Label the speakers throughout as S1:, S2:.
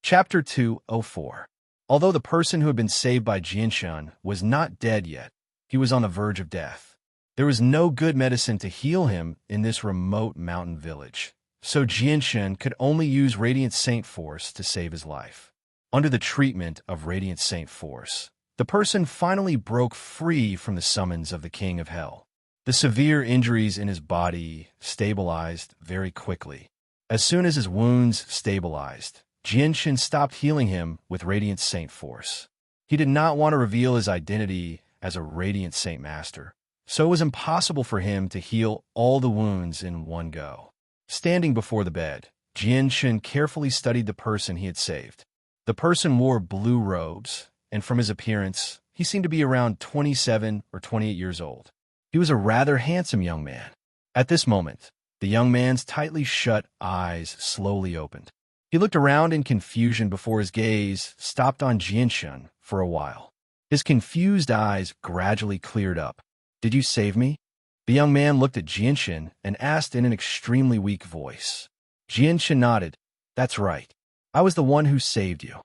S1: Chapter 204. Although the person who had been saved by Jianshan was not dead yet, he was on the verge of death. There was no good medicine to heal him in this remote mountain village, so Jianshan could only use Radiant Saint Force to save his life. Under the treatment of Radiant Saint Force, the person finally broke free from the summons of the King of Hell. The severe injuries in his body stabilized very quickly. As soon as his wounds stabilized, Jianshan stopped healing him with Radiant Saint Force. He did not want to reveal his identity as a Radiant Saint Master, so it was impossible for him to heal all the wounds in one go. Standing before the bed, Jianshan carefully studied the person he had saved. The person wore blue robes, and from his appearance, he seemed to be around 27 or 28 years old. He was a rather handsome young man. At this moment, the young man's tightly shut eyes slowly opened. He looked around in confusion before his gaze stopped on Jianshan for a while. His confused eyes gradually cleared up. "Did you save me?" The young man looked at Jianshan and asked in an extremely weak voice. Jianshan nodded. "That's right. I was the one who saved you.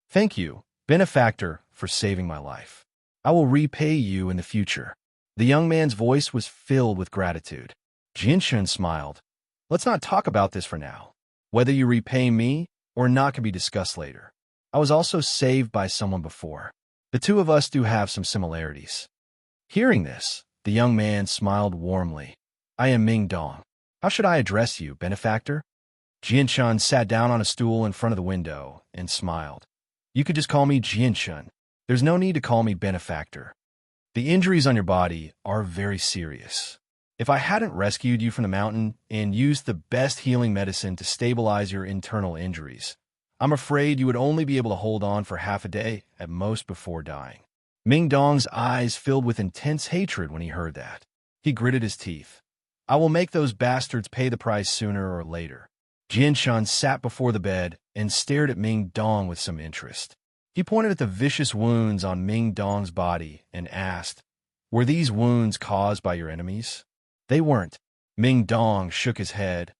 S1: Thank you, benefactor, for saving my life. I will repay you in the future." The young man's voice was filled with gratitude. Jianshan smiled. "Let's not talk about this for now. Whether you repay me or not can be discussed later. I was also saved by someone before. The two of us do have some similarities." Hearing this, the young man smiled warmly. "I am Ming Dong. How should I address you, benefactor?" Jianshan sat down on a stool in front of the window and smiled. "You could just call me Jianshan. There's no need to call me benefactor. The injuries on your body are very serious. If I hadn't rescued you from the mountain and used the best healing medicine to stabilize your internal injuries, I'm afraid you would only be able to hold on for half a day at most before dying." Ming Dong's eyes filled with intense hatred when he heard that. He gritted his teeth. "I will make those bastards pay the price sooner or later." Jianshan sat before the bed and stared at Ming Dong with some interest. He pointed at the vicious wounds on Ming Dong's body and asked, "Were these wounds caused by your enemies?" "They weren't." Ming Dong shook his head.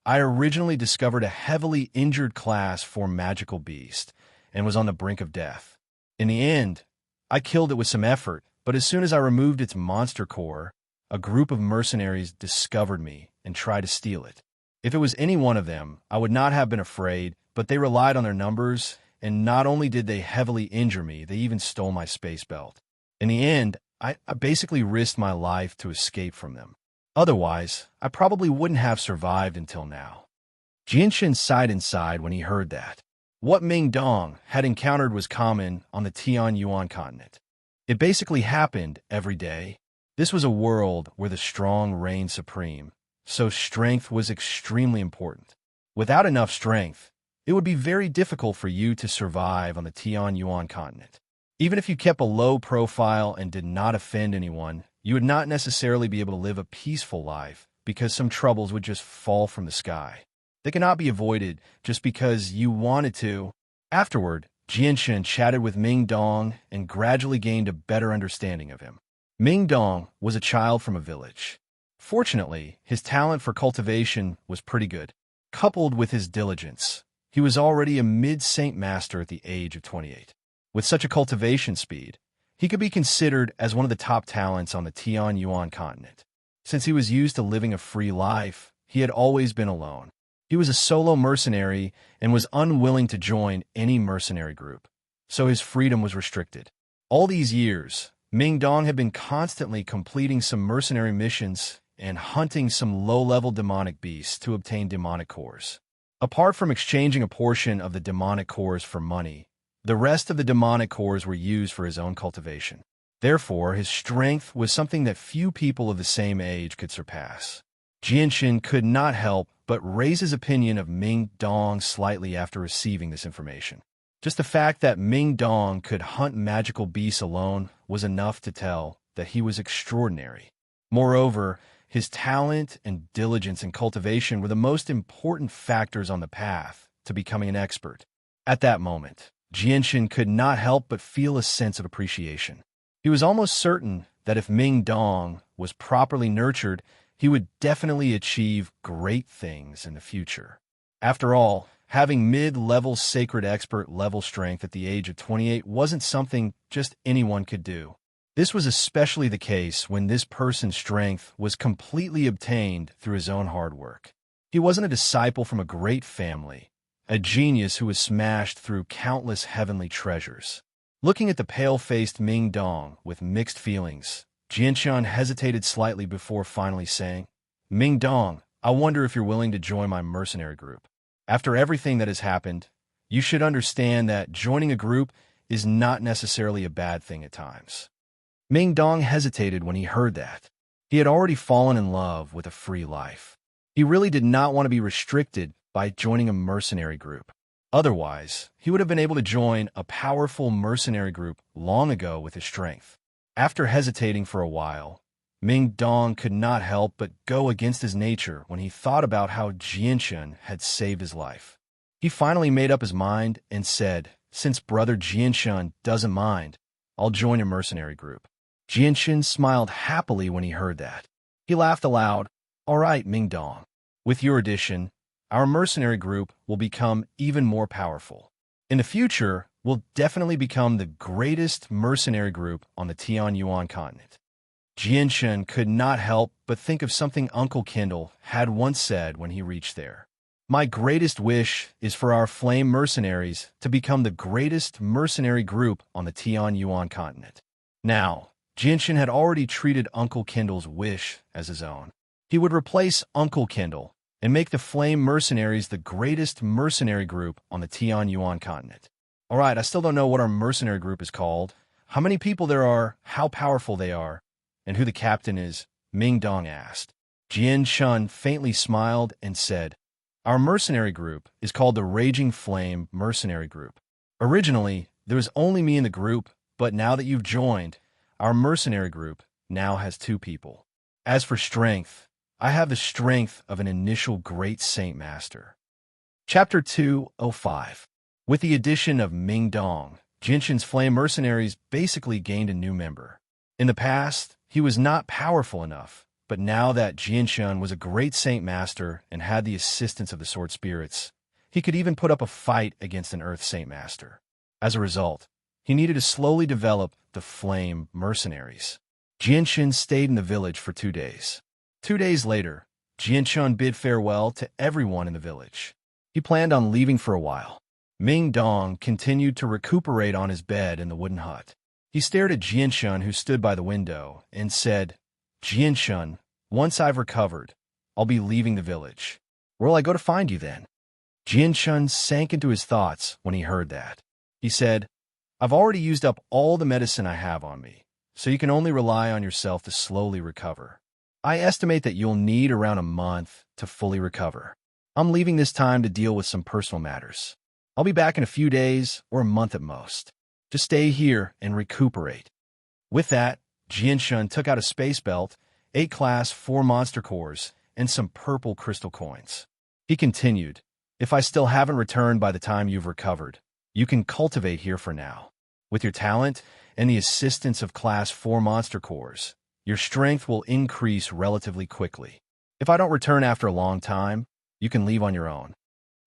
S1: "I originally discovered a heavily injured class 4 magical beast and was on the brink of death. In the end, I killed it with some effort, but as soon as I removed its monster core, a group of mercenaries discovered me and tried to steal it. If it was any one of them, I would not have been afraid, but they relied on their numbers, and not only did they heavily injure me, they even stole my space belt. In the end, I basically risked my life to escape from them. Otherwise, I probably wouldn't have survived until now." Jianshan sighed inside when he heard that. What Ming Dong had encountered was common on the Tianyuan continent. It basically happened every day. This was a world where the strong reigned supreme, so strength was extremely important. Without enough strength, it would be very difficult for you to survive on the Tianyuan continent. Even if you kept a low profile and did not offend anyone, you would not necessarily be able to live a peaceful life because some troubles would just fall from the sky. They cannot be avoided just because you wanted to. Afterward, Jianshan chatted with Ming Dong and gradually gained a better understanding of him. Ming Dong was a child from a village. Fortunately, his talent for cultivation was pretty good. Coupled with his diligence, he was already a mid-saint master at the age of 28. With such a cultivation speed, he could be considered as one of the top talents on the Tianyuan continent. Since he was used to living a free life, he had always been alone. He was a solo mercenary and was unwilling to join any mercenary group, so his freedom was restricted. All these years, Ming Dong had been constantly completing some mercenary missions and hunting some low-level demonic beasts to obtain demonic cores. Apart from exchanging a portion of the demonic cores for money, the rest of the demonic cores were used for his own cultivation. Therefore, his strength was something that few people of the same age could surpass. Jianshan could not help but raise his opinion of Ming Dong slightly after receiving this information. Just the fact that Ming Dong could hunt magical beasts alone was enough to tell that he was extraordinary. Moreover, his talent and diligence in cultivation were the most important factors on the path to becoming an expert. At that moment, Jianshan could not help but feel a sense of appreciation. He was almost certain that if Ming Dong was properly nurtured, he would definitely achieve great things in the future. After all, Having mid-level sacred expert level strength at the age of 28 wasn't something just anyone could do. This was especially the case when this person's strength was completely obtained through his own hard work. He wasn't a disciple from a great family, a genius who was smashed through countless heavenly treasures. Looking at the pale-faced Ming Dong with mixed feelings, Jianshan hesitated slightly before finally saying, "Ming Dong, I wonder if you're willing to join my mercenary group. After everything that has happened, you should understand that joining a group is not necessarily a bad thing at times." Ming Dong hesitated when he heard that. He had already fallen in love with a free life. He really did not want to be restricted by joining a mercenary group. Otherwise, he would have been able to join a powerful mercenary group long ago with his strength. After hesitating for a while, Ming Dong could not help but go against his nature when he thought about how Jianshan had saved his life. He finally made up his mind and said, "Since brother Jianshan doesn't mind, I'll join a mercenary group." Jianshan smiled happily when he heard that. He laughed aloud. "All right, Ming Dong. With your addition, our mercenary group will become even more powerful. In the future, we'll definitely become the greatest mercenary group on the Tianyuan continent." Jianshan could not help but think of something Uncle Kendall had once said when he reached there. "My greatest wish is for our flame mercenaries to become the greatest mercenary group on the Tianyuan continent." Now, Jianshan had already treated Uncle Kendall's wish as his own. He would replace Uncle Kendall and make the Flame Mercenaries the greatest mercenary group on the Tianyuan continent. "All right, I still don't know what our mercenary group is called, how many people there are, how powerful they are, and who the captain is," Ming Dong asked. Jianshan faintly smiled and said, "Our mercenary group is called the Raging Flame Mercenary Group. Originally, there was only me in the group, but now that you've joined, our mercenary group now has 2 people. As for strength, I have the strength of an initial great Saint Master." Chapter 205. With the addition of Ming Dong, Jianshan's Flame Mercenaries basically gained a new member. In the past, he was not powerful enough, but now that Jianshan was a great Saint Master and had the assistance of the Sword Spirits, he could even put up a fight against an Earth Saint Master. As a result, he needed to slowly develop the Flame Mercenaries. Jianshan stayed in the village for 2 days. 2 days later, Jianshan bid farewell to everyone in the village. He planned on leaving for a while. Ming Dong continued to recuperate on his bed in the wooden hut. He stared at Jianshan, who stood by the window, and said, "Jianshan, once I've recovered, I'll be leaving the village. Where'll I go to find you then?" Jianshan sank into his thoughts when he heard that. He said, "I've already used up all the medicine I have on me, so you can only rely on yourself to slowly recover. I estimate that you'll need around a month to fully recover. I'm leaving this time to deal with some personal matters. I'll be back in a few days or a month at most. Just stay here and recuperate." With that, Jianshan took out a space belt, 8 class 4 monster cores, and some purple crystal coins. He continued, "If I still haven't returned by the time you've recovered, you can cultivate here for now. With your talent and the assistance of class 4 monster cores, your strength will increase relatively quickly. If I don't return after a long time, you can leave on your own."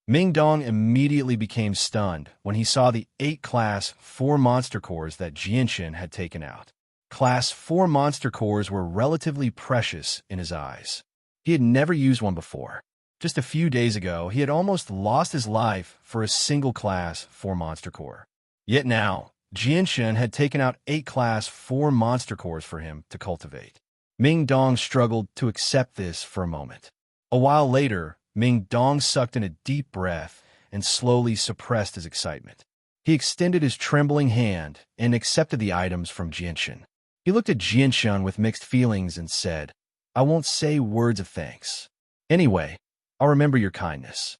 S1: Ming Dong immediately became stunned when he saw the 8 class 4 monster cores that Jianshan had taken out. Class 4 monster cores were relatively precious in his eyes. He had never used one before. Just a few days ago, he had almost lost his life for a single class 4 monster core. Yet now, Jianshan had taken out 8 class 4 monster cores for him to cultivate. Ming Dong struggled to accept this for a moment. A while later, Ming Dong sucked in a deep breath and slowly suppressed his excitement. He extended his trembling hand and accepted the items from Jianshan. He looked at Jianshan with mixed feelings and said, "I won't say words of thanks. Anyway, I'll remember your kindness."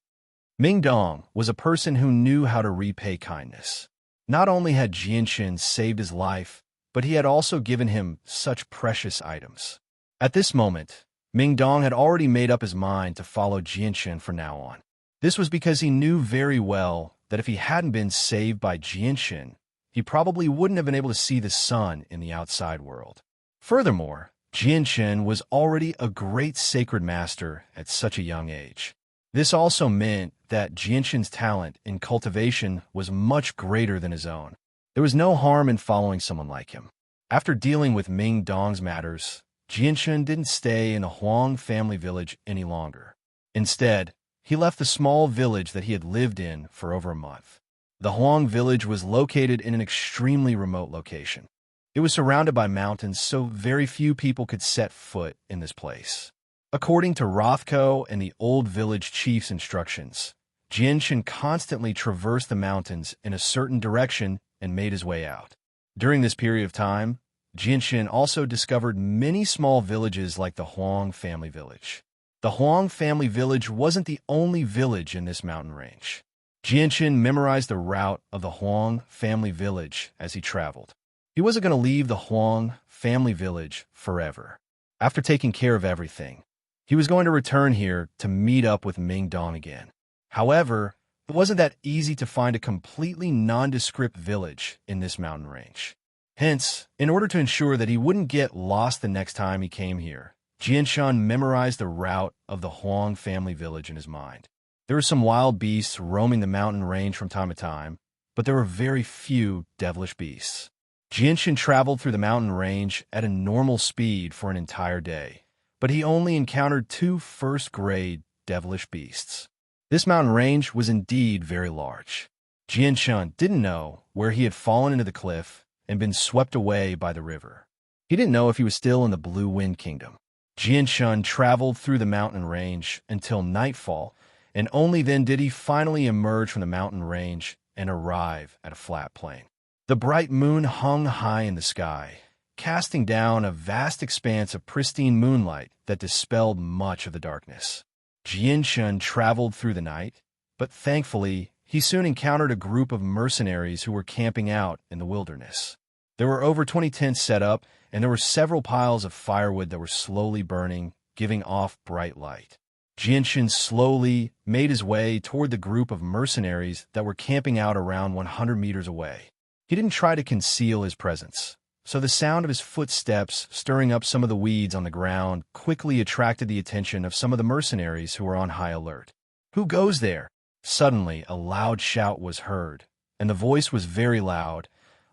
S1: Ming Dong was a person who knew how to repay kindness. Not only had Jianshan saved his life, but he had also given him such precious items. At this moment, Ming Dong had already made up his mind to follow Jianshan from now on. This was because he knew very well that if he hadn't been saved by Jianshan, he probably wouldn't have been able to see the sun in the outside world. Furthermore, Jianshan was already a great sacred master at such a young age. This also meant that Jianshan's talent in cultivation was much greater than his own. There was no harm in following someone like him. After dealing with Ming Dong's matters, Jianshan didn't stay in the Huang family village any longer. Instead, he left the small village that he had lived in for over a month. The Huang village was located in an extremely remote location. It was surrounded by mountains, so very few people could set foot in this place. According to Rothko and the old village chief's instructions, Jianshan constantly traversed the mountains in a certain direction and made his way out. During this period of time, Jianshan also discovered many small villages like the Huang family village. The Huang family village wasn't the only village in this mountain range. Jianshan memorized the route of the Huang family village as he traveled. He wasn't going to leave the Huang family village forever. After taking care of everything, he was going to return here to meet up with Ming Dong again. However, it wasn't that easy to find a completely nondescript village in this mountain range. Hence, in order to ensure that he wouldn't get lost the next time he came here, Jianshan memorized the route of the Huang family village in his mind. There were some wild beasts roaming the mountain range from time to time, but there were very few devilish beasts. Jianshan traveled through the mountain range at a normal speed for an entire day, but he only encountered 2 first-grade devilish beasts. This mountain range was indeed very large. Jianshan didn't know where he had fallen into the cliff and been swept away by the river. He didn't know if he was still in the Blue Wind Kingdom. Jianshan traveled through the mountain range until nightfall, and only then did he finally emerge from the mountain range and arrive at a flat plain. The bright moon hung high in the sky, casting down a vast expanse of pristine moonlight that dispelled much of the darkness. Jianshan traveled through the night, but thankfully, he soon encountered a group of mercenaries who were camping out in the wilderness. There were over 20 tents set up, and there were several piles of firewood that were slowly burning, giving off bright light. Jianshan slowly made his way toward the group of mercenaries that were camping out around 100 meters away. He didn't try to conceal his presence, so the sound of his footsteps stirring up some of the weeds on the ground quickly attracted the attention of some of the mercenaries who were on high alert. "Who goes there?" Suddenly, a loud shout was heard, and the voice was very loud,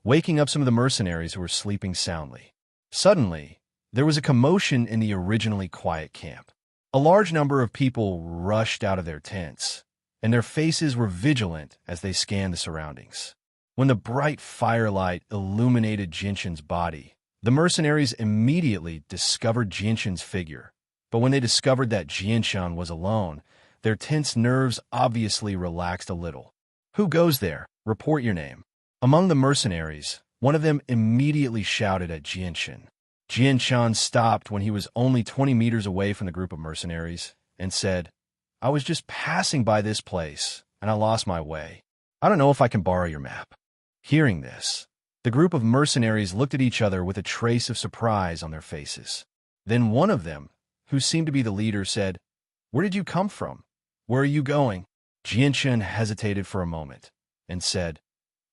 S1: waking up some of the mercenaries who were sleeping soundly. Suddenly, there was a commotion in the originally quiet camp. A large number of people rushed out of their tents, and their faces were vigilant as they scanned the surroundings. When the bright firelight illuminated Jianshan's body, the mercenaries immediately discovered Jianshan's figure. But when they discovered that Jianshan was alone, their tense nerves obviously relaxed a little. "Who goes there? Report your name." Among the mercenaries, one of them immediately shouted at Jianshan. Jianshan stopped when he was only 20 meters away from the group of mercenaries and said, "I was just passing by this place, and I lost my way. I don't know if I can borrow your map." Hearing this, the group of mercenaries looked at each other with a trace of surprise on their faces. Then one of them, who seemed to be the leader, said, "Where did you come from? Where are you going?" Jianshan hesitated for a moment and said,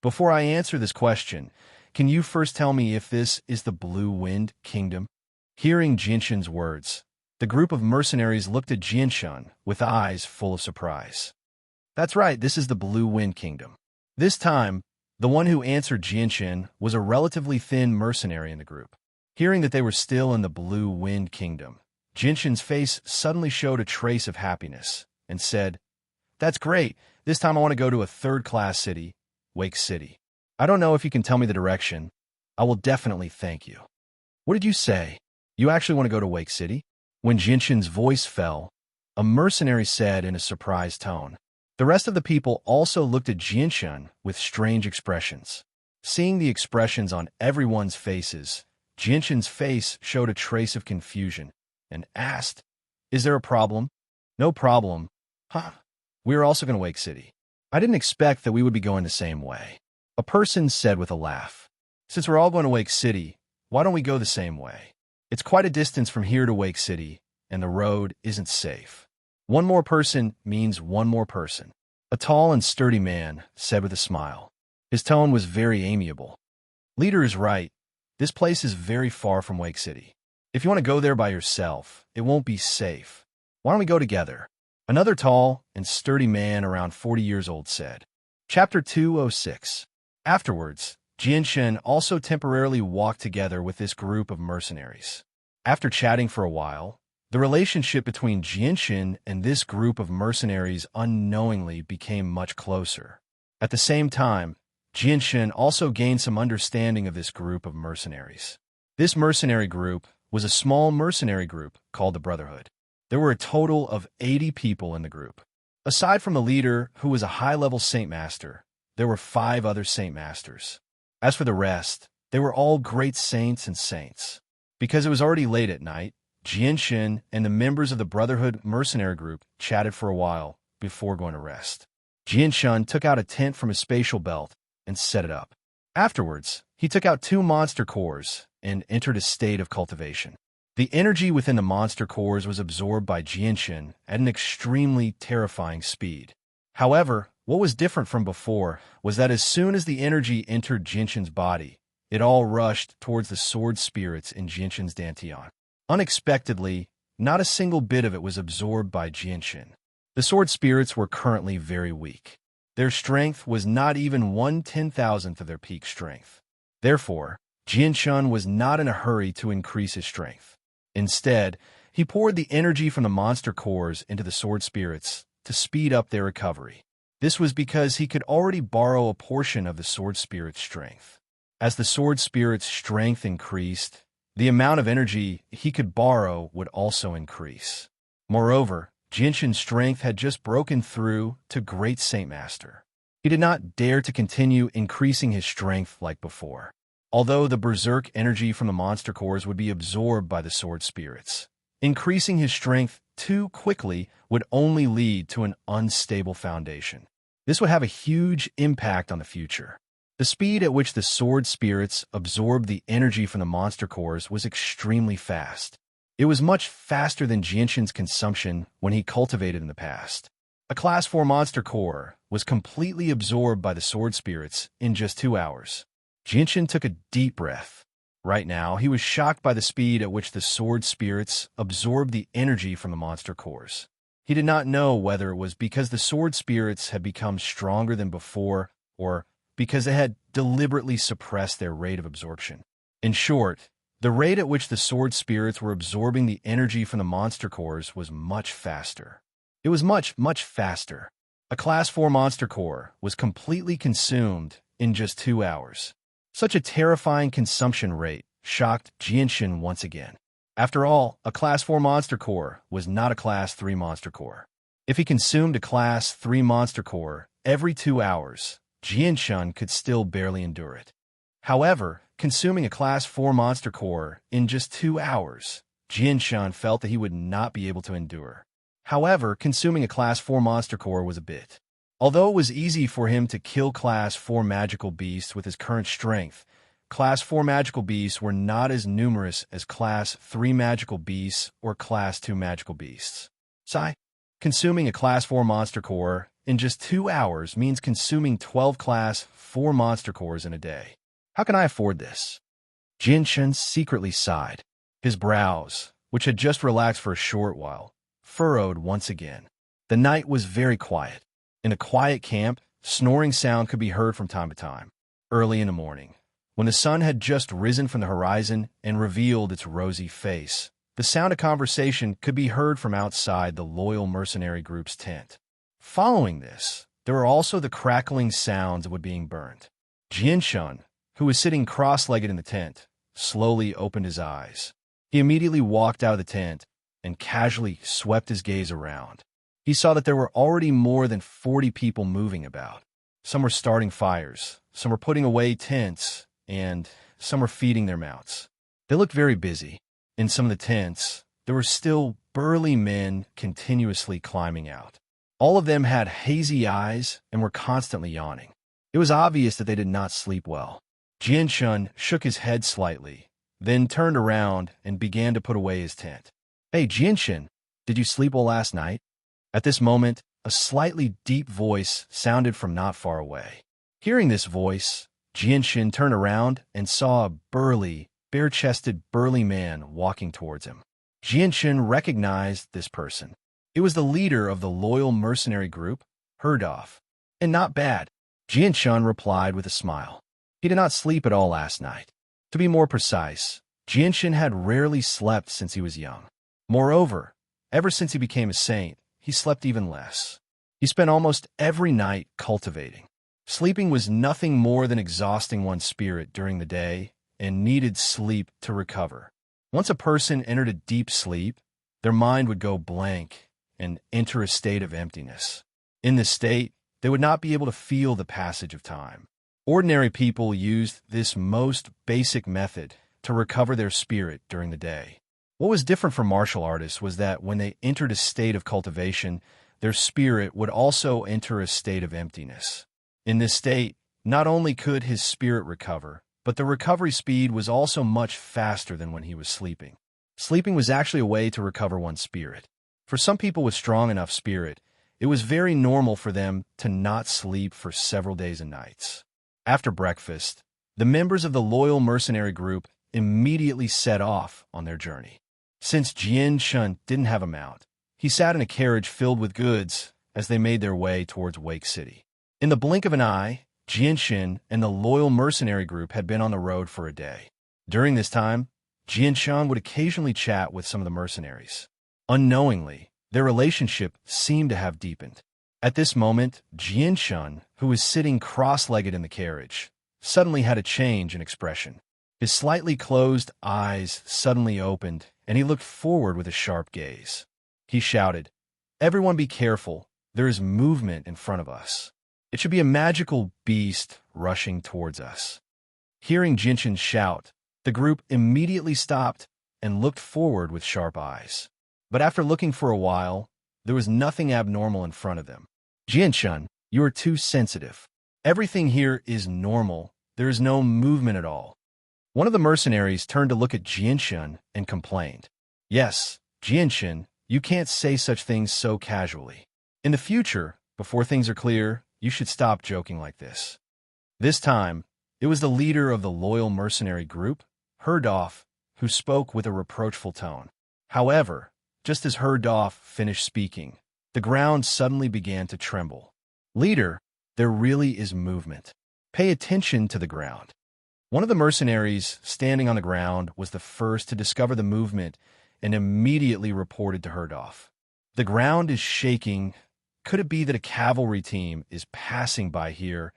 S1: "Before I answer this question, can you first tell me if this is the Blue Wind Kingdom?" Hearing Jianshan's words, the group of mercenaries looked at Jianshan with eyes full of surprise. "That's right, this is the Blue Wind Kingdom." This time, the one who answered Jianshan was a relatively thin mercenary in the group. Hearing that they were still in the Blue Wind Kingdom, Jianshan's face suddenly showed a trace of happiness and said, "That's great. This time I want to go to a third-class city, Wake City. I don't know if you can tell me the direction. I will definitely thank you." "What did you say? You actually want to go to Wake City?" When Jianshan's voice fell, a mercenary said in a surprised tone. The rest of the people also looked at Jianshan with strange expressions. Seeing the expressions on everyone's faces, Jianshan's face showed a trace of confusion and asked, "Is there a problem?" "No problem." "Huh. We are also going to Wake City. I didn't expect that we would be going the same way." A person said with a laugh, "Since we're all going to Wake City, why don't we go the same way? It's quite a distance from here to Wake City, and the road isn't safe." "One more person means one more person," a tall and sturdy man said with a smile. His tone was very amiable. "Leader is right. This place is very far from Wake City. If you want to go there by yourself, it won't be safe. Why don't we go together?" Another tall and sturdy man around 40 years old said. Chapter 206. Afterwards, Jianshen also temporarily walked together with this group of mercenaries. After chatting for a while, the relationship between Jianshen and this group of mercenaries unknowingly became much closer. At the same time, Jianshen also gained some understanding of this group of mercenaries. This mercenary group was a small mercenary group called the Brotherhood. There were a total of 80 people in the group. Aside from the leader, who was a high-level Saint Master, there were 5 other Saint Masters. As for the rest, they were all great saints and saints. Because it was already late at night, Jianshen and the members of the Brotherhood mercenary group chatted for a while before going to rest. Jianshen took out a tent from his spatial belt and set it up. Afterwards, he took out 2 monster cores and entered a state of cultivation. The energy within the monster cores was absorbed by Jianshen at an extremely terrifying speed. However, what was different from before was that as soon as the energy entered Jianshen's body, it all rushed towards the sword spirits in Jianshen's dantian. Unexpectedly, not a single bit of it was absorbed by Jianshen. The sword spirits were currently very weak. Their strength was not even 1/10,000th of their peak strength. Therefore, Jianshen was not in a hurry to increase his strength. Instead, he poured the energy from the monster cores into the sword spirits to speed up their recovery. This was because he could already borrow a portion of the sword spirit's strength. As the sword spirit's strength increased, the amount of energy he could borrow would also increase. Moreover, Jianshen's strength had just broken through to Great Saint Master. He did not dare to continue increasing his strength like before. Although the berserk energy from the monster cores would be absorbed by the sword spirits, increasing his strength too quickly would only lead to an unstable foundation. This would have a huge impact on the future. The speed at which the sword spirits absorbed the energy from the monster cores was extremely fast. It was much faster than Jianshen's consumption when he cultivated in the past. A Class 4 monster core was completely absorbed by the sword spirits in just 2 hours. Jianshen took a deep breath. Right now, he was shocked by the speed at which the sword spirits absorbed the energy from the monster cores. He did not know whether it was because the sword spirits had become stronger than before or because they had deliberately suppressed their rate of absorption. In short, the rate at which the sword spirits were absorbing the energy from the monster cores was much faster. It was much, much faster. A Class 4 monster core was completely consumed in just 2 hours. Such a terrifying consumption rate shocked Jianshen once again. After all, a Class 4 monster core was not a Class 3 monster core. If he consumed a Class 3 monster core every 2 hours, Jianshen could still barely endure it. However, consuming a Class 4 monster core in just 2 hours, Jianshen felt that he would not be able to endure. However, consuming a Class 4 monster core was a bit. Although it was easy for him to kill Class 4 magical beasts with his current strength, Class 4 magical beasts were not as numerous as Class 3 magical beasts or Class 2 magical beasts. Consuming a Class 4 monster core in just 2 hours means consuming 12 Class 4 monster cores in a day. How can I afford this? Jianshen secretly sighed. His brows, which had just relaxed for a short while, furrowed once again. The night was very quiet. In a quiet camp, snoring sound could be heard from time to time. Early in the morning, when the sun had just risen from the horizon and revealed its rosy face, the sound of conversation could be heard from outside the loyal mercenary group's tent. Following this, there were also the crackling sounds of wood being burned. Jianshen, who was sitting cross-legged in the tent, slowly opened his eyes. He immediately walked out of the tent and casually swept his gaze around. He saw that there were already more than 40 people moving about. Some were starting fires, some were putting away tents, and some were feeding their mounts. They looked very busy. In some of the tents, there were still burly men continuously climbing out. All of them had hazy eyes and were constantly yawning. It was obvious that they did not sleep well. Jianshen shook his head slightly, then turned around and began to put away his tent. "Hey, Jianshen, did you sleep well last night?" At this moment, a slightly deep voice sounded from not far away. Hearing this voice, Jianshen turned around and saw a burly, bare-chested burly man walking towards him. Jianshen recognized this person. It was the leader of the loyal mercenary group, Herdoff. And not bad, Jianshun replied with a smile. He did not sleep at all last night. To be more precise, Jianshun had rarely slept since he was young. Moreover, ever since he became a saint, he slept even less. He spent almost every night cultivating. Sleeping was nothing more than exhausting one's spirit during the day and needed sleep to recover. Once a person entered a deep sleep, their mind would go blank and enter a state of emptiness. In this state, they would not be able to feel the passage of time. Ordinary people used this most basic method to recover their spirit during the day. What was different for martial artists was that when they entered a state of cultivation, their spirit would also enter a state of emptiness. In this state, not only could his spirit recover, but the recovery speed was also much faster than when he was sleeping. Sleeping was actually a way to recover one's spirit. For some people with strong enough spirit, it was very normal for them to not sleep for several days and nights. After breakfast, the members of the loyal mercenary group immediately set off on their journey. Since Jianshun didn't have a mount, he sat in a carriage filled with goods as they made their way towards Wake City. In the blink of an eye, Jianshun and the loyal mercenary group had been on the road for a day. During this time, Jianshun would occasionally chat with some of the mercenaries. Unknowingly, their relationship seemed to have deepened. At this moment, Jianshun, who was sitting cross-legged in the carriage, suddenly had a change in expression. His slightly closed eyes suddenly opened, and he looked forward with a sharp gaze. He shouted, "Everyone be careful, there is movement in front of us. It should be a magical beast rushing towards us." Hearing Jianshun shout, the group immediately stopped and looked forward with sharp eyes. But after looking for a while, there was nothing abnormal in front of them. "Jianshun, you are too sensitive. Everything here is normal. There is no movement at all." One of the mercenaries turned to look at Jianshun and complained, "Yes, Jianshun, you can't say such things so casually. In the future, before things are clear, you should stop joking like this." This time, it was the leader of the loyal mercenary group, Herdoff, who spoke with a reproachful tone. However, just as Herdoff finished speaking, the ground suddenly began to tremble. "Leader, there really is movement. Pay attention to the ground." One of the mercenaries standing on the ground was the first to discover the movement and immediately reported to Herdoff. "The ground is shaking. Could it be that a cavalry team is passing by here?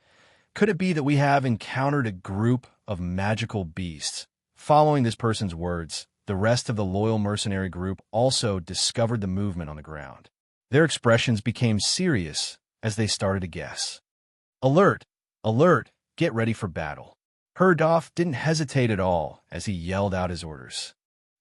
S1: Could it be that we have encountered a group of magical beasts?" Following this person's words, the rest of the loyal mercenary group also discovered the movement on the ground. Their expressions became serious as they started to guess. "Alert! Alert! Get ready for battle." Herdoff didn't hesitate at all as he yelled out his orders.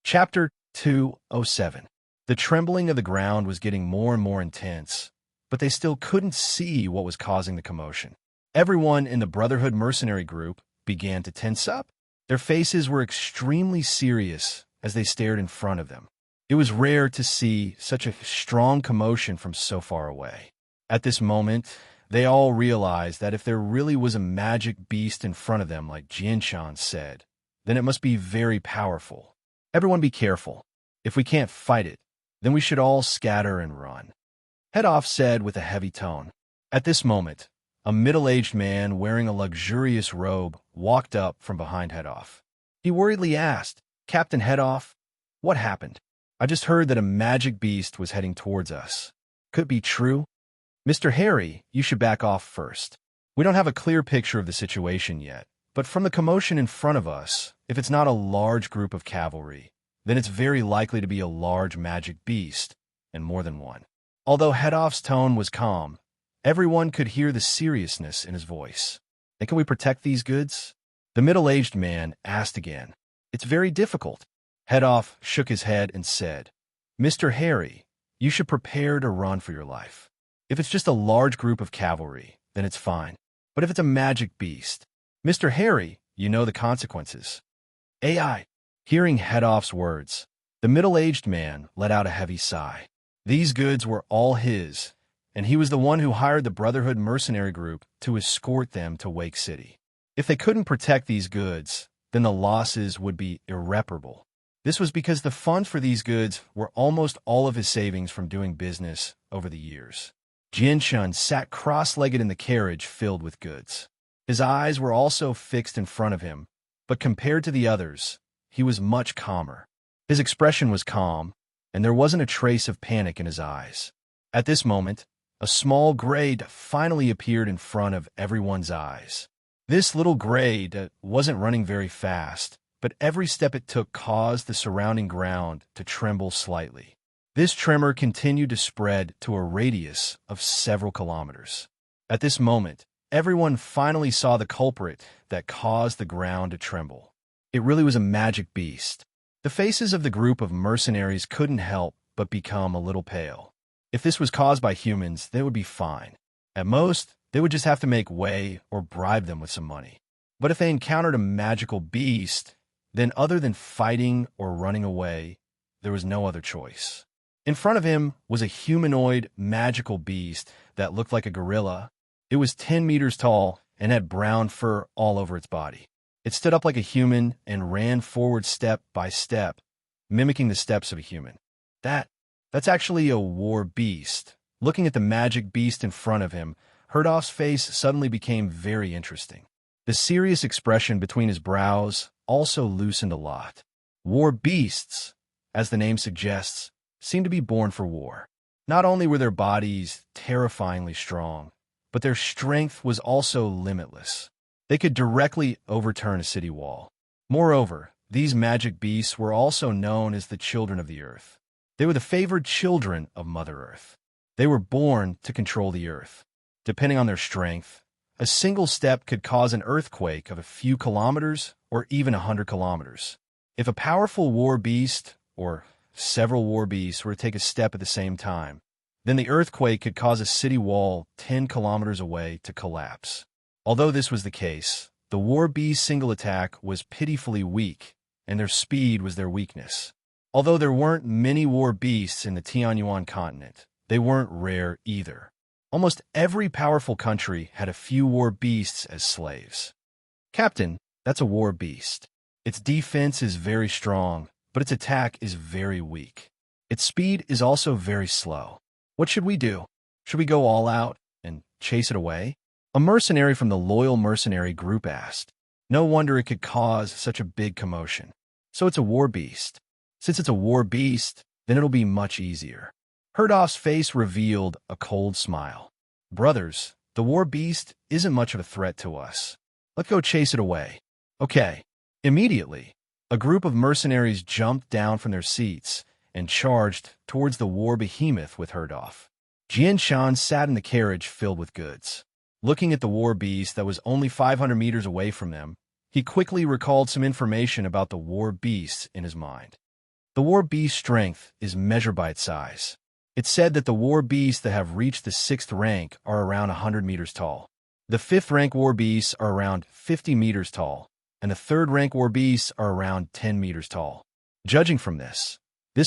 S1: Chapter 207. The trembling of the ground was getting more and more intense, but they still couldn't see what was causing the commotion. Everyone in the Brotherhood mercenary group began to tense up. Their faces were extremely serious as they stared in front of them. It was rare to see such a strong commotion from so far away. At this moment, they all realized that if there really was a magic beast in front of them, like Jianshun said, then it must be very powerful. "Everyone be careful. If we can't fight it, then we should all scatter and run," Herdoff said with a heavy tone. At this moment, a middle-aged man wearing a luxurious robe walked up from behind Herdoff. He worriedly asked, "Captain Herdoff, what happened? I just heard that a magic beast was heading towards us. Could it be true?" "Mr. Harry, you should back off first. We don't have a clear picture of the situation yet, but from the commotion in front of us, if it's not a large group of cavalry, then it's very likely to be a large magic beast, and more than one." Although Herdoff's tone was calm, everyone could hear the seriousness in his voice. "And can we protect these goods?" the middle-aged man asked again. "It's very difficult." Herdoff shook his head and said, "Mr. Harry, you should prepare to run for your life. If it's just a large group of cavalry, then it's fine. But if it's a magic beast, Mr. Harry, you know the consequences." AI. Hearing Herdoff's words, the middle-aged man let out a heavy sigh. These goods were all his, and he was the one who hired the Brotherhood mercenary group to escort them to Wake City. If they couldn't protect these goods, then the losses would be irreparable. This was because the funds for these goods were almost all of his savings from doing business over the years. Jianshun sat cross-legged in the carriage filled with goods. His eyes were also fixed in front of him, but compared to the others, he was much calmer. His expression was calm, and there wasn't a trace of panic in his eyes. At this moment, a small grade finally appeared in front of everyone's eyes. This little grade wasn't running very fast, but every step it took caused the surrounding ground to tremble slightly. This tremor continued to spread to a radius of several kilometers. At this moment, everyone finally saw the culprit that caused the ground to tremble. It really was a magic beast. The faces of the group of mercenaries couldn't help but become a little pale. If this was caused by humans, they would be fine. At most, they would just have to make way or bribe them with some money. But if they encountered a magical beast, then other than fighting or running away, there was no other choice. In front of him was a humanoid magical beast that looked like a gorilla. It was 10 meters tall and had brown fur all over its body. It stood up like a human and ran forward step by step, mimicking the steps of a human. That's actually a war beast. Looking at the magic beast in front of him, Herdof's face suddenly became very interesting. The serious expression between his brows also loosened a lot. War beasts, as the name suggests, seemed to be born for war. Not only were their bodies terrifyingly strong, but their strength was also limitless. They could directly overturn a city wall. Moreover, these magic beasts were also known as the children of the earth. They were the favored children of Mother Earth. They were born to control the earth. Depending on their strength, a single step could cause an earthquake of a few kilometers or even 100 kilometers. If a powerful war beast, or several war beasts, were to take a step at the same time, then the earthquake could cause a city wall 10 kilometers away to collapse. Although this was the case, the war beast's single attack was pitifully weak, and their speed was their weakness. Although there weren't many war beasts in the Tianyuan continent, they weren't rare either. Almost every powerful country had a few war beasts as slaves. Captain, that's a war beast. Its defense is very strong, but its attack is very weak. Its speed is also very slow. What should we do? Should we go all out and chase it away? A mercenary from the loyal mercenary group asked. No wonder it could cause such a big commotion. So it's a war beast. Since it's a war beast, then it'll be much easier. Herdof's face revealed a cold smile. Brothers, the war beast isn't much of a threat to us. Let's go chase it away. Okay. Immediately, a group of mercenaries jumped down from their seats and charged towards the war behemoth with Herdof. Jianshan sat in the carriage filled with goods. Looking at the war beast that was only 500 meters away from them, he quickly recalled some information about the war beasts in his mind. The war beast's strength is measured by its size. It's said that the war beasts that have reached the 6th rank are around 100 meters tall. The 5th rank war beasts are around 50 meters tall, and the 3rd rank war beasts are around 10 meters tall. Judging from this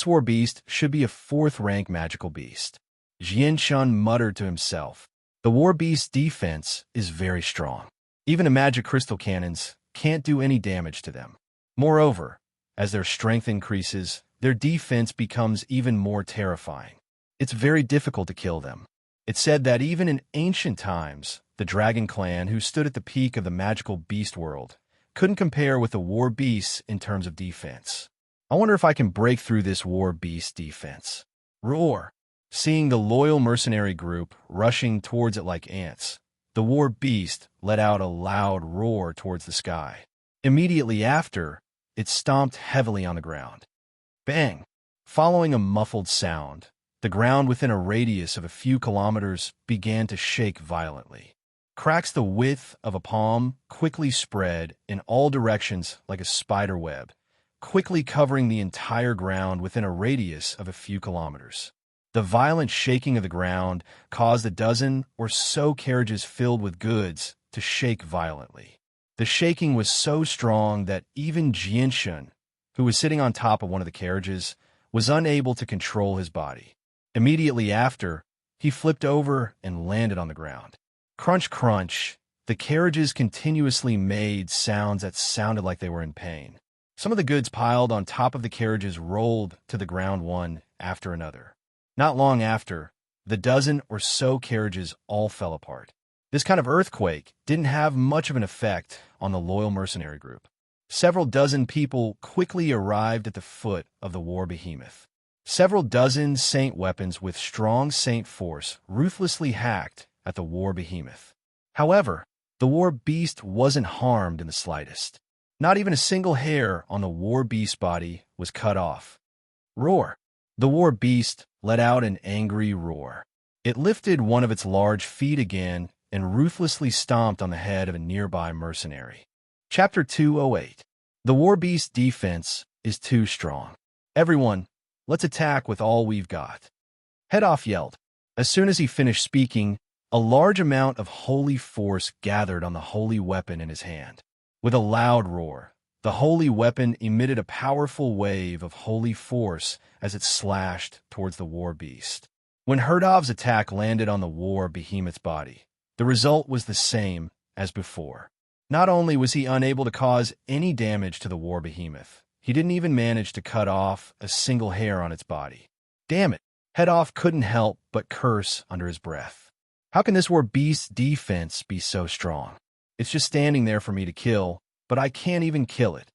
S1: war beast should be a 4th rank magical beast. Jianshun muttered to himself. The war beast's defense is very strong. Even the magic crystal cannons can't do any damage to them. Moreover, as their strength increases, their defense becomes even more terrifying. It's very difficult to kill them. It's said that even in ancient times, the dragon clan, who stood at the peak of the magical beast world, couldn't compare with the war beasts in terms of defense. I wonder if I can break through this war beast defense. Roar! Seeing the loyal mercenary group rushing towards it like ants, the war beast let out a loud roar towards the sky. Immediately after, it stomped heavily on the ground. Bang! Following a muffled sound, the ground within a radius of a few kilometers began to shake violently. Cracks the width of a palm quickly spread in all directions like a spider web, quickly covering the entire ground within a radius of a few kilometers. The violent shaking of the ground caused a dozen or so carriages filled with goods to shake violently. The shaking was so strong that even Jianshun, who was sitting on top of one of the carriages, was unable to control his body. Immediately after, he flipped over and landed on the ground. Crunch, crunch, the carriages continuously made sounds that sounded like they were in pain. Some of the goods piled on top of the carriages rolled to the ground one after another. Not long after, the dozen or so carriages all fell apart. This kind of earthquake didn't have much of an effect on the loyal mercenary group. Several dozen people quickly arrived at the foot of the war behemoth. Several dozen saint weapons with strong saint force ruthlessly hacked at the war behemoth. However, the war beast wasn't harmed in the slightest. Not even a single hair on the war beast's body was cut off. Roar! The war beast let out an angry roar. It lifted one of its large feet again and ruthlessly stomped on the head of a nearby mercenary. Chapter 208. The war beast's defense is too strong. Everyone, let's attack with all we've got. Head Off yelled. As soon as he finished speaking, a large amount of holy force gathered on the holy weapon in his hand. With a loud roar, the holy weapon emitted a powerful wave of holy force as it slashed towards the war beast. When Herdov's attack landed on the war behemoth's body, the result was the same as before. Not only was he unable to cause any damage to the war behemoth, he didn't even manage to cut off a single hair on its body. Damn it, Head Off couldn't help but curse under his breath. How can this war beast's defense be so strong? It's just standing there for me to kill, but I can't even kill it.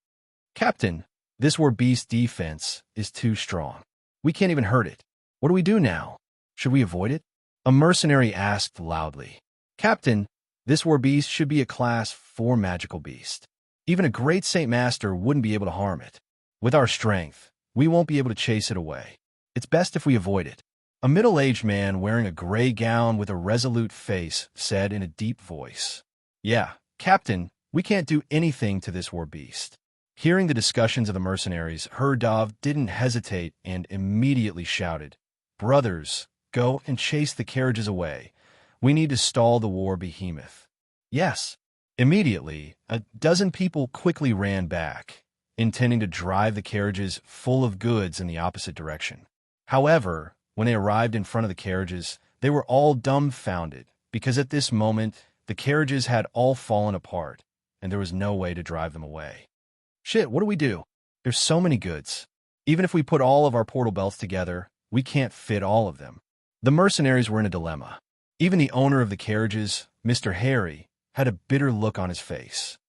S1: Captain, this war beast's defense is too strong. We can't even hurt it. What do we do now? Should we avoid it? A mercenary asked loudly. Captain, this war beast should be a class 4 magical beast. Even a great Saint Master wouldn't be able to harm it. With our strength, we won't be able to chase it away. It's best if we avoid it. A middle-aged man wearing a gray gown with a resolute face said in a deep voice. Yeah, Captain, we can't do anything to this war beast. Hearing the discussions of the mercenaries, Herdov didn't hesitate and immediately shouted, Brothers, go and chase the carriages away. We need to stall the war behemoth. Yes. Immediately, a dozen people quickly ran back, intending to drive the carriages full of goods in the opposite direction. However, when they arrived in front of the carriages, they were all dumbfounded, because at this moment, the carriages had all fallen apart, and there was no way to drive them away. Shit, what do we do? There's so many goods. Even if we put all of our portal belts together, we can't fit all of them. The mercenaries were in a dilemma. Even the owner of the carriages, Mr. Harry, had a bitter look on his face.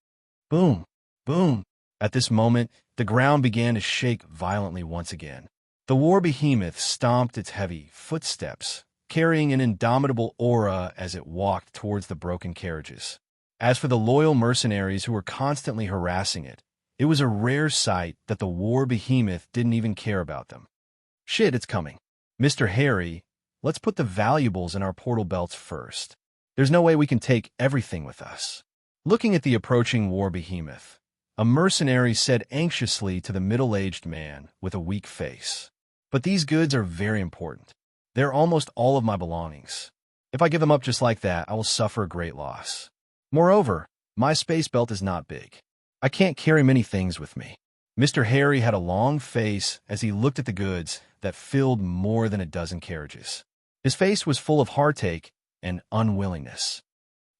S1: Boom, boom. At this moment, the ground began to shake violently once again. The war behemoth stomped its heavy footsteps, carrying an indomitable aura as it walked towards the broken carriages. As for the loyal mercenaries who were constantly harassing it, it was a rare sight that the war behemoth didn't even care about them. Shit, it's coming. Mr. Harry, let's put the valuables in our portal belts first. There's no way we can take everything with us. Looking at the approaching war behemoth, a mercenary said anxiously to the middle-aged man with a weak face. But these goods are very important. They're almost all of my belongings. If I give them up just like that, I will suffer a great loss. Moreover, my space belt is not big. I can't carry many things with me. Mr. Harry had a long face as he looked at the goods that filled more than a dozen carriages. His face was full of heartache and unwillingness.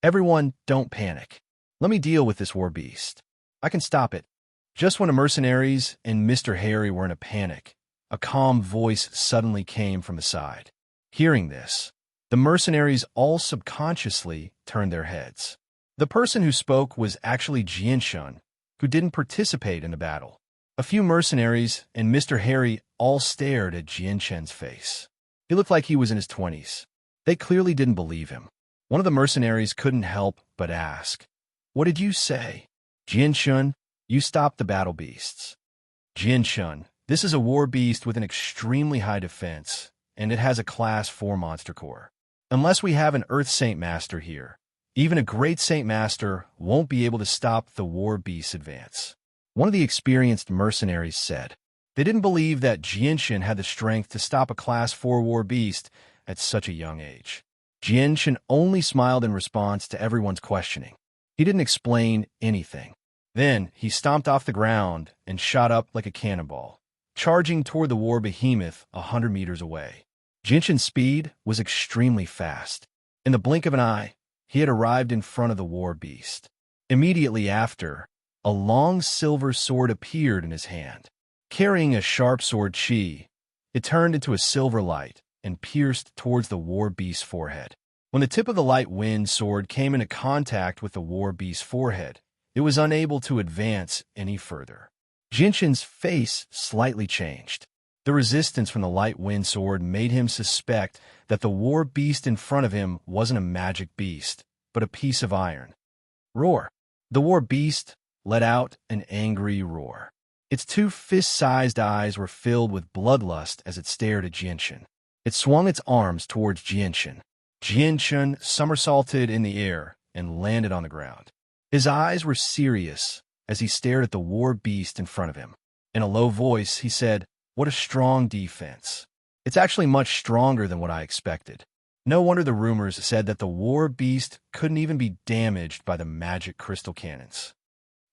S1: Everyone, don't panic. Let me deal with this war beast. I can stop it. Just when the mercenaries and Mr. Harry were in a panic, a calm voice suddenly came from the side. Hearing this, the mercenaries all subconsciously turned their heads. The person who spoke was actually Jianshun, who didn't participate in the battle. A few mercenaries and Mr. Harry all stared at Jianshun's face. He looked like he was in his 20s. They clearly didn't believe him. One of the mercenaries couldn't help but ask, What did you say? Jianshun, you stopped the battle beasts. Jianshun, this is a war beast with an extremely high defense, and it has a class 4 monster core. Unless we have an Earth Saint Master here, even a great Saint Master won't be able to stop the war beast's advance. One of the experienced mercenaries said. They didn't believe that Jianshun had the strength to stop a class 4 war beast at such a young age. Jianshun only smiled in response to everyone's questioning. He didn't explain anything. Then he stomped off the ground and shot up like a cannonball, charging toward the war behemoth 100 meters away. Jianshun's speed was extremely fast. In the blink of an eye, he had arrived in front of the war beast. Immediately after, a long silver sword appeared in his hand. Carrying a sharp sword chi, it turned into a silver light and pierced towards the war beast's forehead. When the tip of the light wind sword came into contact with the war beast's forehead, it was unable to advance any further. Jinshin's face slightly changed. The resistance from the light wind sword made him suspect that the war beast in front of him wasn't a magic beast, but a piece of iron. Roar! The war beast let out an angry roar. Its two fist-sized eyes were filled with bloodlust as it stared at Jinshin. It swung its arms towards Jinshin. Jinshin somersaulted in the air and landed on the ground. His eyes were serious as he stared at the war beast in front of him. In a low voice, he said, "What a strong defense. It's actually much stronger than what I expected." No wonder the rumors said that the war beast couldn't even be damaged by the magic crystal cannons.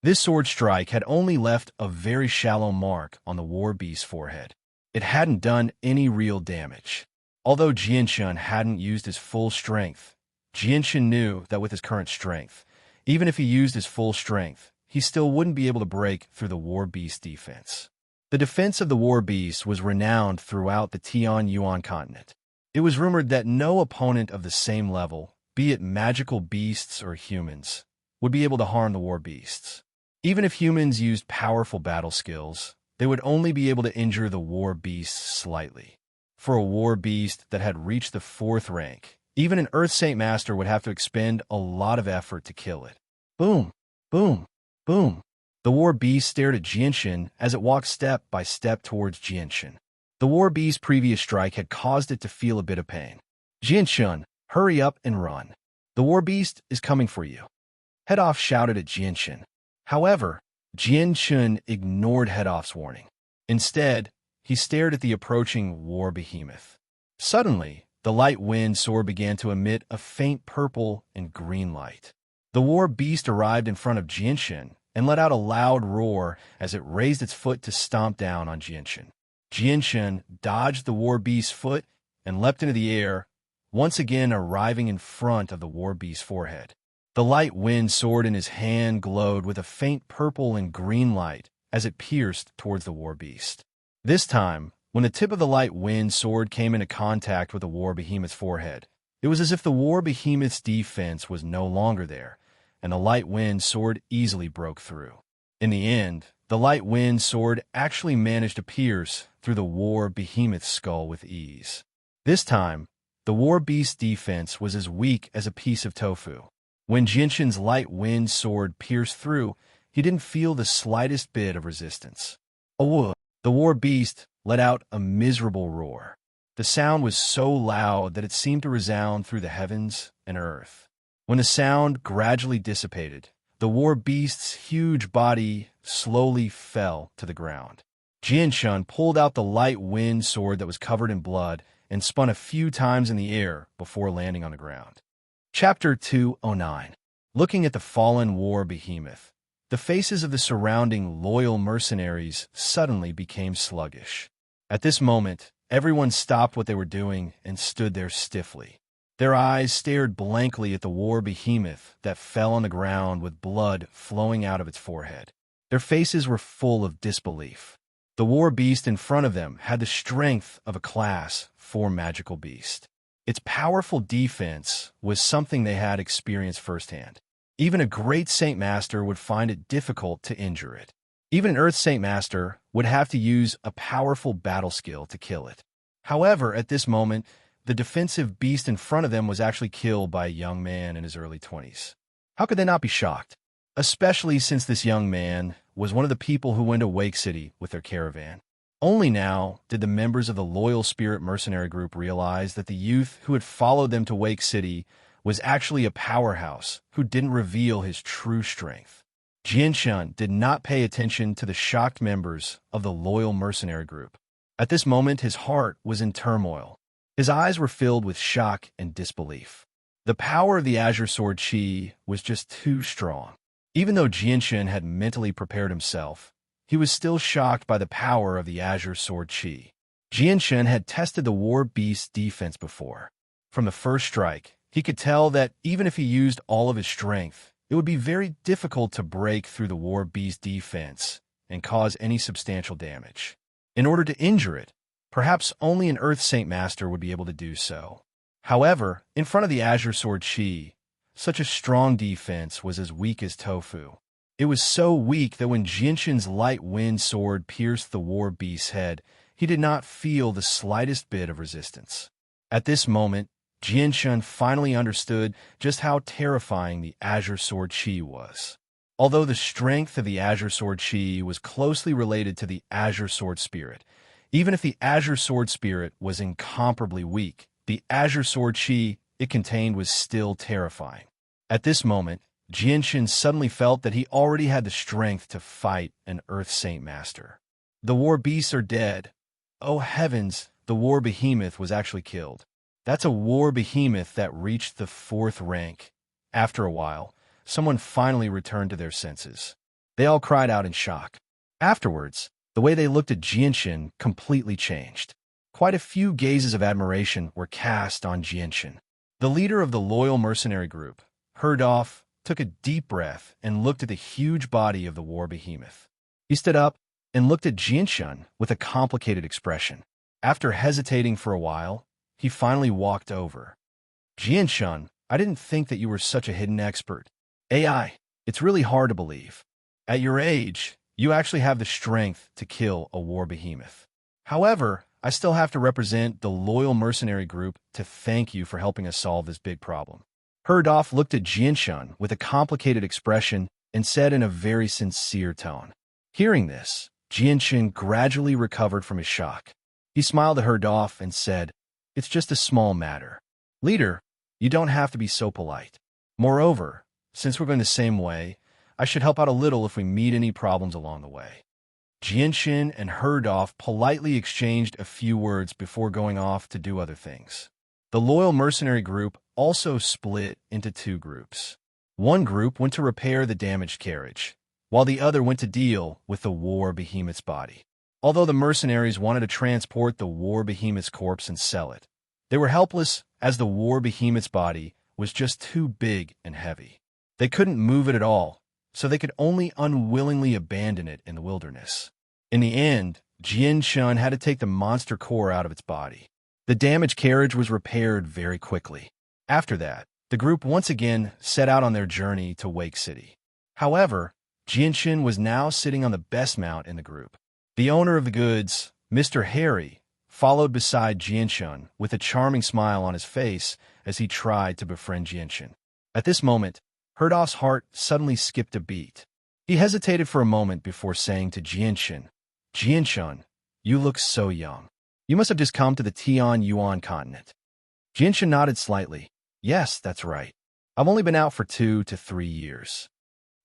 S1: This sword strike had only left a very shallow mark on the war beast's forehead. It hadn't done any real damage. Although Jinshin hadn't used his full strength, Jinshin knew that with his current strength, even if he used his full strength, he still wouldn't be able to break through the war beast's defense. The defense of the war beast was renowned throughout the Tianyuan continent. It was rumored that no opponent of the same level, be it magical beasts or humans, would be able to harm the war beasts. Even if humans used powerful battle skills, they would only be able to injure the war beast slightly. For a war beast that had reached the 4th rank, even an Earth Saint Master would have to expend a lot of effort to kill it. Boom! Boom! Boom! The war beast stared at Jinshin as it walked step by step towards Jinshin. The war beast's previous strike had caused it to feel a bit of pain. "Jinshin, hurry up and run. The war beast is coming for you." Head-Off shouted at Jinshin. However, Jinshin ignored Head-Off's warning. Instead, he stared at the approaching war behemoth. Suddenly, the light wind sword began to emit a faint purple and green light. The war beast arrived in front of Jinshin and let out a loud roar as it raised its foot to stomp down on Jinshin. Jinshin dodged the war beast's foot and leapt into the air, once again arriving in front of the war beast's forehead. The light wind sword in his hand glowed with a faint purple and green light as it pierced towards the war beast. This time, when the tip of the light wind sword came into contact with the war behemoth's forehead, it was as if the war behemoth's defense was no longer there, and the light wind sword easily broke through. In the end, the light wind sword actually managed to pierce through the war behemoth's skull with ease. This time, the war beast's defense was as weak as a piece of tofu. When Jinshin's light wind sword pierced through, he didn't feel the slightest bit of resistance. "Oh!" The war beast let out a miserable roar. The sound was so loud that it seemed to resound through the heavens and earth. When the sound gradually dissipated, the war beast's huge body slowly fell to the ground. Jinshin pulled out the light wind sword that was covered in blood and spun a few times in the air before landing on the ground. Chapter 209. Looking at the fallen war behemoth, the faces of the surrounding loyal mercenaries suddenly became sluggish. At this moment, everyone stopped what they were doing and stood there stiffly. Their eyes stared blankly at the war behemoth that fell on the ground with blood flowing out of its forehead. Their faces were full of disbelief. The war beast in front of them had the strength of a Class 4 magical beast. Its powerful defense was something they had experienced firsthand. Even a great Saint Master would find it difficult to injure it. Even an Earth Saint Master would have to use a powerful battle skill to kill it. However, at this moment, the defensive beast in front of them was actually killed by a young man in his early 20s. How could they not be shocked? Especially since this young man was one of the people who went to Wake City with their caravan. Only now did the members of the Loyal Spirit mercenary group realize that the youth who had followed them to Wake City was actually a powerhouse who didn't reveal his true strength. Jinshin did not pay attention to the shocked members of the Loyal mercenary group. At this moment, his heart was in turmoil. His eyes were filled with shock and disbelief. The power of the Azure Sword Chi was just too strong. Even though Jinshin had mentally prepared himself, he was still shocked by the power of the Azure Sword Chi. Jinshin had tested the war beast's defense before. From the first strike, he could tell that even if he used all of his strength, it would be very difficult to break through the war beast's defense and cause any substantial damage. In order to injure it, perhaps only an Earth Saint Master would be able to do so. However, in front of the Azure Sword Chi, such a strong defense was as weak as tofu. It was so weak that when Jinshin's light wind sword pierced the war beast's head, he did not feel the slightest bit of resistance. At this moment, Jinshin finally understood just how terrifying the Azure Sword Chi was. Although the strength of the Azure Sword Chi was closely related to the Azure Sword Spirit, even if the Azure Sword Spirit was incomparably weak, the Azure Sword Chi it contained was still terrifying. At this moment, Jinshin suddenly felt that he already had the strength to fight an Earth Saint Master. The war beasts are dead. Oh heavens, the war behemoth was actually killed. That's a war behemoth that reached the 4th rank. After a while, someone finally returned to their senses. They all cried out in shock. Afterwards, the way they looked at Jinshin completely changed. Quite a few gazes of admiration were cast on Jinshin. The leader of the loyal mercenary group, Herdolf, took a deep breath and looked at the huge body of the war behemoth. He stood up and looked at Jinshin with a complicated expression. After hesitating for a while, he finally walked over. Jinshin, I didn't think that you were such a hidden expert. AI, it's really hard to believe. At your age, you actually have the strength to kill a war behemoth. However, I still have to represent the loyal mercenary group to thank you for helping us solve this big problem. Herdolf looked at Jinshin with a complicated expression and said in a very sincere tone. Hearing this, Jinshin gradually recovered from his shock. He smiled at Herdolf and said, "It's just a small matter. Leader, you don't have to be so polite. Moreover, since we're going the same way, I should help out a little if we meet any problems along the way." Jinshin and Herdolf politely exchanged a few words before going off to do other things. The loyal mercenary group also split into 2 groups. One group went to repair the damaged carriage, while the other went to deal with the war behemoth's body. Although the mercenaries wanted to transport the war behemoth's corpse and sell it, they were helpless as the war behemoth's body was just too big and heavy. They couldn't move it at all, so they could only unwillingly abandon it in the wilderness. In the end, Jinshin had to take the monster core out of its body. The damaged carriage was repaired very quickly. After that, the group once again set out on their journey to Wake City. However, Jinshin was now sitting on the best mount in the group. The owner of the goods, Mr. Harry, followed beside Jinshin with a charming smile on his face as he tried to befriend Jinshin. At this moment, Herdolf's heart suddenly skipped a beat. He hesitated for a moment before saying to Jinshin, "Jinshin, you look so young. You must have just come to the Tianyuan continent." Jinshin nodded slightly. "Yes, that's right. I've only been out for 2 to 3 years.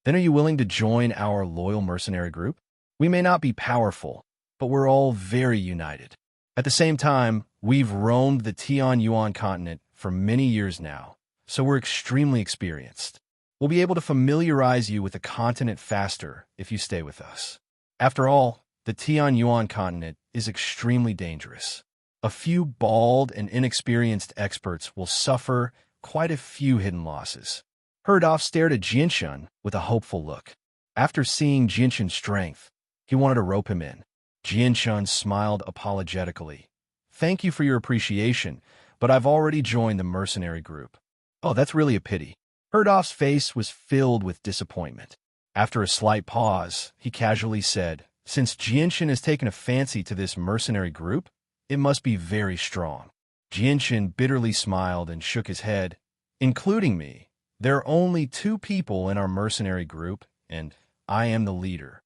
S1: Then are you willing to join our loyal mercenary group? We may not be powerful, but we're all very united. At the same time, we've roamed the Tianyuan continent for many years now, so we're extremely experienced. We'll be able to familiarize you with the continent faster if you stay with us. After all, the Tianyuan continent is extremely dangerous. A few bald and inexperienced experts will suffer quite a few hidden losses." Herdolf stared at Jinshin with a hopeful look. After seeing Jinshin's strength, he wanted to rope him in. Jinshin smiled apologetically. "Thank you for your appreciation, but I've already joined the mercenary group." "Oh, that's really a pity." Herdolf's face was filled with disappointment. After a slight pause, he casually said, "Since Jinshin has taken a fancy to this mercenary group, it must be very strong." Jinshin bitterly smiled and shook his head. "Including me, there are only 2 people in our mercenary group, and I am the leader."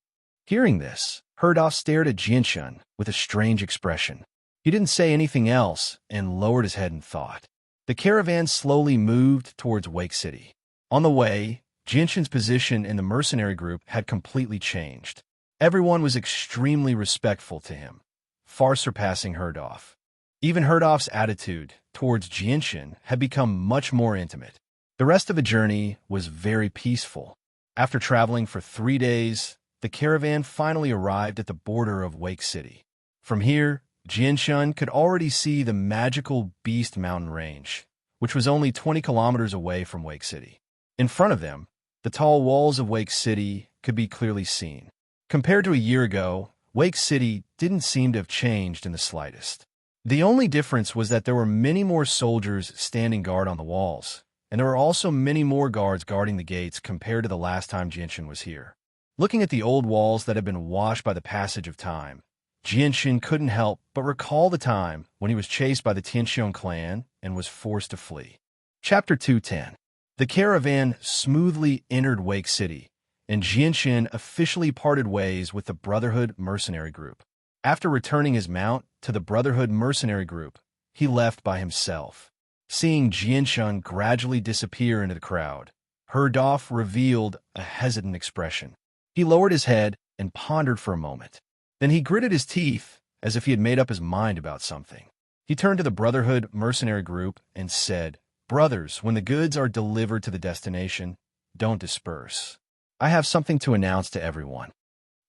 S1: Hearing this, Herdolf stared at Jinshin with a strange expression. He didn't say anything else and lowered his head in thought. The caravan slowly moved towards Wake City. On the way, Jinshin's position in the mercenary group had completely changed. Everyone was extremely respectful to him, far surpassing Herdolf. Even Herdolf's attitude towards Jinshin had become much more intimate. The rest of the journey was very peaceful. After traveling for 3 days, the caravan finally arrived at the border of Wake City. From here, Jinshin could already see the magical Beast Mountain Range, which was only 20 kilometers away from Wake City. In front of them, The tall walls of Wake City could be clearly seen. Compared to a year ago, Wake City didn't seem to have changed in the slightest. The only difference was that there were many more soldiers standing guard on the walls, and there were also many more guards guarding the gates compared to the last time Jianshan was here. Looking at the old walls that had been washed by the passage of time, Jianshan couldn't help but recall the time when he was chased by the Tianxiong clan and was forced to flee. Chapter 210. The caravan smoothly entered Wake City, and Jianshan officially parted ways with the Brotherhood mercenary group. After returning his mount to the Brotherhood mercenary group, he left by himself. Seeing Jianshan gradually disappear into the crowd, Herdolf revealed a hesitant expression. He lowered his head and pondered for a moment. Then he gritted his teeth as if he had made up his mind about something. He turned to the Brotherhood mercenary group and said, "Brothers, when the goods are delivered to the destination, don't disperse. I have something to announce to everyone."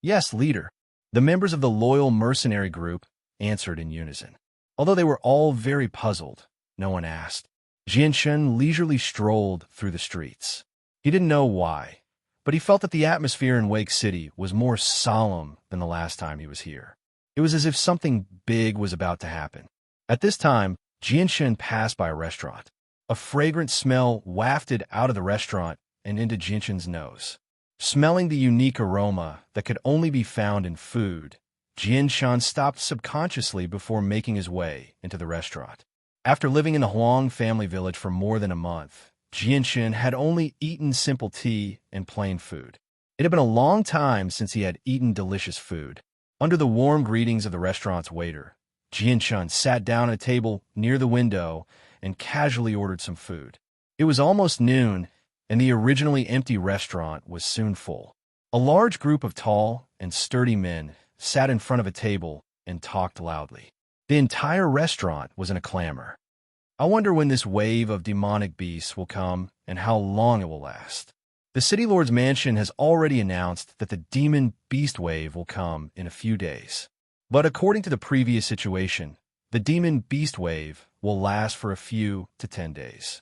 S1: "Yes, leader." The members of the loyal mercenary group answered in unison. Although they were all very puzzled, no one asked. Jianshan leisurely strolled through the streets. He didn't know why, but he felt that the atmosphere in Wake City was more solemn than the last time he was here. It was as if something big was about to happen. At this time, Jianshan passed by a restaurant. A fragrant smell wafted out of the restaurant and into Jianshan's nose. Smelling the unique aroma that could only be found in food, Jianshan stopped subconsciously before making his way into the restaurant. After living in the Huang family village for more than a month, Jianshan had only eaten simple tea and plain food. It had been a long time since he had eaten delicious food. Under the warm greetings of the restaurant's waiter, Jianshan sat down at a table near the window and casually ordered some food. It was almost noon, and the originally empty restaurant was soon full. A large group of tall and sturdy men sat in front of a table and talked loudly. The entire restaurant was in a clamor. I wonder when this wave of demonic beasts will come and how long it will last. The City Lord's mansion has already announced that the demon beast wave will come in a few days. But according to the previous situation, the demon beast wave will last for a few to 10 days.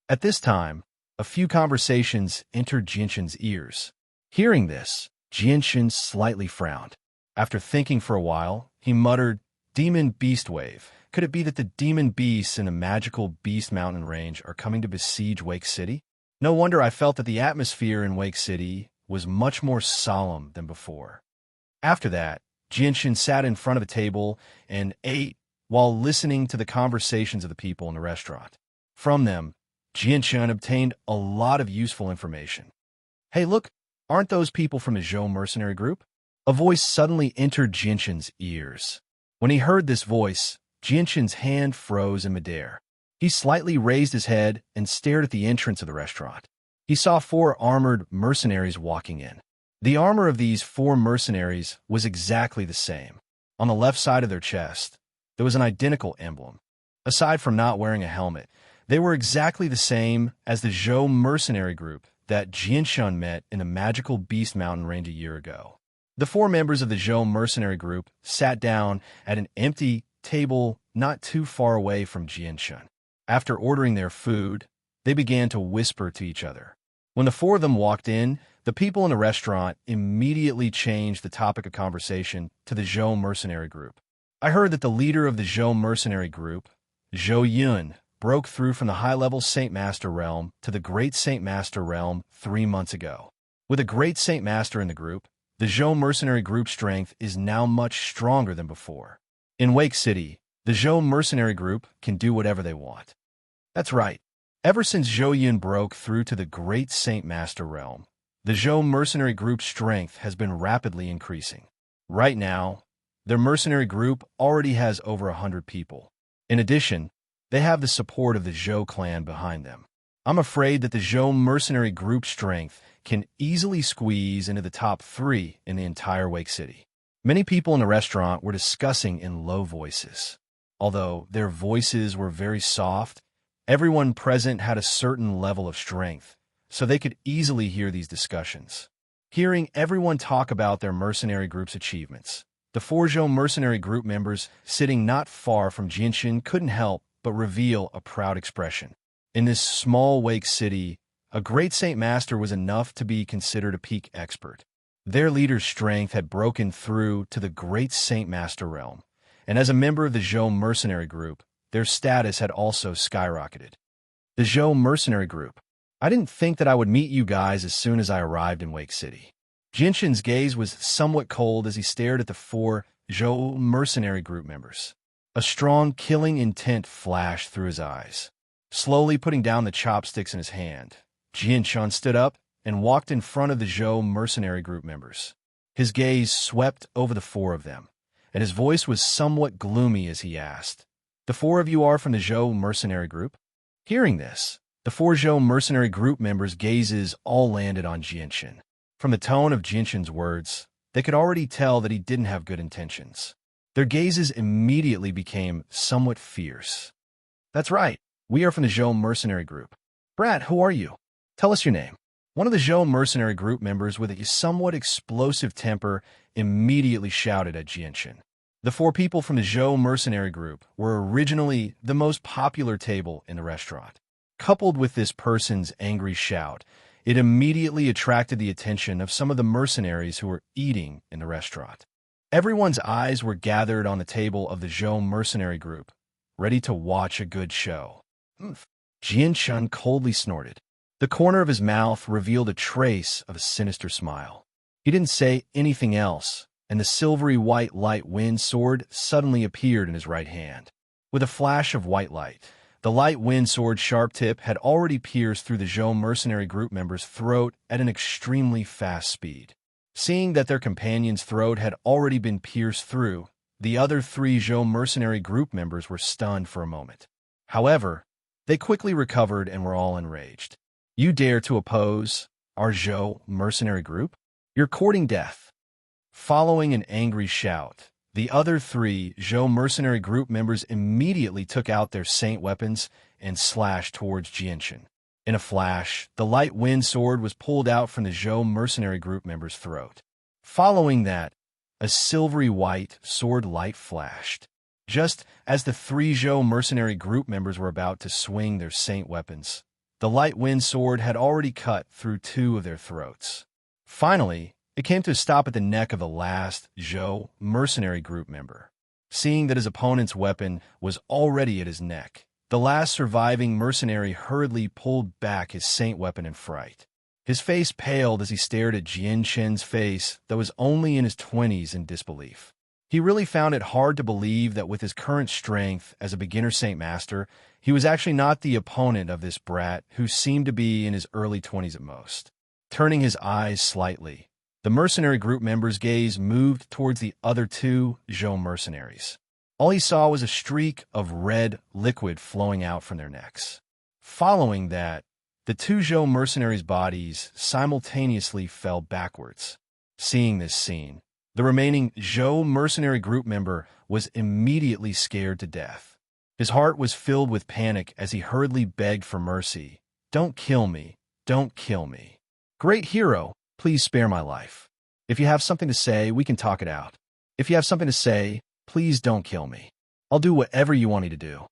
S1: At this time, a few conversations entered Jianshan's ears. Hearing this, Jianshan slightly frowned. After thinking for a while, he muttered, "Demon beast wave. Could it be that the demon beasts in the magical Beast Mountain range are coming to besiege Wake City? No wonder I felt that the atmosphere in Wake City was much more solemn than before." After that, Jianshan sat in front of a table and ate while listening to the conversations of the people in the restaurant. From them, Jianshan obtained a lot of useful information. "Hey, look, aren't those people from the Zhou mercenary group?" A voice suddenly entered Jianshan's ears. When he heard this voice, Jianshan's hand froze in midair. He slightly raised his head and stared at the entrance of the restaurant. He saw 4 armored mercenaries walking in. The armor of these 4 mercenaries was exactly the same. On the left side of their chest, there was an identical emblem. Aside from not wearing a helmet, they were exactly the same as the Zhou mercenary group that Jianshan met in the magical Beast Mountain range a year ago. The 4 members of the Zhou mercenary group sat down at an empty table not too far away from Jianshan. After ordering their food, they began to whisper to each other. When the 4 of them walked in, the people in the restaurant immediately changed the topic of conversation to the Zhou mercenary group. "I heard that the leader of the Zhou mercenary group, Zhou Yun, broke through from the high-level Saint Master realm to the Great Saint Master realm 3 months ago. With a Great Saint Master in the group, the Zhou mercenary group's strength is now much stronger than before. In Wake City, the Zhou mercenary group can do whatever they want." That's right. Ever since Zhou Yun broke through to the Great Saint Master realm, the Zhou mercenary group's strength has been rapidly increasing. Right now, their mercenary group already has over 100 people. In addition, they have the support of the Zhou clan behind them. I'm afraid that the Zhou mercenary group's strength can easily squeeze into the top 3 in the entire Wake City. Many people in the restaurant were discussing in low voices. Although their voices were very soft, everyone present had a certain level of strength, so they could easily hear these discussions. Hearing everyone talk about their mercenary group's achievements, the 4 Zhou mercenary group members sitting not far from Jianshan couldn't help but reveal a proud expression. In this small Wake City, A great Saint Master was enough to be considered a peak expert. Their leader's strength had broken through to the great Saint Master realm, and as a member of the Zhou mercenary group, their status had also skyrocketed. The Zhou mercenary group. I didn't think that I would meet you guys as soon as I arrived in Wake City. Jinshin's gaze was somewhat cold as he stared at the 4 Zhou mercenary group members. A strong, killing intent flashed through his eyes. Slowly putting down the chopsticks in his hand, Jinshan stood up and walked in front of the Zhou mercenary group members. His gaze swept over the 4 of them, and his voice was somewhat gloomy as he asked, "The 4 of you are from the Zhou mercenary group?" Hearing this, the 4 Zhou mercenary group members' gazes all landed on Jinshin. From the tone of Jinshin's words, they could already tell that he didn't have good intentions. Their gazes immediately became somewhat fierce. "That's right. We are from the Zhou mercenary group. Brat, who are you? Tell us your name." One of the Zhou mercenary group members with a somewhat explosive temper immediately shouted at Jinshin. The 4 people from the Zhou mercenary group were originally the most popular table in the restaurant. Coupled with this person's angry shout, it immediately attracted the attention of some of the mercenaries who were eating in the restaurant. Everyone's eyes were gathered on the table of the Zhou mercenary group, ready to watch a good show. Jinshin coldly snorted. The corner of his mouth revealed a trace of a sinister smile. He didn't say anything else, and the silvery white light wind sword suddenly appeared in his right hand. With a flash of white light, the light wind sword sharp tip had already pierced through the Zhou mercenary group member's throat at an extremely fast speed. Seeing that their companion's throat had already been pierced through, the other 3 Zhou mercenary group members were stunned for a moment. However, they quickly recovered and were all enraged. "You dare to oppose our Zhou mercenary group? You're courting death." Following an angry shout, the other 3 Zhou mercenary group members immediately took out their saint weapons and slashed towards Jinshin. In a flash, the light wind sword was pulled out from the Zhou mercenary group member's throat. Following that, a silvery white sword light flashed. Just as the 3 Zhou mercenary group members were about to swing their saint weapons, the light wind sword had already cut through 2 of their throats. Finally, it came to a stop at the neck of the last Zhou mercenary group member. Seeing that his opponent's weapon was already at his neck, the last surviving mercenary hurriedly pulled back his saint weapon in fright. His face paled as he stared at Jinshin's face that was only in his 20s in disbelief. He really found it hard to believe that with his current strength as a beginner Saint Master, he was actually not the opponent of this brat who seemed to be in his early 20s at most. Turning his eyes slightly, the mercenary group member's gaze moved towards the other 2 Zhou mercenaries. All he saw was a streak of red liquid flowing out from their necks. Following that, the 2 Zhou mercenaries' bodies simultaneously fell backwards. Seeing this scene, the remaining Zhou mercenary group member was immediately scared to death. His heart was filled with panic as he hurriedly begged for mercy. "Don't kill me. Don't kill me. Great hero, please spare my life. If you have something to say, we can talk it out. If you have something to say, please don't kill me. I'll do whatever you want me to do."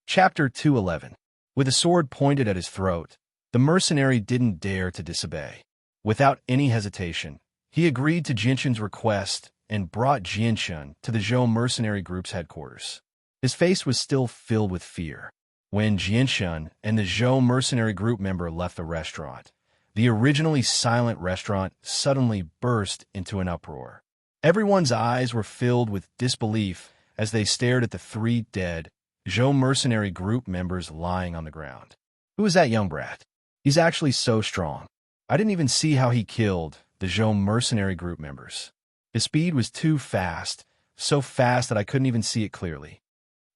S1: Chapter 211. With a sword pointed at his throat, the mercenary didn't dare to disobey. Without any hesitation, he agreed to Jinshin's request and brought Jinshin to the Zhou mercenary group's headquarters. His face was still filled with fear. When Jinshin and the Zhou mercenary group member left the restaurant, the originally silent restaurant suddenly burst into an uproar. Everyone's eyes were filled with disbelief as they stared at the 3 dead Zhou mercenary group members lying on the ground. "Who is that young brat? He's actually so strong. I didn't even see how he killed the Zhou mercenary group members. His speed was too fast, so fast that I couldn't even see it clearly.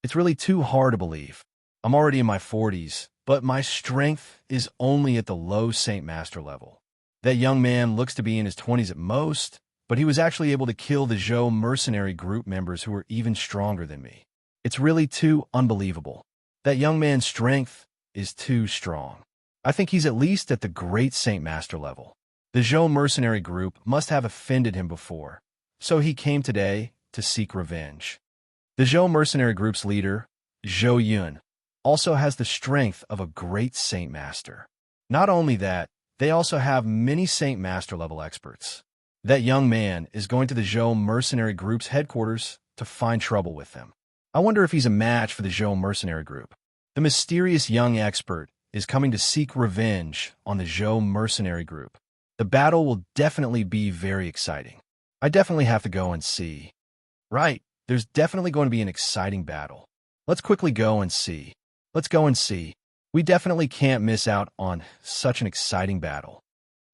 S1: It's really too hard to believe. I'm already in my 40s, but my strength is only at the low Saint Master level. That young man looks to be in his 20s at most, but he was actually able to kill the Zhou mercenary group members who were even stronger than me. It's really too unbelievable. That young man's strength is too strong. I think he's at least at the great Saint Master level. The Zhou mercenary group must have offended him before, so he came today to seek revenge. The Zhou mercenary group's leader, Zhou Yun, also has the strength of a great Saint Master. Not only that, they also have many Saint Master-level experts. That young man is going to the Zhou mercenary group's headquarters to find trouble with them. I wonder if he's a match for the Zhou mercenary group. The mysterious young expert is coming to seek revenge on the Zhou mercenary group. The battle will definitely be very exciting. I definitely have to go and see. Right, there's definitely going to be an exciting battle. Let's quickly go and see. Let's go and see. We definitely can't miss out on such an exciting battle.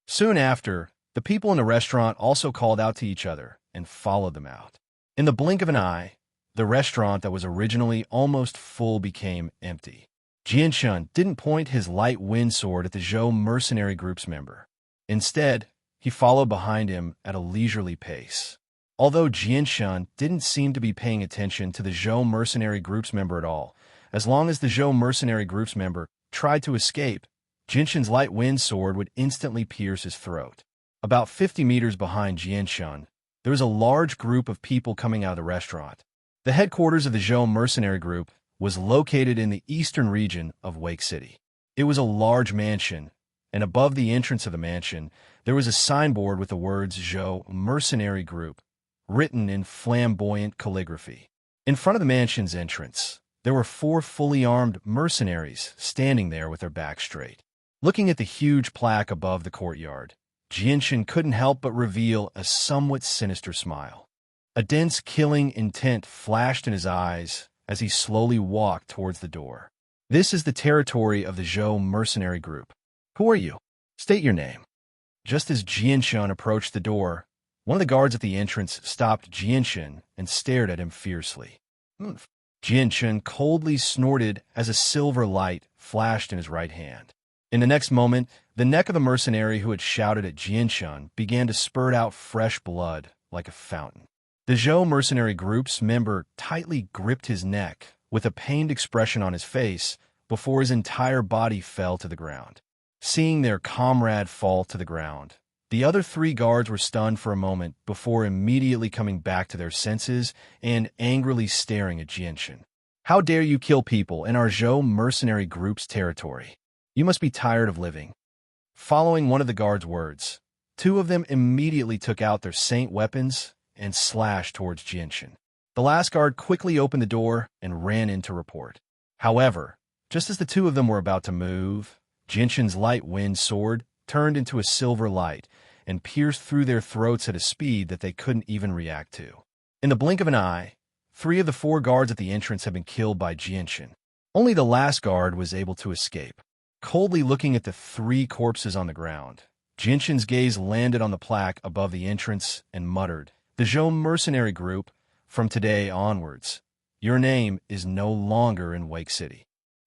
S1: Soon after, the people in the restaurant also called out to each other and followed them out. In the blink of an eye, the restaurant that was originally almost full became empty. Jianshun didn't point his light wind sword at the Zhou mercenary group's member. Instead, he followed behind him at a leisurely pace. Although Jianshun didn't seem to be paying attention to the Zhou mercenary group's member at all, as long as the Zhou mercenary group's member tried to escape, Jianshun's light wind sword would instantly pierce his throat. About 50 meters behind Jianshun, there was a large group of people coming out of the restaurant. The headquarters of the Zhou mercenary group was located in the eastern region of Wake City. It was a large mansion, and above the entrance of the mansion, there was a signboard with the words Zhou mercenary group, written in flamboyant calligraphy. In front of the mansion's entrance, there were 4 fully armed mercenaries standing there with their backs straight. Looking at the huge plaque above the courtyard, Jianshun couldn't help but reveal a somewhat sinister smile. A dense killing intent flashed in his eyes as he slowly walked towards the door. This is the territory of the Zhou mercenary group. Who are you? State your name. Just as Jianshun approached the door, one of the guards at the entrance stopped Jianshun and stared at him fiercely. Jianshun coldly snorted as a silver light flashed in his right hand. In the next moment, the neck of the mercenary who had shouted at Jianshun began to spurt out fresh blood like a fountain. The Zhou mercenary group's member tightly gripped his neck with a pained expression on his face before his entire body fell to the ground. Seeing their comrade fall to the ground, the other 3 guards were stunned for a moment before immediately coming back to their senses and angrily staring at Jianshun. How dare you kill people in our Zhou mercenary group's territory? You must be tired of living. Following one of the guards' words, 2 of them immediately took out their saint weapons and slashed towards Jianshun. The last guard quickly opened the door and ran in to report. However, just as the 2 of them were about to move, Jianshun's light wind sword turned into a silver light and pierced through their throats at a speed that they couldn't even react to. In the blink of an eye, 3 of the 4 guards at the entrance had been killed by Jianshun. Only the last guard was able to escape. Coldly looking at the 3 corpses on the ground, Jianshun's gaze landed on the plaque above the entrance and muttered, "The Zhou mercenary group, from today onwards, your name is no longer in Wake City."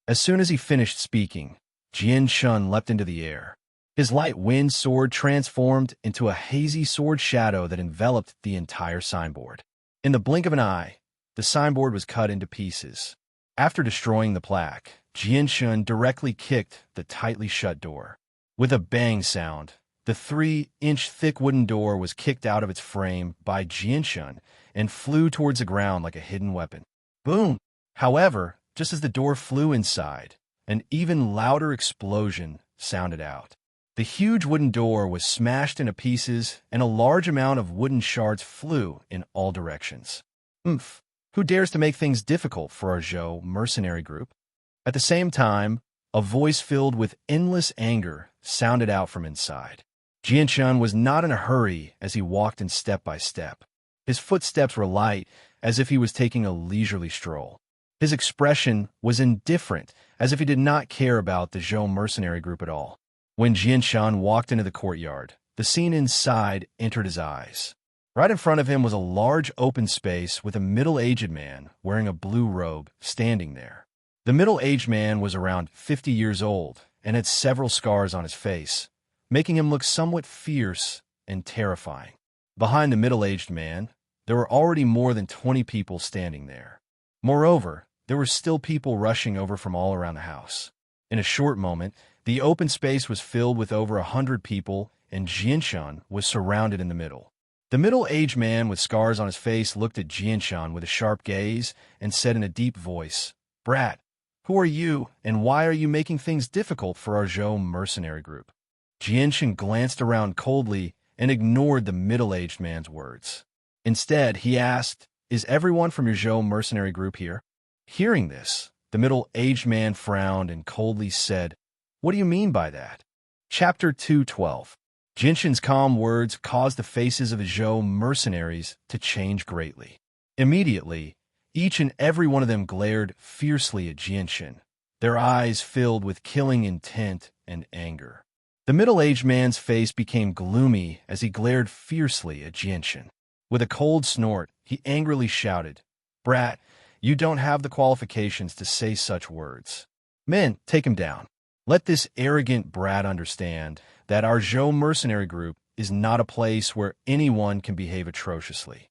S1: As soon as he finished speaking, Jianshun leapt into the air. His light wind sword transformed into a hazy sword shadow that enveloped the entire signboard. In the blink of an eye, the signboard was cut into pieces. After destroying the plaque, Jianshun directly kicked the tightly shut door. With a bang sound, the 3-inch thick wooden door was kicked out of its frame by Jianshun and flew towards the ground like a hidden weapon. Boom! However, just as the door flew inside, an even louder explosion sounded out. The huge wooden door was smashed into pieces, and a large amount of wooden shards flew in all directions. Who dares to make things difficult for our Zhou mercenary group? At the same time, a voice filled with endless anger sounded out from inside. Jianshun was not in a hurry as he walked in step by step. His footsteps were light, as if he was taking a leisurely stroll. His expression was indifferent, as if he did not care about the Zhou mercenary group at all. When Jianshun walked into the courtyard, the scene inside entered his eyes. Right in front of him was a large open space with a middle-aged man wearing a blue robe standing there. The middle-aged man was around 50 years old and had several scars on his face, making him look somewhat fierce and terrifying. Behind the middle-aged man, there were already more than 20 people standing there. Moreover, there were still people rushing over from all around the house. In a short moment, the open space was filled with over 100 people, and Jianshun was surrounded in the middle. The middle-aged man with scars on his face looked at Jianshun with a sharp gaze and said in a deep voice, "Brat, Who are you, and why are you making things difficult for our Zhou mercenary group? Jianshan glanced around coldly and ignored the middle-aged man's words. Instead, he asked, "Is everyone from your Zhou mercenary group here?" Hearing this, the middle-aged man frowned and coldly said, "What do you mean by that?" Chapter 212. Jinshan's calm words caused the faces of the Zhou mercenaries to change greatly. Immediately, each and every one of them glared fiercely at Jianshan, their eyes filled with killing intent and anger. The middle-aged man's face became gloomy as he glared fiercely at Jianshan. With a cold snort, he angrily shouted, "Brat, you don't have the qualifications to say such words. Men, take him down. Let this arrogant brat understand that our Zhou mercenary group is not a place where anyone can behave atrociously."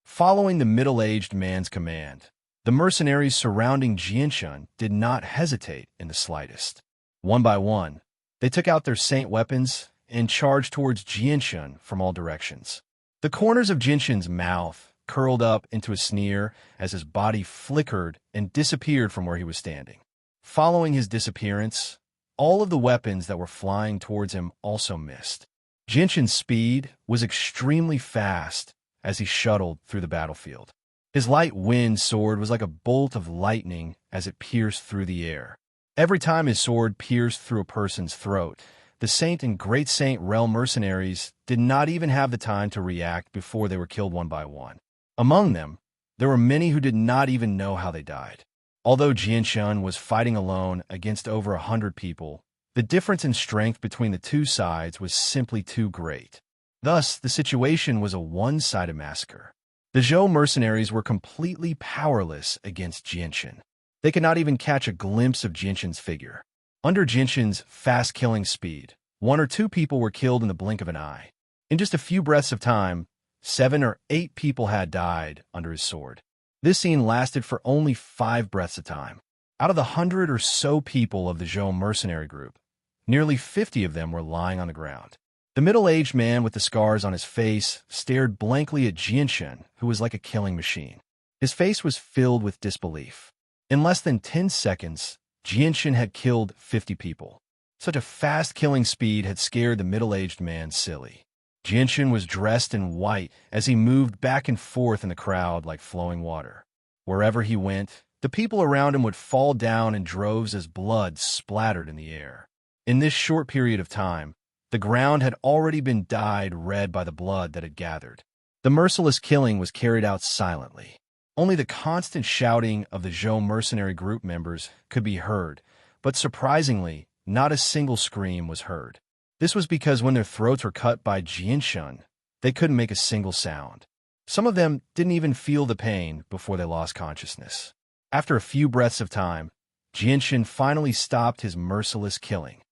S1: Following the middle-aged man's command, the mercenaries surrounding Jianshan did not hesitate in the slightest. One by one, they took out their saint weapons and charged towards Jianshan from all directions. The corners of Jianshan's mouth curled up into a sneer as his body flickered and disappeared from where he was standing. Following his disappearance, all of the weapons that were flying towards him also missed. Jianshan's speed was extremely fast as he shuttled through the battlefield. His light wind sword was like a bolt of lightning as it pierced through the air. Every time his sword pierced through a person's throat, the Saint and Great Saint realm mercenaries did not even have the time to react before they were killed one by one. Among them, there were many who did not even know how they died. Although Jianshan was fighting alone against over 100 people, the difference in strength between the two sides was simply too great. Thus, the situation was a one-sided massacre. The Zhou mercenaries were completely powerless against Jianshan. They could not even catch a glimpse of Jianshan's figure. Under Jianshan's fast-killing speed, 1 or 2 people were killed in the blink of an eye. In just a few breaths of time, 7 or 8 people had died under his sword. This scene lasted for only 5 breaths of time. Out of the 100 or so people of the Zhou mercenary group, nearly 50 of them were lying on the ground. The middle-aged man with the scars on his face stared blankly at Jianshan, who was like a killing machine. His face was filled with disbelief. In less than 10 seconds, Jianshan had killed 50 people. Such a fast killing speed had scared the middle-aged man silly. Jianshan was dressed in white as he moved back and forth in the crowd like flowing water. Wherever he went, the people around him would fall down in droves as blood splattered in the air. In this short period of time, the ground had already been dyed red by the blood that had gathered. The merciless killing was carried out silently. Only the constant shouting of the Zhou mercenary group members could be heard, but surprisingly, not a single scream was heard. This was because when their throats were cut by Jianshan, they couldn't make a single sound. Some of them didn't even feel the pain before they lost consciousness. After a few breaths of time, Jianshan finally stopped his merciless killing.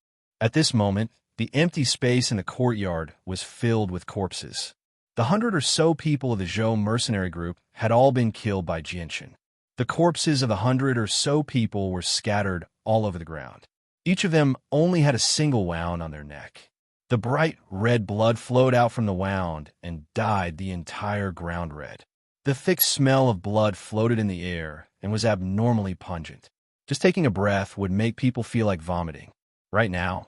S1: At this moment, the empty space in the courtyard was filled with corpses. The 100 or so people of the Zhou mercenary group had all been killed by Jianshan. The corpses of the 100 or so people were scattered all over the ground. Each of them only had a single wound on their neck. The bright red blood flowed out from the wound and dyed the entire ground red. The thick smell of blood floated in the air and was abnormally pungent. Just taking a breath would make people feel like vomiting. Right now,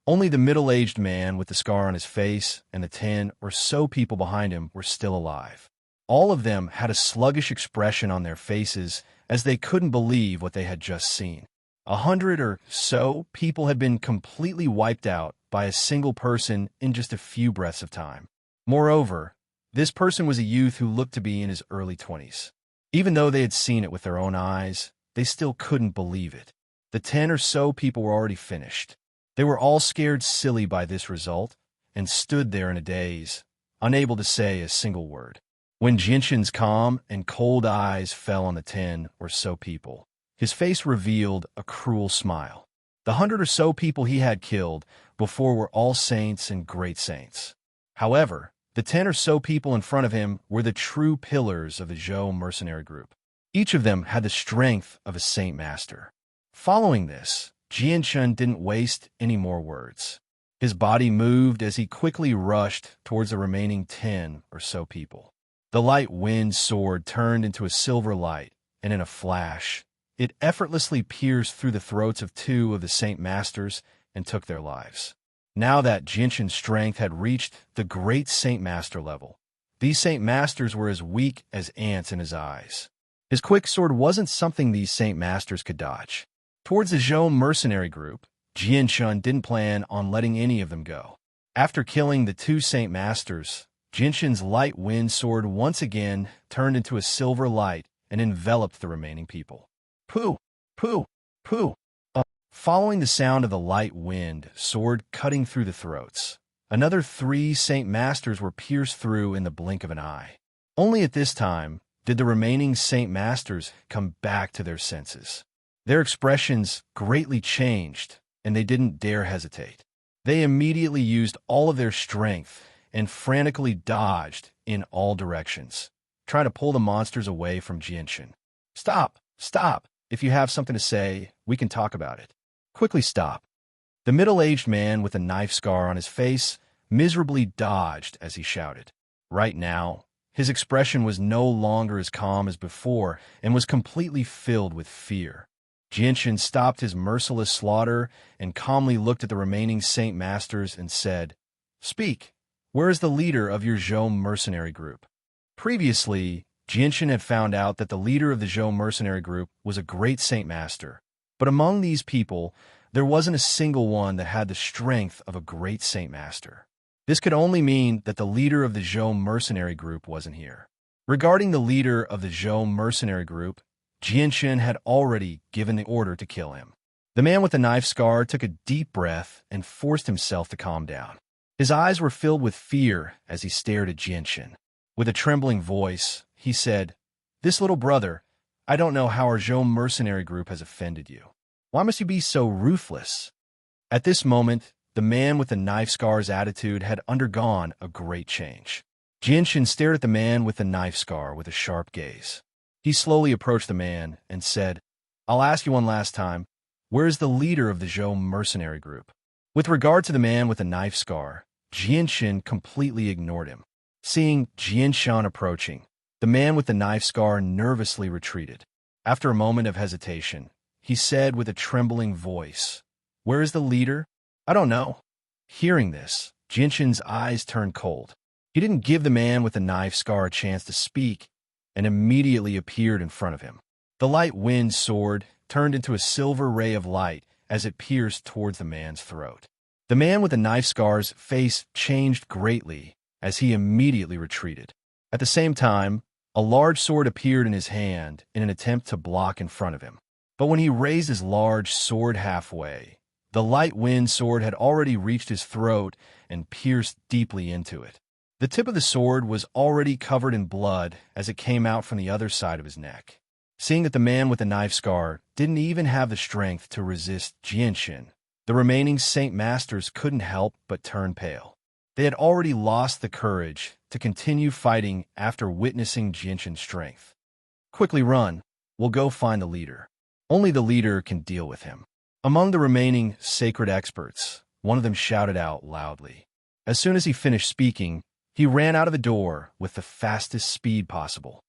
S1: only the middle-aged man with the scar on his face and the 10 or so people behind him were still alive. All of them had a sluggish expression on their faces as they couldn't believe what they had just seen. 100 or so people had been completely wiped out by a single person in just a few breaths of time. Moreover, this person was a youth who looked to be in his early 20s. Even though they had seen it with their own eyes, they still couldn't believe it. The 10 or so people were already finished. They were all scared silly by this result and stood there in a daze, unable to say a single word. When Jianshan's calm and cold eyes fell on the 10 or so people, his face revealed a cruel smile. The 100 or so people he had killed before were all saints and great saints. However, the 10 or so people in front of him were the true pillars of the Zhou mercenary group. Each of them had the strength of a saint master. Following this, Jianshan didn't waste any more words. His body moved as he quickly rushed towards the remaining 10 or so people. The light wind sword turned into a silver light, and in a flash, It effortlessly pierced through the throats of two of the Saint Masters and took their lives. Now that Jinshin's strength had reached the great Saint Master level, these Saint Masters were as weak as ants in his eyes. His quick sword wasn't something these Saint Masters could dodge. Towards the Zhou mercenary group, Jinshin didn't plan on letting any of them go. After killing the two Saint Masters, Jinshin's light wind sword once again turned into a silver light and enveloped the remaining people. Pooh! Pooh! Pooh! Following the sound of the light wind sword cutting through the throats, another three Saint Masters were pierced through in the blink of an eye. Only at this time did the remaining Saint Masters come back to their senses. Their expressions greatly changed, and they didn't dare hesitate. They immediately used all of their strength and frantically dodged in all directions, trying to pull the monsters away from Jinshin. Stop! Stop! If you have something to say, we can talk about it. Quickly stop. The middle-aged man with a knife scar on his face miserably dodged as he shouted. Right now, his expression was no longer as calm as before and was completely filled with fear. Jinshin stopped his merciless slaughter and calmly looked at the remaining Saint Masters and said, "Speak. Where is the leader of your Zhou mercenary group?" Previously, Jinshin had found out that the leader of the Zhou mercenary group was a great Saint Master. But among these people, there wasn't a single one that had the strength of a great Saint Master. This could only mean that the leader of the Zhou mercenary group wasn't here. Regarding the leader of the Zhou mercenary group, Jinshin had already given the order to kill him. The man with the knife scar took a deep breath and forced himself to calm down. His eyes were filled with fear as he stared at Jinshin. With a trembling voice, he said, "This little brother, I don't know how our Zhou mercenary group has offended you. Why must you be so ruthless?" At this moment, the man with the knife scar's attitude had undergone a great change. Jinshin stared at the man with the knife scar with a sharp gaze. He slowly approached the man and said, "I'll ask you one last time, where is the leader of the Zhou mercenary group?" With regard to the man with the knife scar, Jinshin completely ignored him. Seeing Jinshin approaching, the man with the knife scar nervously retreated. After a moment of hesitation, he said with a trembling voice, "Where is the leader?" "I don't know." Hearing this, Jinshin's eyes turned cold. He didn't give the man with the knife scar a chance to speak and immediately appeared in front of him. The light wind sword turned into a silver ray of light as it pierced towards the man's throat. The man with the knife scar's face changed greatly as he immediately retreated. At the same time, a large sword appeared in his hand in an attempt to block in front of him. But when he raised his large sword halfway, the light wind sword had already reached his throat and pierced deeply into it. The tip of the sword was already covered in blood as it came out from the other side of his neck. Seeing that the man with the knife scar didn't even have the strength to resist Jinshin, the remaining Saint Masters couldn't help but turn pale. They had already lost the courage to continue fighting after witnessing Jinshin's strength. "Quickly run. We'll go find the leader. Only the leader can deal with him." Among the remaining sacred experts, one of them shouted out loudly. As soon as he finished speaking, he ran out of the door with the fastest speed possible.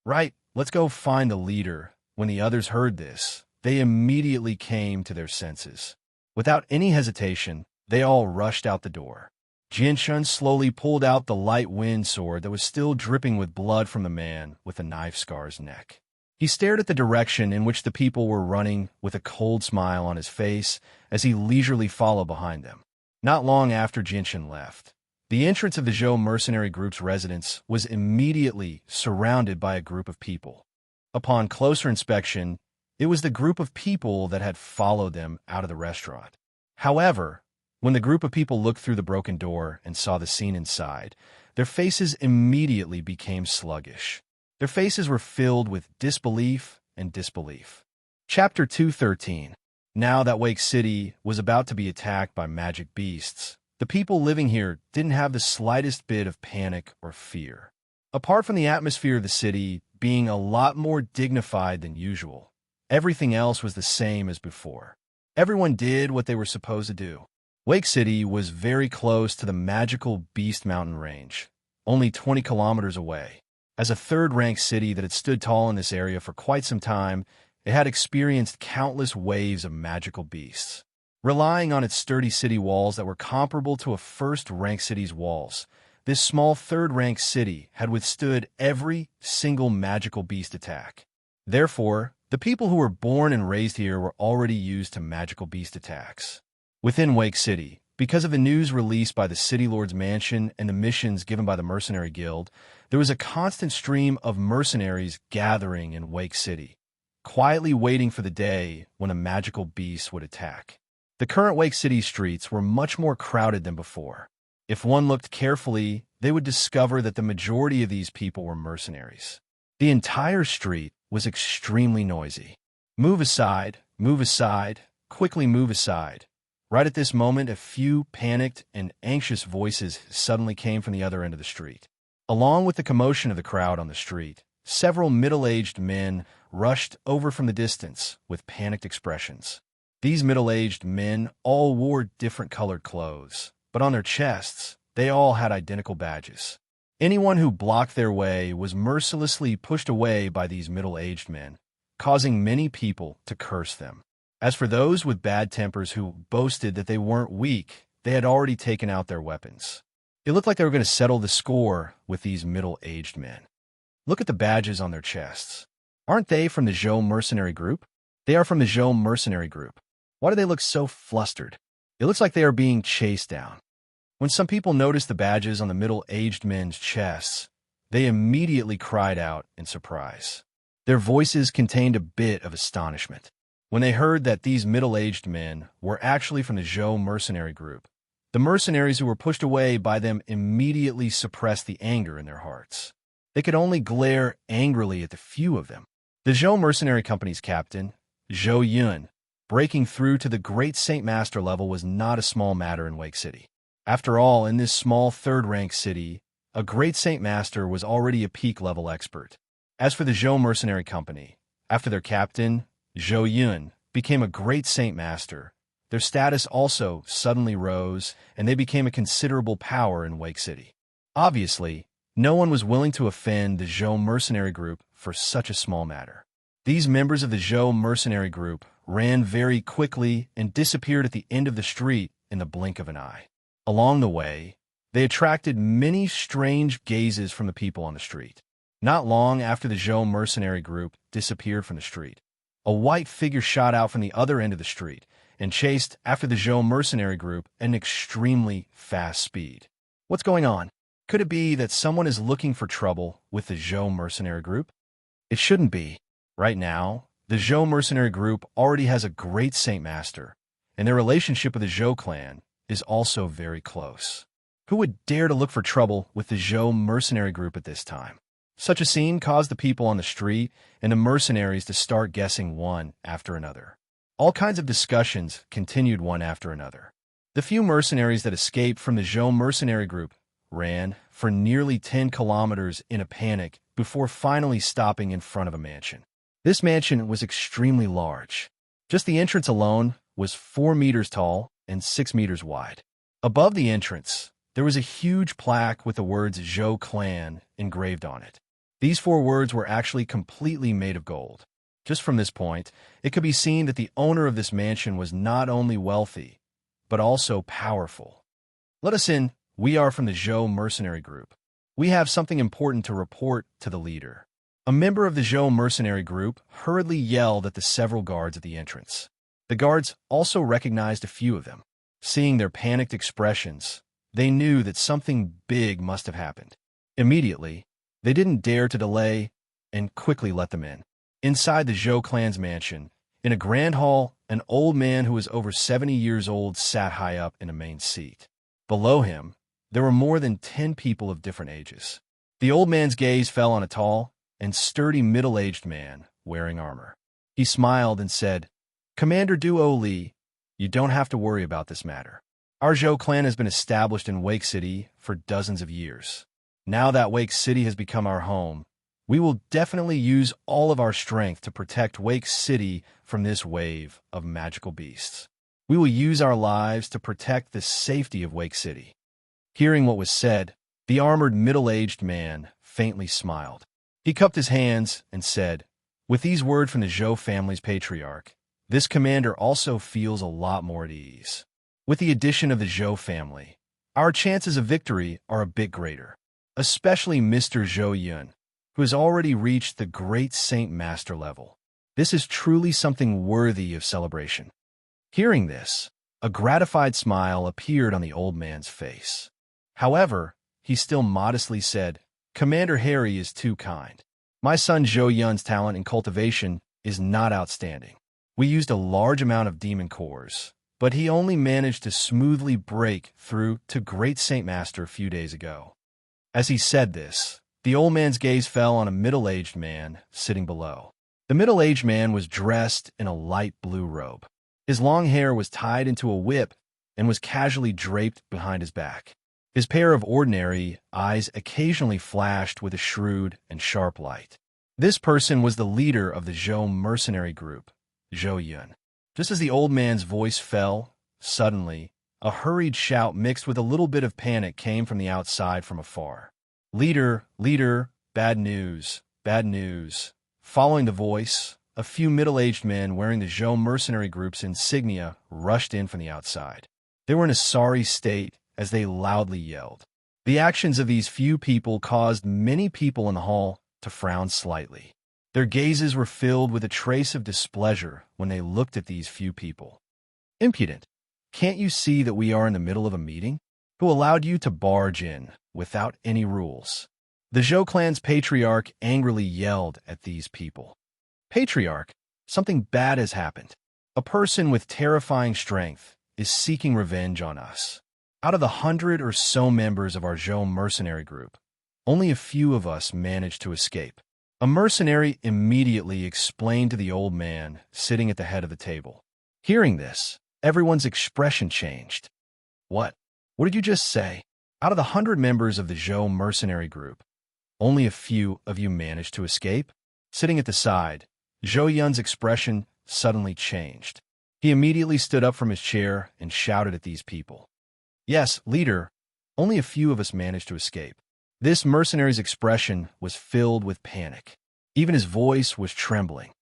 S1: "Right, let's go find the leader." When the others heard this, they immediately came to their senses. Without any hesitation, they all rushed out the door. Jinshin slowly pulled out the light wind sword that was still dripping with blood from the man with the knife scar's neck. He stared at the direction in which the people were running with a cold smile on his face as he leisurely followed behind them. Not long after Jinshin left, the entrance of the Zhou mercenary group's residence was immediately surrounded by a group of people. Upon closer inspection, it was the group of people that had followed them out of the restaurant. However, when the group of people looked through the broken door and saw the scene inside, their faces immediately became sluggish. Their faces were filled with disbelief and disbelief. Chapter 213. Now that Wake City was about to be attacked by magic beasts, the people living here didn't have the slightest bit of panic or fear. Apart from the atmosphere of the city being a lot more dignified than usual, everything else was the same as before. Everyone did what they were supposed to do. Wake City was very close to the magical Beast Mountain range, only 20 kilometers away. As a third-ranked city that had stood tall in this area for quite some time, It had experienced countless waves of magical beasts. Relying on its sturdy city walls that were comparable to a first-rank city's walls, this small third-rank city had withstood every single magical beast attack. Therefore, the people who were born and raised here were already used to magical beast attacks. Within Wake City, because of the news released by the City Lord's mansion and the missions given by the Mercenary Guild, there was a constant stream of mercenaries gathering in Wake City, quietly waiting for the day when a magical beast would attack. The current Wake City streets were much more crowded than before. If one looked carefully, they would discover that the majority of these people were mercenaries. The entire street was extremely noisy. Move aside, quickly move aside. Right at this moment, a few panicked and anxious voices suddenly came from the other end of the street. Along with the commotion of the crowd on the street, several middle-aged men rushed over from the distance with panicked expressions. These middle-aged men all wore different colored clothes, but on their chests, they all had identical badges. Anyone who blocked their way was mercilessly pushed away by these middle-aged men, causing many people to curse them. As for those with bad tempers who boasted that they weren't weak, they had already taken out their weapons. It looked like they were going to settle the score with these middle-aged men. Look at the badges on their chests. Aren't they from the Zhou mercenary group? They are from the Zhou mercenary group. Why do they look so flustered? It looks like they are being chased down. When some people noticed the badges on the middle-aged men's chests, they immediately cried out in surprise. Their voices contained a bit of astonishment. When they heard that these middle-aged men were actually from the Zhou mercenary group, the mercenaries who were pushed away by them immediately suppressed the anger in their hearts. They could only glare angrily at the few of them. The Zhou mercenary company's captain, Zhou Yun, breaking through to the Great Saint Master level was not a small matter in Wake City. After all, in this small third-rank city, a Great Saint Master was already a peak-level expert. As for the Zhou mercenary company, after their captain, Zhou Yun, became a Great Saint Master, their status also suddenly rose, and they became a considerable power in Wake City. Obviously, no one was willing to offend the Zhou mercenary group for such a small matter. These members of the Zhou mercenary group ran very quickly and disappeared at the end of the street in the blink of an eye. Along the way, they attracted many strange gazes from the people on the street. Not long after the Zhou mercenary group disappeared from the street, a white figure shot out from the other end of the street and chased after the Zhou mercenary group at an extremely fast speed. What's going on? Could it be that someone is looking for trouble with the Zhou mercenary group? It shouldn't be. Right now, the Zhou mercenary group already has a Great Saint Master, and their relationship with the Zhou clan is also very close. Who would dare to look for trouble with the Zhou mercenary group at this time? Such a scene caused the people on the street and the mercenaries to start guessing one after another. All kinds of discussions continued one after another. The few mercenaries that escaped from the Zhou mercenary group ran for nearly 10 kilometers in a panic before finally stopping in front of a mansion. This mansion was extremely large. Just the entrance alone was 4 meters tall and 6 meters wide. Above the entrance, there was a huge plaque with the words Zhou Clan engraved on it. These 4 words were actually completely made of gold. Just from this point, it could be seen that the owner of this mansion was not only wealthy, but also powerful. Let us in. We are from the Zhou mercenary group. We have something important to report to the leader. A member of the Zhou mercenary group hurriedly yelled at the several guards at the entrance. The guards also recognized a few of them. Seeing their panicked expressions, they knew that something big must have happened. Immediately, they didn't dare to delay and quickly let them in. Inside the Zhou clan's mansion, in a grand hall, an old man who was over 70 years old sat high up in a main seat. Below him, there were more than 10 people of different ages. The old man's gaze fell on a tall and sturdy middle-aged man wearing armor. He smiled and said, "Commander Duo Li, you don't have to worry about this matter. Our Zhou clan has been established in Wake City for dozens of years. Now that Wake City has become our home, we will definitely use all of our strength to protect Wake City from this wave of magical beasts. We will use our lives to protect the safety of Wake City." Hearing what was said, the armored middle-aged man faintly smiled. He cupped his hands and said, With these words from the Zhou family's patriarch, this commander also feels a lot more at ease. With the addition of the Zhou family, our chances of victory are a bit greater, especially Mr. Zhou Yun, who has already reached the Great Saint Master level. This is truly something worthy of celebration. Hearing this, a gratified smile appeared on the old man's face. However, he still modestly said, "Commander Harry is too kind. My son Zhou Yun's talent in cultivation is not outstanding. We used a large amount of demon cores, but he only managed to smoothly break through to Great Saint Master a few days ago." As he said this, the old man's gaze fell on a middle-aged man sitting below. The middle-aged man was dressed in a light blue robe. His long hair was tied into a whip and was casually draped behind his back. His pair of ordinary eyes occasionally flashed with a shrewd and sharp light. This person was the leader of the Zhou mercenary group, Zhou Yun. Just as the old man's voice fell, suddenly, a hurried shout mixed with a little bit of panic came from the outside from afar. "Leader, leader, bad news, bad news." Following the voice, a few middle-aged men wearing the Zhou mercenary group's insignia rushed in from the outside. They were in a sorry state as they loudly yelled. The actions of these few people caused many people in the hall to frown slightly. Their gazes were filled with a trace of displeasure when they looked at these few people. "Impudent! Can't you see that we are in the middle of a meeting? Who allowed you to barge in without any rules?" The Zhou clan's patriarch angrily yelled at these people. "Patriarch, something bad has happened. A person with terrifying strength is seeking revenge on us. Out of the 100 or so members of our Zhou mercenary group, only a few of us managed to escape." A mercenary immediately explained to the old man sitting at the head of the table. Hearing this, everyone's expression changed. What? What did you just say? Out of the 100 members of the Zhou mercenary group, only a few of you managed to escape? Sitting at the side, Zhou Yun's expression suddenly changed. He immediately stood up from his chair and shouted at these people. "Yes, leader, only a few of us managed to escape." This mercenary's expression was filled with panic. Even his voice was trembling.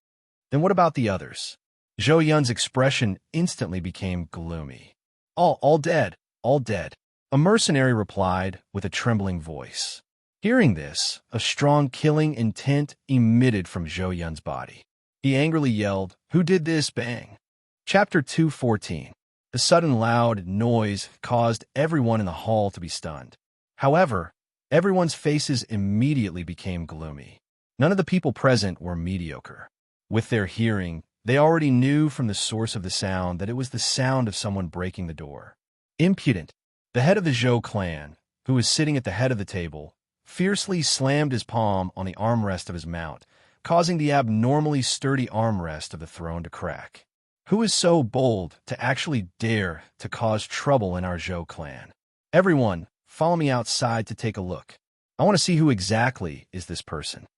S1: "Then what about the others?" Zhou Yun's expression instantly became gloomy. All dead, all dead," a mercenary replied with a trembling voice. Hearing this, a strong killing intent emitted from Zhou Yun's body. He angrily yelled, "Who did this? Bang!" Chapter 214. The sudden loud noise caused everyone in the hall to be stunned. However, everyone's faces immediately became gloomy. None of the people present were mediocre. With their hearing, they already knew from the source of the sound that it was the sound of someone breaking the door. Impudent! The head of the Zhou clan, who was sitting at the head of the table, fiercely slammed his palm on the armrest of his mount, causing the abnormally sturdy armrest of the throne to crack. "Who is so bold to actually dare to cause trouble in our Zhou clan? Everyone, follow me outside to take a look. I want to see who exactly is this person."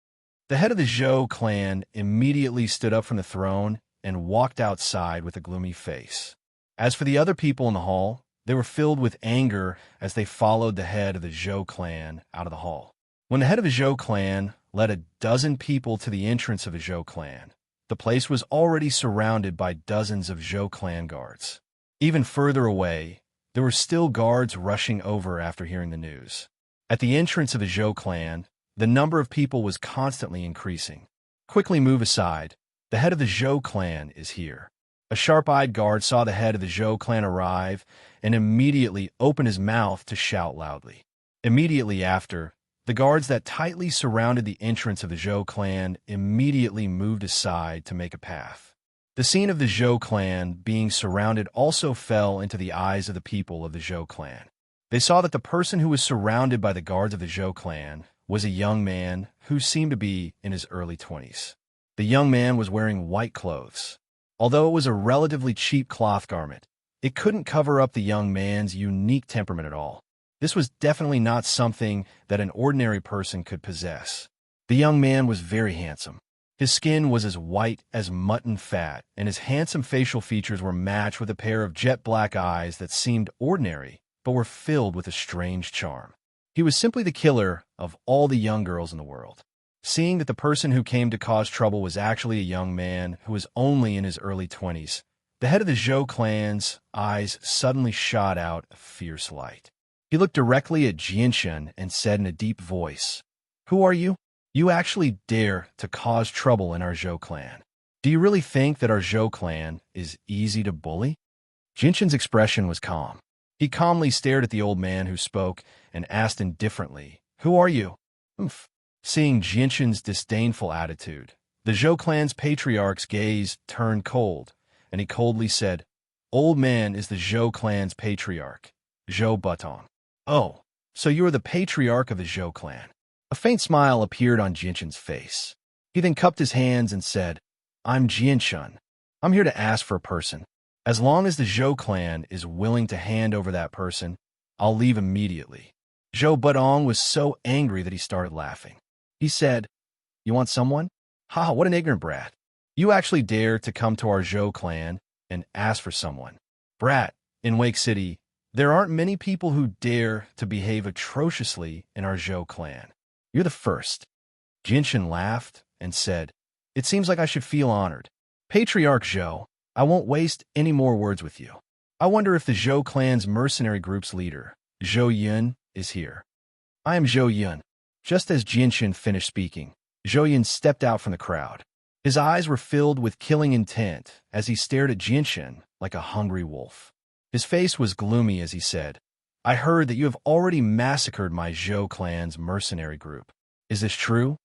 S1: The head of the Zhou clan immediately stood up from the throne and walked outside with a gloomy face. As for the other people in the hall, they were filled with anger as they followed the head of the Zhou clan out of the hall. When the head of the Zhou clan led a dozen people to the entrance of the Zhou clan, the place was already surrounded by dozens of Zhou clan guards. Even further away, there were still guards rushing over after hearing the news. At the entrance of the Zhou clan, the number of people was constantly increasing. "Quickly move aside. The head of the Zhou clan is here." A sharp-eyed guard saw the head of the Zhou clan arrive and immediately opened his mouth to shout loudly. Immediately after, the guards that tightly surrounded the entrance of the Zhou clan immediately moved aside to make a path. The scene of the Zhou clan being surrounded also fell into the eyes of the people of the Zhou clan. They saw that the person who was surrounded by the guards of the Zhou clan was a young man who seemed to be in his early 20s. The young man was wearing white clothes. Although it was a relatively cheap cloth garment, it couldn't cover up the young man's unique temperament at all. This was definitely not something that an ordinary person could possess. The young man was very handsome. His skin was as white as mutton fat, and his handsome facial features were matched with a pair of jet black eyes that seemed ordinary, but were filled with a strange charm. He was simply the killer of all the young girls in the world. Seeing that the person who came to cause trouble was actually a young man who was only in his early 20s, the head of the Zhou clan's eyes suddenly shot out a fierce light. He looked directly at Jianshan and said in a deep voice, "Who are you? You actually dare to cause trouble in our Zhou clan. Do you really think that our Zhou clan is easy to bully?" Jianshan's expression was calm. He calmly stared at the old man who spoke and asked indifferently, "Who are you?" "Oomph." Seeing Jianshan's disdainful attitude, the Zhou clan's patriarch's gaze turned cold, and he coldly said, "Old man is the Zhou clan's patriarch, Zhou Butong." "Oh, so you are the patriarch of the Zhou clan." A faint smile appeared on Jianshan's face. He then cupped his hands and said, "I'm Jianshan. I'm here to ask for a person. As long as the Zhou clan is willing to hand over that person, I'll leave immediately." Zhou Butong was so angry that he started laughing. He said, "You want someone? Ha, what an ignorant brat. You actually dare to come to our Zhou clan and ask for someone. Brat, in Wake City, there aren't many people who dare to behave atrociously in our Zhou clan. You're the first." Jianshan laughed and said, "It seems like I should feel honored. Patriarch Zhou, I won't waste any more words with you. I wonder if the Zhou clan's mercenary group's leader, Zhou Yun, is here." "I am Zhou Yun." Just as Jianshan finished speaking, Zhou Yun stepped out from the crowd. His eyes were filled with killing intent as he stared at Jianshan like a hungry wolf. His face was gloomy as he said, "I heard that you have already massacred my Zhou clan's mercenary group. Is this true?"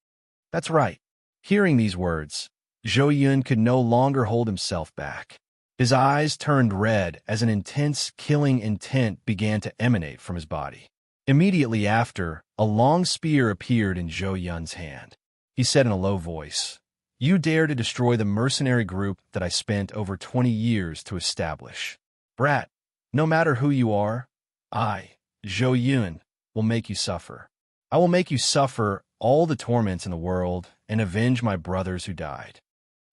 S1: "That's right." Hearing these words, Zhou Yun could no longer hold himself back. His eyes turned red as an intense killing intent began to emanate from his body. Immediately after, a long spear appeared in Zhou Yun's hand. He said in a low voice, "You dare to destroy the mercenary group that I spent over 20 years to establish. Brat, no matter who you are, I, Zhou Yun, will make you suffer. I will make you suffer all the torments in the world and avenge my brothers who died."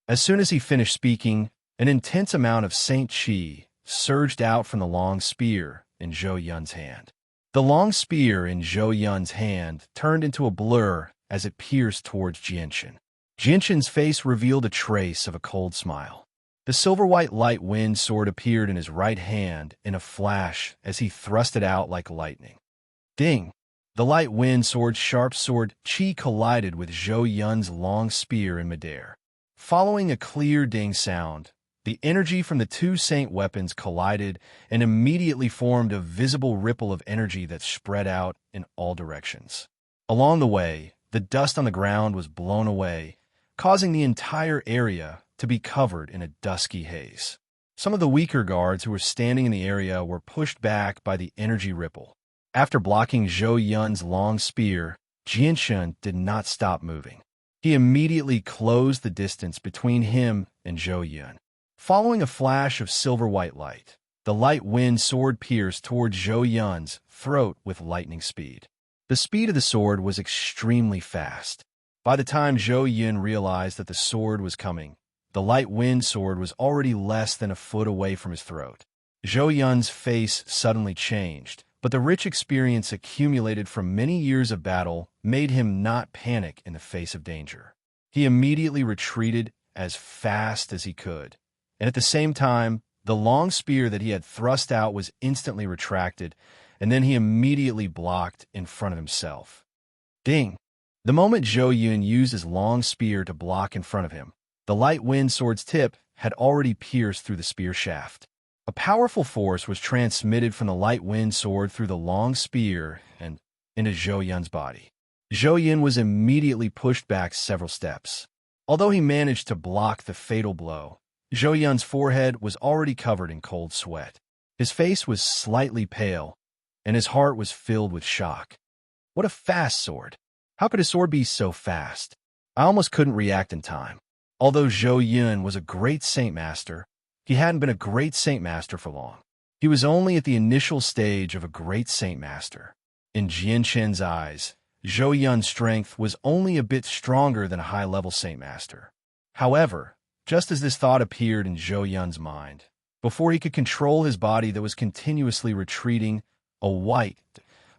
S1: As soon as he finished speaking, an intense amount of Saint Qi surged out from the long spear in Zhou Yun's hand. The long spear in Zhou Yun's hand turned into a blur as it pierced towards Jianshan. Jianshan's face revealed a trace of a cold smile. The silver-white light wind sword appeared in his right hand in a flash as he thrust it out like lightning. Ding! The light wind sword's sharp sword Qi collided with Zhou Yun's long spear in midair. Following a clear ding sound, the energy from the two saint weapons collided and immediately formed a visible ripple of energy that spread out in all directions. Along the way, the dust on the ground was blown away, causing the entire area to be covered in a dusky haze. Some of the weaker guards who were standing in the area were pushed back by the energy ripple. After blocking Zhou Yun's long spear, Jianshan did not stop moving. He immediately closed the distance between him and Zhou Yun. Following a flash of silver-white light, the light wind sword pierced towards Zhou Yun's throat with lightning speed. The speed of the sword was extremely fast. By the time Zhou Yun realized that the sword was coming, the light wind sword was already less than a foot away from his throat. Zhou Yun's face suddenly changed, but the rich experience accumulated from many years of battle made him not panic in the face of danger. He immediately retreated as fast as he could, and at the same time, the long spear that he had thrust out was instantly retracted, and then he immediately blocked in front of himself. Ding! The moment Zhou Yun used his long spear to block in front of him, the light wind sword's tip had already pierced through the spear shaft. A powerful force was transmitted from the light wind sword through the long spear and into Zhou Yun's body. Zhou Yun was immediately pushed back several steps. Although he managed to block the fatal blow, Zhou Yun's forehead was already covered in cold sweat. His face was slightly pale, and his heart was filled with shock. What a fast sword! How could a sword be so fast? I almost couldn't react in time. Although Zhou Yun was a great Saint Master, he hadn't been a great Saint Master for long. He was only at the initial stage of a great Saint Master. In Jianshan's eyes, Zhou Yun's strength was only a bit stronger than a high-level Saint Master. However, just as this thought appeared in Zhou Yun's mind, before he could control his body that was continuously retreating, a white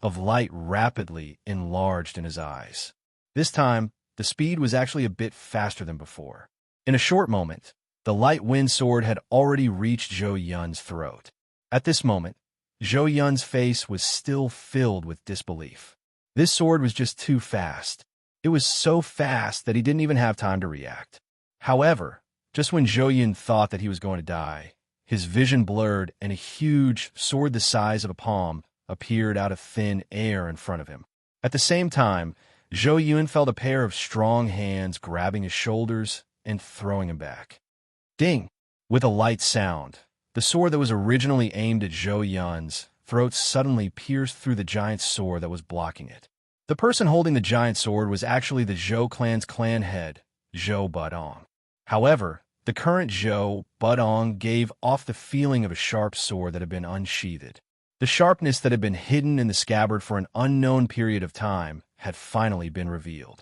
S1: of light rapidly enlarged in his eyes. This time, the speed was actually a bit faster than before. In a short moment, the light wind sword had already reached Zhou Yun's throat. At this moment, Zhou Yun's face was still filled with disbelief. This sword was just too fast. It was so fast that he didn't even have time to react. However, just when Zhou Yun thought that he was going to die, his vision blurred and a huge sword the size of a palm appeared out of thin air in front of him. At the same time, Zhou Yun felt a pair of strong hands grabbing his shoulders and throwing him back. Ding! With a light sound, the sword that was originally aimed at Zhou Yun's throat suddenly pierced through the giant sword that was blocking it. The person holding the giant sword was actually the Zhou clan's clan head, Zhou Budong. However, the current Zhou Budong gave off the feeling of a sharp sword that had been unsheathed. The sharpness that had been hidden in the scabbard for an unknown period of time had finally been revealed.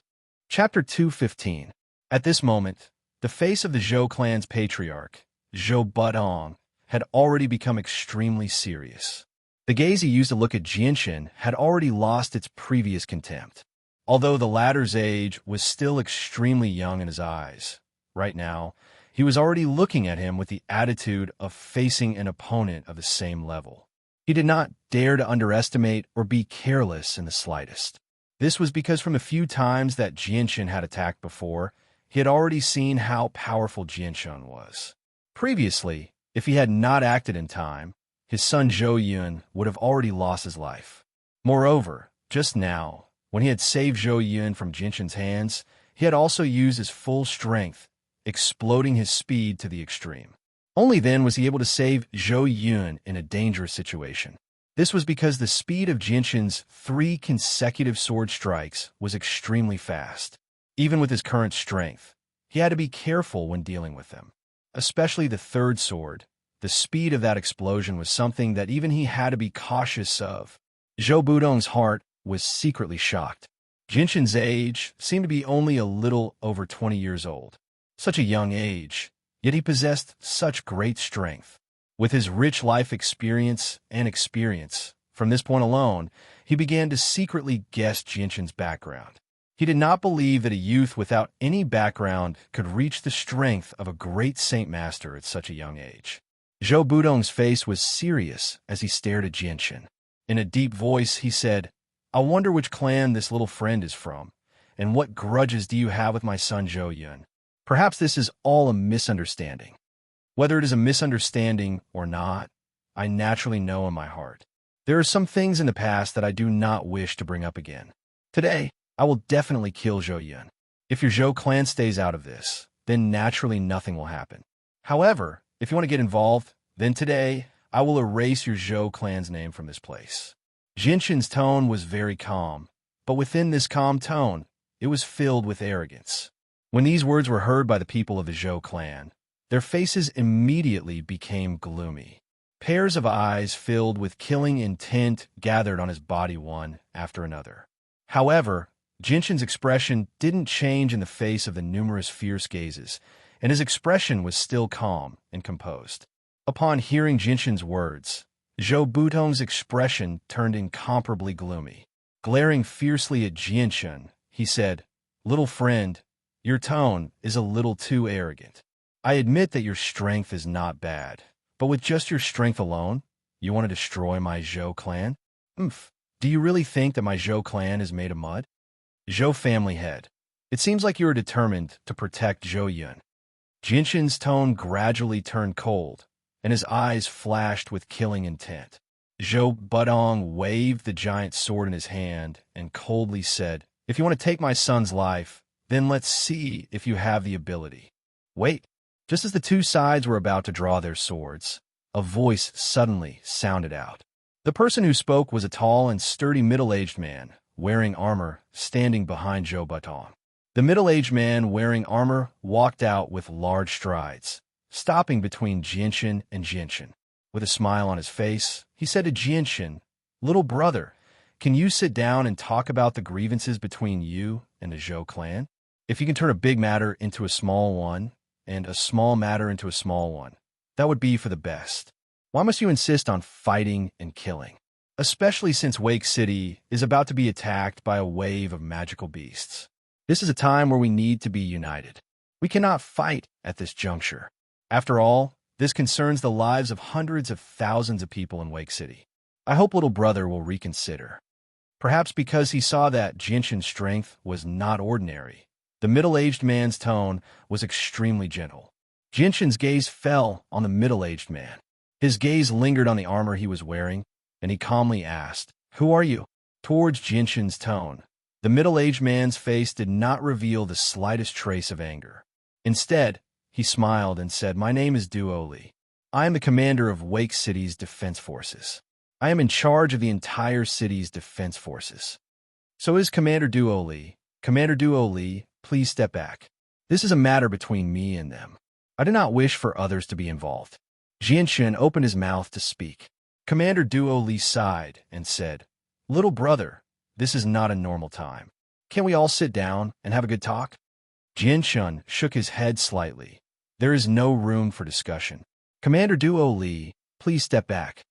S1: Chapter 215. At this moment, the face of the Zhou clan's patriarch, Zhou Budong, had already become extremely serious. The gaze he used to look at Jianshan had already lost its previous contempt. Although the latter's age was still extremely young in his eyes, right now, he was already looking at him with the attitude of facing an opponent of the same level. He did not dare to underestimate or be careless in the slightest. This was because from the few times that Jianshan had attacked before, he had already seen how powerful Jianshan was. Previously, if he had not acted in time, his son Zhou Yun would have already lost his life. Moreover, just now, when he had saved Zhou Yun from Jianshan's hands, he had also used his full strength, exploding his speed to the extreme. Only then was he able to save Zhou Yun in a dangerous situation. This was because the speed of Jianshan's 3 consecutive sword strikes was extremely fast. Even with his current strength, he had to be careful when dealing with them. Especially the third sword, the speed of that explosion was something that even he had to be cautious of. Zhou Budong's heart was secretly shocked. Jianshan's age seemed to be only a little over 20 years old. Such a young age, yet he possessed such great strength. With his rich life experience, from this point alone, he began to secretly guess Jianshan's background. He did not believe that a youth without any background could reach the strength of a great Saint Master at such a young age. Zhou Budong's face was serious as he stared at Jianshan. In a deep voice, he said, "I wonder which clan this little friend is from, and what grudges do you have with my son Zhou Yun? Perhaps this is all a misunderstanding. Whether it is a misunderstanding or not, I naturally know in my heart. There are some things in the past that I do not wish to bring up again. Today, I will definitely kill Zhou Yun. If your Zhou clan stays out of this, then naturally nothing will happen. However, if you want to get involved, then today, I will erase your Zhou clan's name from this place." Jianshan's tone was very calm, but within this calm tone, it was filled with arrogance. When these words were heard by the people of the Zhou clan, their faces immediately became gloomy. Pairs of eyes filled with killing intent gathered on his body one after another. However, Jianshan's expression didn't change in the face of the numerous fierce gazes, and his expression was still calm and composed. Upon hearing Jianshan's words, Zhou Budong's expression turned incomparably gloomy. Glaring fiercely at Jianshan, he said, "Little friend, your tone is a little too arrogant. I admit that your strength is not bad, but with just your strength alone, you want to destroy my Zhou clan? Do you really think that my Zhou clan is made of mud? Zhou family head, it seems like you are determined to protect Zhou Yun." Jianshan's tone gradually turned cold, and his eyes flashed with killing intent. Zhou Budong waved the giant sword in his hand and coldly said, "If you want to take my son's life, then let's see if you have the ability." Wait! Just as the two sides were about to draw their swords, a voice suddenly sounded out. The person who spoke was a tall and sturdy middle-aged man, wearing armor, standing behind Zhou Budong. The middle-aged man wearing armor walked out with large strides, stopping between Jianshan and Jianshan. With a smile on his face, he said to Jianshan, "Little brother, can you sit down and talk about the grievances between you and the Zhou clan? If you can turn a big matter into a small one, and a small matter into a small one, that would be for the best. Why must you insist on fighting and killing? Especially since Wake City is about to be attacked by a wave of magical beasts." This is a time where we need to be united. We cannot fight at this juncture. After all, this concerns the lives of hundreds of thousands of people in Wake City. I hope little brother will reconsider. Perhaps because he saw that Jinshin's strength was not ordinary. The middle-aged man's tone was extremely gentle. Jinshin's gaze fell on the middle-aged man. His gaze lingered on the armor he was wearing, and he calmly asked, "Who are you?" Towards Jinshin's tone, the middle-aged man's face did not reveal the slightest trace of anger. Instead, he smiled and said, "My name is Duo Li. I am the commander of Wake City's defense forces. I am in charge of the entire city's defense forces." "So is Commander Duo Li. Commander Duo Li, please step back. This is a matter between me and them. I do not wish for others to be involved." Jinshin opened his mouth to speak. Commander Duo Li sighed and said, "Little brother, this is not a normal time. Can't we all sit down and have a good talk?" Jinshin shook his head slightly. "There is no room for discussion. Commander Duo Li, please step back.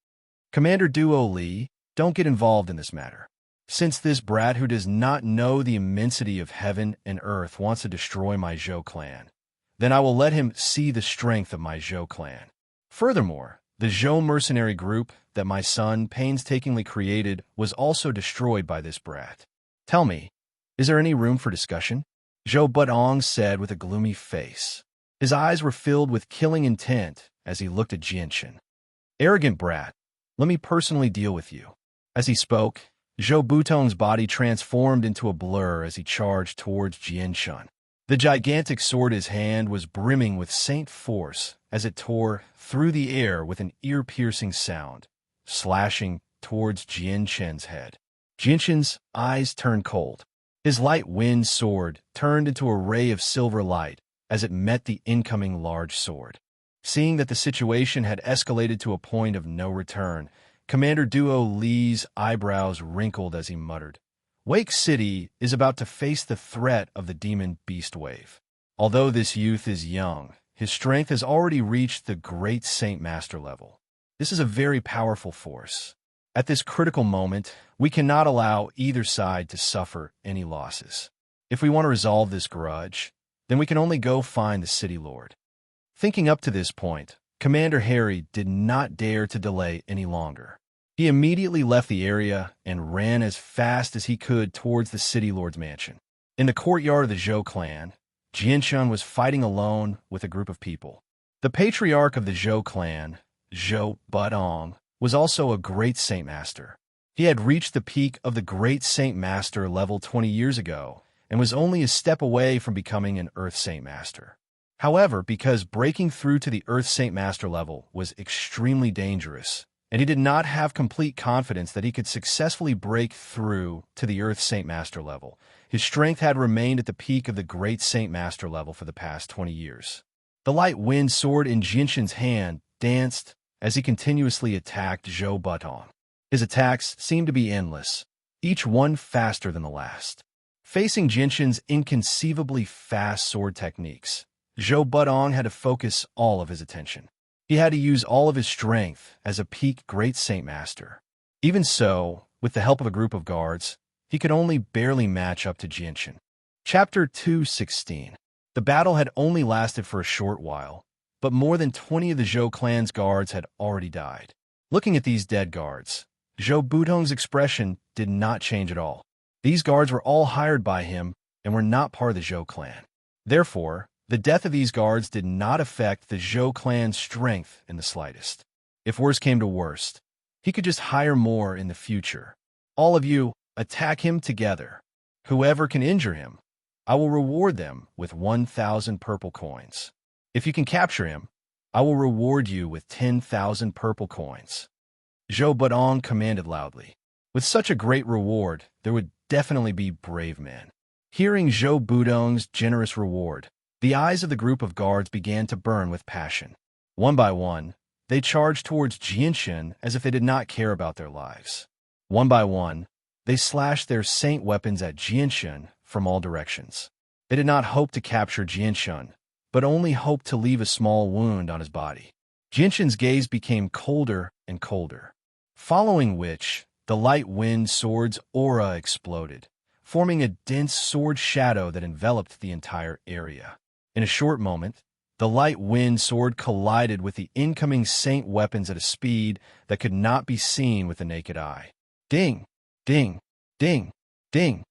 S1: Commander Duo Li, don't get involved in this matter. Since this brat who does not know the immensity of heaven and earth wants to destroy my Zhou clan, then I will let him see the strength of my Zhou clan. Furthermore, the Zhou mercenary group that my son painstakingly created was also destroyed by this brat. Tell me, is there any room for discussion?" Zhou Butong said with a gloomy face. His eyes were filled with killing intent as he looked at Jinshin. "Arrogant brat, let me personally deal with you." As he spoke, Zhou Butong's body transformed into a blur as he charged towards Jinshin. The gigantic sword in his hand was brimming with saint force as it tore through the air with an ear-piercing sound, slashing towards Jinshin's head. Jinshin's eyes turned cold. His light wind sword turned into a ray of silver light as it met the incoming large sword. Seeing that the situation had escalated to a point of no return, Commander Duo Li's eyebrows wrinkled as he muttered, "Wake City is about to face the threat of the demon beast wave. Although this youth is young, his strength has already reached the great Saint Master level. This is a very powerful force. At this critical moment, we cannot allow either side to suffer any losses. If we want to resolve this grudge, then we can only go find the City Lord." Thinking up to this point, Commander Harry did not dare to delay any longer. He immediately left the area and ran as fast as he could towards the City Lord's mansion. In the courtyard of the Zhou clan, Jinshin was fighting alone with a group of people. The patriarch of the Zhou clan, Zhou Butong, was also a great Saint Master. He had reached the peak of the great Saint Master level 20 years ago and was only a step away from becoming an Earth Saint Master. However, because breaking through to the Earth Saint Master level was extremely dangerous, and he did not have complete confidence that he could successfully break through to the Earth Saint Master level, his strength had remained at the peak of the Great Saint Master level for the past 20 years. The light wind sword in Jinshin's hand danced as he continuously attacked Zhou Butong. His attacks seemed to be endless, each one faster than the last. Facing Jinshin's inconceivably fast sword techniques, Zhou Butong had to focus all of his attention. He had to use all of his strength as a peak Great Saint Master. Even so, with the help of a group of guards, he could only barely match up to Jinshin. Chapter 2:16. The battle had only lasted for a short while, but more than 20 of the Zhou clan's guards had already died. Looking at these dead guards, Zhou Butong's expression did not change at all. These guards were all hired by him and were not part of the Zhou clan. Therefore, the death of these guards did not affect the Zhou clan's strength in the slightest. If worse came to worst, he could just hire more in the future. All of you, attack him together. Whoever can injure him, I will reward them with 1,000 purple coins. If you can capture him, I will reward you with 10,000 purple coins. Zhou Butong commanded loudly. With such a great reward, there would definitely be brave men. Hearing Zhou Butong's generous reward, the eyes of the group of guards began to burn with passion. One by one, they charged towards Jinshin as if they did not care about their lives. One by one, they slashed their saint weapons at Jinshin from all directions. They did not hope to capture Jinshin, but only hoped to leave a small wound on his body. Jinshin's gaze became colder and colder, following which the light wind sword's aura exploded, forming a dense sword shadow that enveloped the entire area. In a short moment, the light wind sword collided with the incoming saint weapons at a speed that could not be seen with the naked eye. Ding! Ding! Ding! Ding!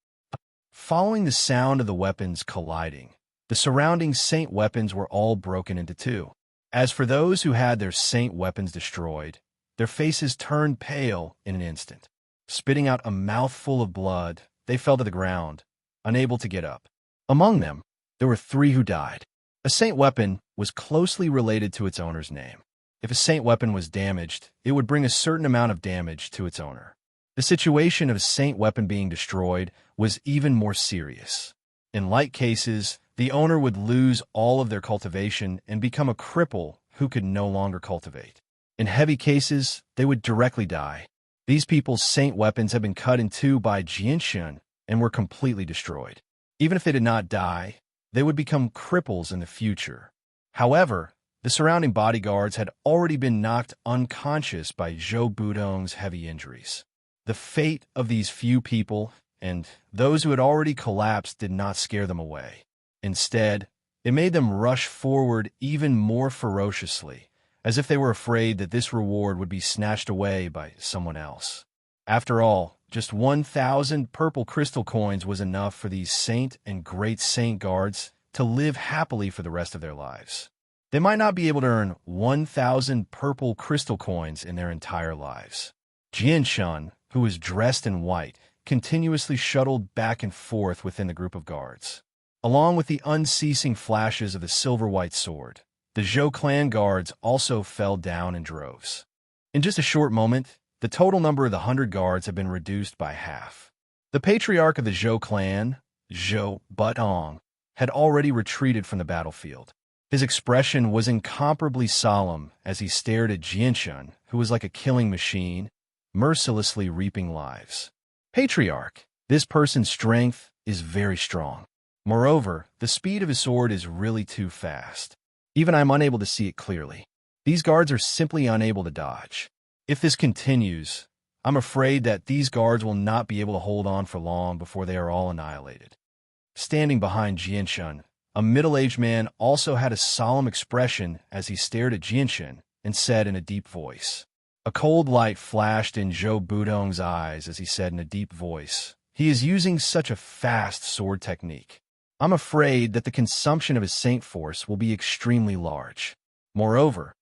S1: Following the sound of the weapons colliding, the surrounding saint weapons were all broken into two. As for those who had their saint weapons destroyed, their faces turned pale in an instant. Spitting out a mouthful of blood, they fell to the ground, unable to get up. Among them, there were 3 who died. A saint weapon was closely related to its owner's name. If a saint weapon was damaged, it would bring a certain amount of damage to its owner. The situation of a saint weapon being destroyed was even more serious. In light cases, the owner would lose all of their cultivation and become a cripple who could no longer cultivate. In heavy cases, they would directly die. These people's saint weapons had been cut in two by Jianshun and were completely destroyed. Even if they did not die, they would become cripples in the future. However, the surrounding bodyguards had already been knocked unconscious by Zhou Budong's heavy injuries. The fate of these few people and those who had already collapsed did not scare them away. Instead, it made them rush forward even more ferociously, as if they were afraid that this reward would be snatched away by someone else. After all, just 1,000 purple crystal coins was enough for these saint and great saint guards to live happily for the rest of their lives. They might not be able to earn 1,000 purple crystal coins in their entire lives. Jianshun, who was dressed in white, continuously shuttled back and forth within the group of guards. Along with the unceasing flashes of the silver-white sword, the Zhou clan guards also fell down in droves. In just a short moment, the total number of the 100 guards had been reduced by half. The patriarch of the Zhou clan, Zhou Budong, had already retreated from the battlefield. His expression was incomparably solemn as he stared at Jianshun, who was like a killing machine, mercilessly reaping lives. Patriarch, this person's strength is very strong. Moreover, the speed of his sword is really too fast. Even I'm unable to see it clearly. These guards are simply unable to dodge. If this continues, I'm afraid that these guards will not be able to hold on for long before they are all annihilated. Standing behind Jianshun, a middle-aged man also had a solemn expression as he stared at Jianshun and said in a deep voice. A cold light flashed in Zhou Budong's eyes as he said in a deep voice, "He is using such a fast sword technique. I'm afraid that the consumption of his saint force will be extremely large." Moreover,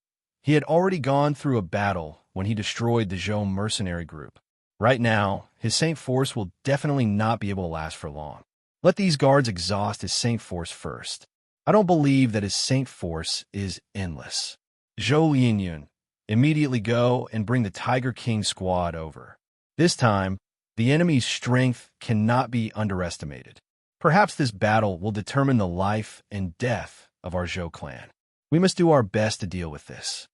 S1: he had already gone through a battle when he destroyed the Zhou mercenary group. Right now, his saint force will definitely not be able to last for long. Let these guards exhaust his saint force first. I don't believe that his saint force is endless. Zhou Linyun, immediately go and bring the Tiger King squad over. This time, the enemy's strength cannot be underestimated. Perhaps this battle will determine the life and death of our Zhou clan. We must do our best to deal with this.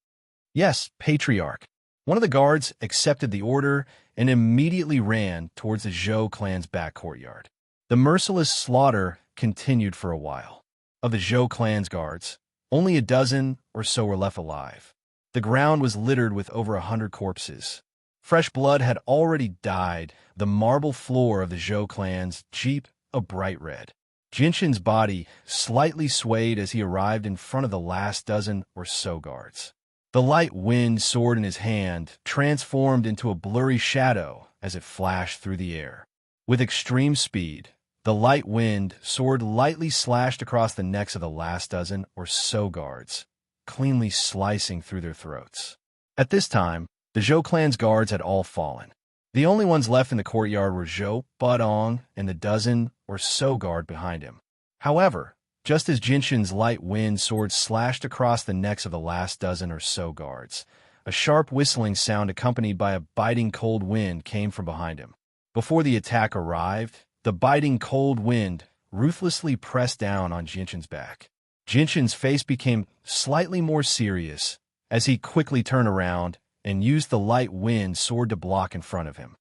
S1: Yes, Patriarch. One of the guards accepted the order and immediately ran towards the Zhou clan's back courtyard. The merciless slaughter continued for a while. Of the Zhou clan's guards, only a dozen or so were left alive. The ground was littered with over 100 corpses. Fresh blood had already dyed the marble floor of the Zhou clan's jeep a bright red. Jianshun's body slightly swayed as he arrived in front of the last dozen or so guards. The light wind sword in his hand transformed into a blurry shadow as it flashed through the air. With extreme speed, the light wind sword lightly slashed across the necks of the last dozen or so guards, cleanly slicing through their throats. At this time, the Zhou clan's guards had all fallen. The only ones left in the courtyard were Zhou Budong and the dozen or so guard behind him. However, just as Jianshun's light wind sword slashed across the necks of the last dozen or so guards, a sharp whistling sound accompanied by a biting cold wind came from behind him. Before the attack arrived, the biting cold wind ruthlessly pressed down on Jianshun's back. Jianshun's face became slightly more serious as he quickly turned around and used the light wind sword to block in front of him.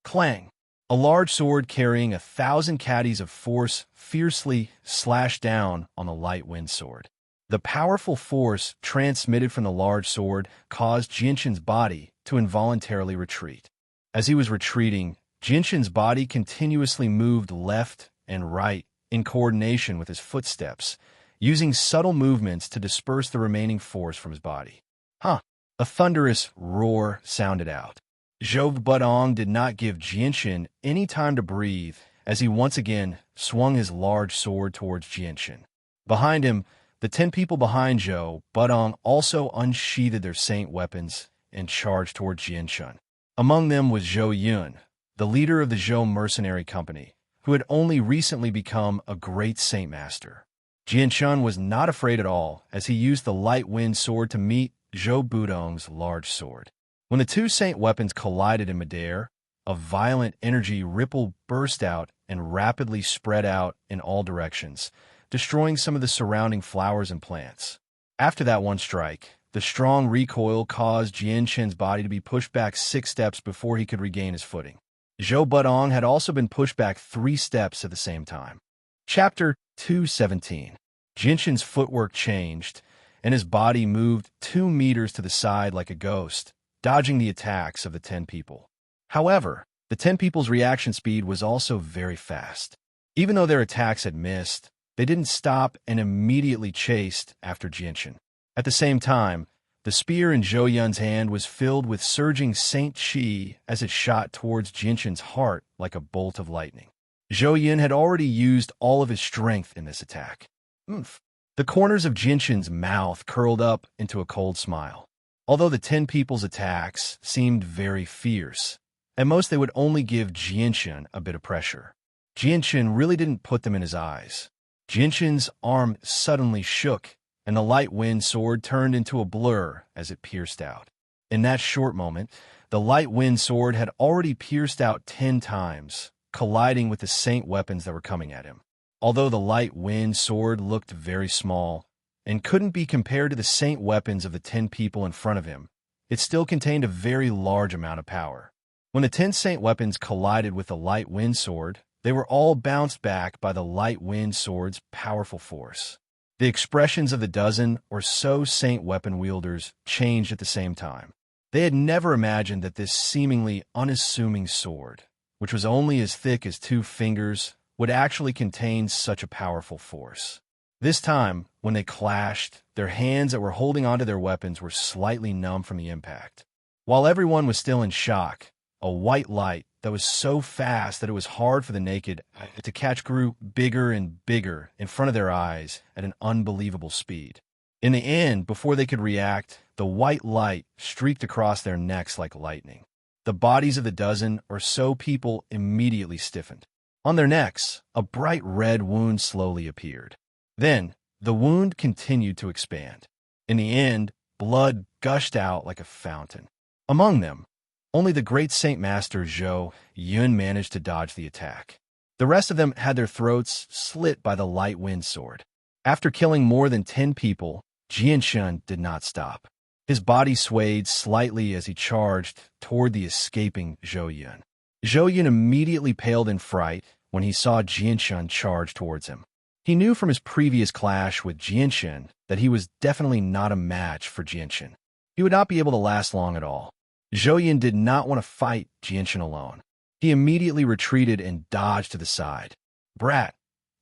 S1: Clang! A large sword carrying 1,000 caddies of force fiercely slashed down on the light wind sword. The powerful force transmitted from the large sword caused Jianshun's body to involuntarily retreat. As he was retreating, Jinshin's body continuously moved left and right in coordination with his footsteps, using subtle movements to disperse the remaining force from his body. Huh! A thunderous roar sounded out. Zhou Budong did not give Jinshin any time to breathe as he once again swung his large sword towards Jinshin. Behind him, the 10 people behind Zhou Budong also unsheathed their saint weapons and charged toward Jinshin. Among them was Zhou Yun, the leader of the Zhou mercenary company, who had only recently become a great saint master. Jinshin was not afraid at all as he used the light wind sword to meet Zhou Budong's large sword. When the two saint weapons collided in midair, a violent energy ripple burst out and rapidly spread out in all directions, destroying some of the surrounding flowers and plants. After that one strike, the strong recoil caused Jinshin's body to be pushed back 6 steps before he could regain his footing. Zhou Budong had also been pushed back 3 steps at the same time. Chapter 217. Jinshin's footwork changed, and his body moved 2 meters to the side like a ghost, dodging the attacks of the 10 people. However, the 10 people's reaction speed was also very fast. Even though their attacks had missed, they didn't stop and immediately chased after Jinshin. At the same time, the spear in Zhou Yun's hand was filled with surging Saint Qi as it shot towards Jinshin's heart like a bolt of lightning. Zhou Yun had already used all of his strength in this attack. Oomph. The corners of Jinshin's mouth curled up into a cold smile. Although the 10 people's attacks seemed very fierce, at most they would only give Jinshin a bit of pressure. Jinshin really didn't put them in his eyes. Jinshin's arm suddenly shook, and the light wind sword turned into a blur as it pierced out. In that short moment, the light wind sword had already pierced out 10 times, colliding with the saint weapons that were coming at him. Although the light wind sword looked very small and couldn't be compared to the saint weapons of the 10 people in front of him, it still contained a very large amount of power. When the 10 saint weapons collided with the light wind sword, they were all bounced back by the light wind sword's powerful force. The expressions of the dozen or so saint weapon wielders changed at the same time. They had never imagined that this seemingly unassuming sword, which was only as thick as 2 fingers, would actually contain such a powerful force. This time, when they clashed, their hands that were holding onto their weapons were slightly numb from the impact. While everyone was still in shock, a white light that was so fast that it was hard for the naked to catch grew bigger and bigger in front of their eyes at an unbelievable speed. In the end, before they could react, the white light streaked across their necks like lightning. The bodies of the dozen or so people immediately stiffened. On their necks, a bright red wound slowly appeared. Then, the wound continued to expand. In the end, blood gushed out like a fountain. Among them, only the great Saint Master Zhou Yun managed to dodge the attack. The rest of them had their throats slit by the light wind sword. After killing more than 10 people, Jinshin did not stop. His body swayed slightly as he charged toward the escaping Zhou Yun. Zhou Yun immediately paled in fright when he saw Jinshin charge towards him. He knew from his previous clash with Jinshin that he was definitely not a match for Jinshin. He would not be able to last long at all. Zhou Yun did not want to fight Jinshin alone. He immediately retreated and dodged to the side. Brat,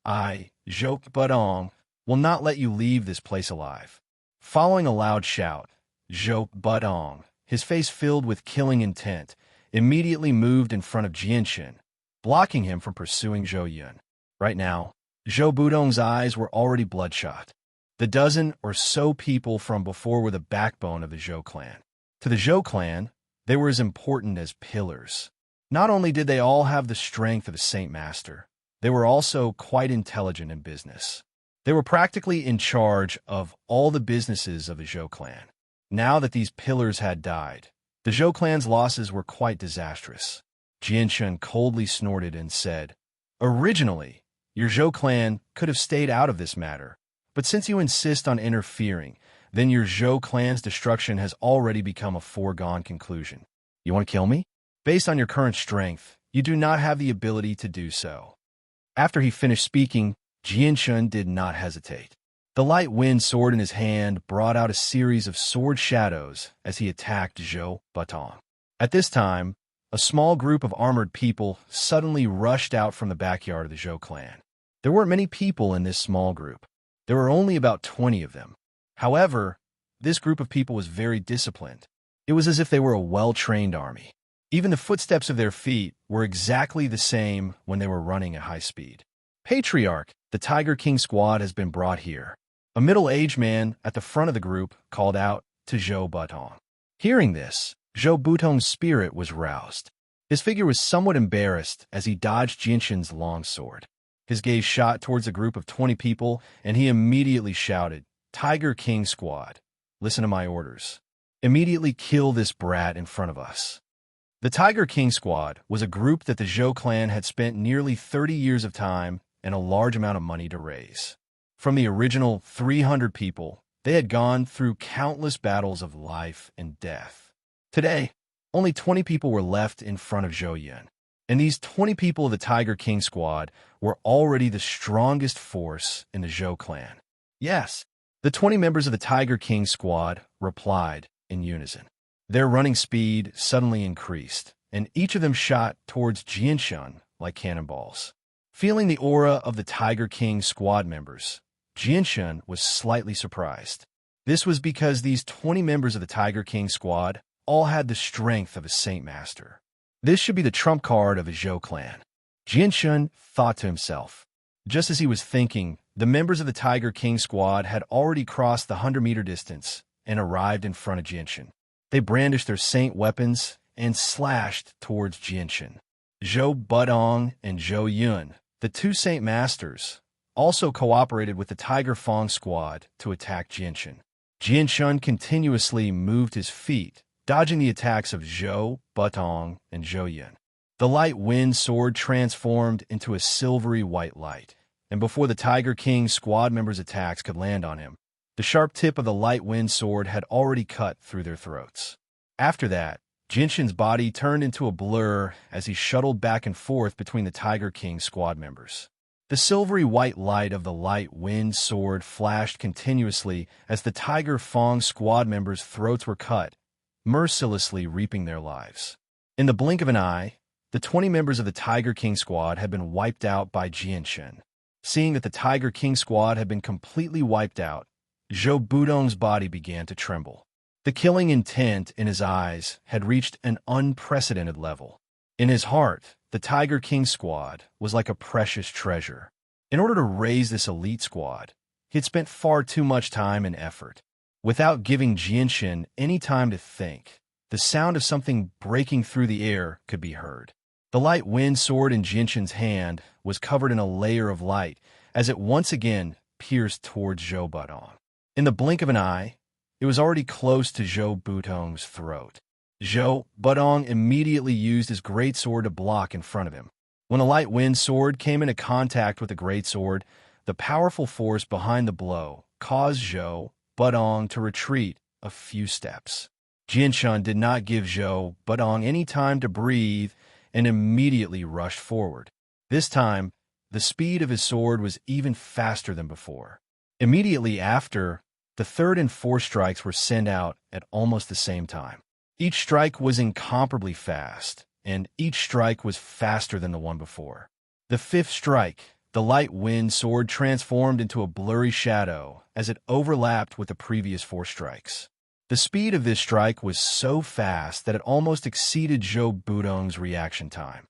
S1: I, Zhou Budong, will not let you leave this place alive. Following a loud shout, Zhou Budong, his face filled with killing intent, immediately moved in front of Jinshin, blocking him from pursuing Zhou Yun. Right now, Zhou Budong's eyes were already bloodshot. The dozen or so people from before were the backbone of the Zhou clan. To the Zhou clan, they were as important as pillars. Not only did they all have the strength of a Saint Master, they were also quite intelligent in business. They were practically in charge of all the businesses of the Zhou clan. Now that these pillars had died, the Zhou clan's losses were quite disastrous. Jinshin coldly snorted and said, "Originally, your Zhou clan could have stayed out of this matter, but since you insist on interfering, then your Zhou clan's destruction has already become a foregone conclusion. You want to kill me? Based on your current strength, you do not have the ability to do so." After he finished speaking, Jinshin did not hesitate. The light wind sword in his hand brought out a series of sword shadows as he attacked Zhou Budong. At this time, a small group of armored people suddenly rushed out from the backyard of the Zhou clan. There weren't many people in this small group. There were only about 20 of them. However, this group of people was very disciplined. It was as if they were a well-trained army. Even the footsteps of their feet were exactly the same when they were running at high speed. Patriarch, the Tiger King squad has been brought here. A middle-aged man at the front of the group called out to Zhou Butong. Hearing this, Zhou Butong's spirit was roused. His figure was somewhat embarrassed as he dodged Jinshan's long sword. His gaze shot towards a group of 20 people, and he immediately shouted, "Tiger King squad, listen to my orders. Immediately kill this brat in front of us." The Tiger King squad was a group that the Zhou clan had spent nearly 30 years of time and a large amount of money to raise. From the original 300 people, they had gone through countless battles of life and death. Today, only 20 people were left in front of Zhou Yun, and these 20 people of the Tiger King squad were already the strongest force in the Zhou clan. Yes, the 20 members of the Tiger King squad replied in unison. Their running speed suddenly increased, and each of them shot towards Jinshan like cannonballs. Feeling the aura of the Tiger King squad members, Jinshan was slightly surprised. This was because these 20 members of the Tiger King squad all had the strength of a Saint Master. This should be the trump card of his Zhou clan. Jinshan thought to himself. Just as he was thinking, the members of the Tiger King squad had already crossed the 100-meter distance and arrived in front of Jinshan. They brandished their saint weapons and slashed towards Jinshan. Zhou Butong and Zhou Yun, the two Saint Masters, also cooperated with the Tiger Fong squad to attack Jinshan. Jinshan continuously moved his feet, dodging the attacks of Zhou Butong and Zhou Yun. The light wind sword transformed into a silvery white light, and before the Tiger King squad members' attacks could land on him, the sharp tip of the light wind sword had already cut through their throats. After that, Jinshan's body turned into a blur as he shuttled back and forth between the Tiger King squad members. The silvery white light of the light wind sword flashed continuously as the Tiger Fong squad members' throats were cut, mercilessly reaping their lives. In the blink of an eye, the 20 members of the Tiger King squad had been wiped out by Jinshan. Seeing that the Tiger King squad had been completely wiped out, Zhou Butong's body began to tremble. The killing intent in his eyes had reached an unprecedented level. In his heart, the Tiger King squad was like a precious treasure. In order to raise this elite squad, he had spent far too much time and effort. Without giving Jinshan any time to think, the sound of something breaking through the air could be heard. The light wind sword in Jinshan's hand was covered in a layer of light as it once again pierced towards Zhou Butong. In the blink of an eye, it was already close to Zhou Butong's throat. Zhou Butong immediately used his great sword to block in front of him. When the light wind sword came into contact with the great sword, the powerful force behind the blow caused Zhou Butong to retreat a few steps. Jinshan did not give Zhou Butong any time to breathe and immediately rushed forward. This time, the speed of his sword was even faster than before. Immediately after, the third and fourth strikes were sent out at almost the same time. Each strike was incomparably fast, and each strike was faster than the one before. The fifth strike, the light wind sword transformed into a blurry shadow as it overlapped with the previous four strikes. The speed of this strike was so fast that it almost exceeded Zhou Butong's reaction time.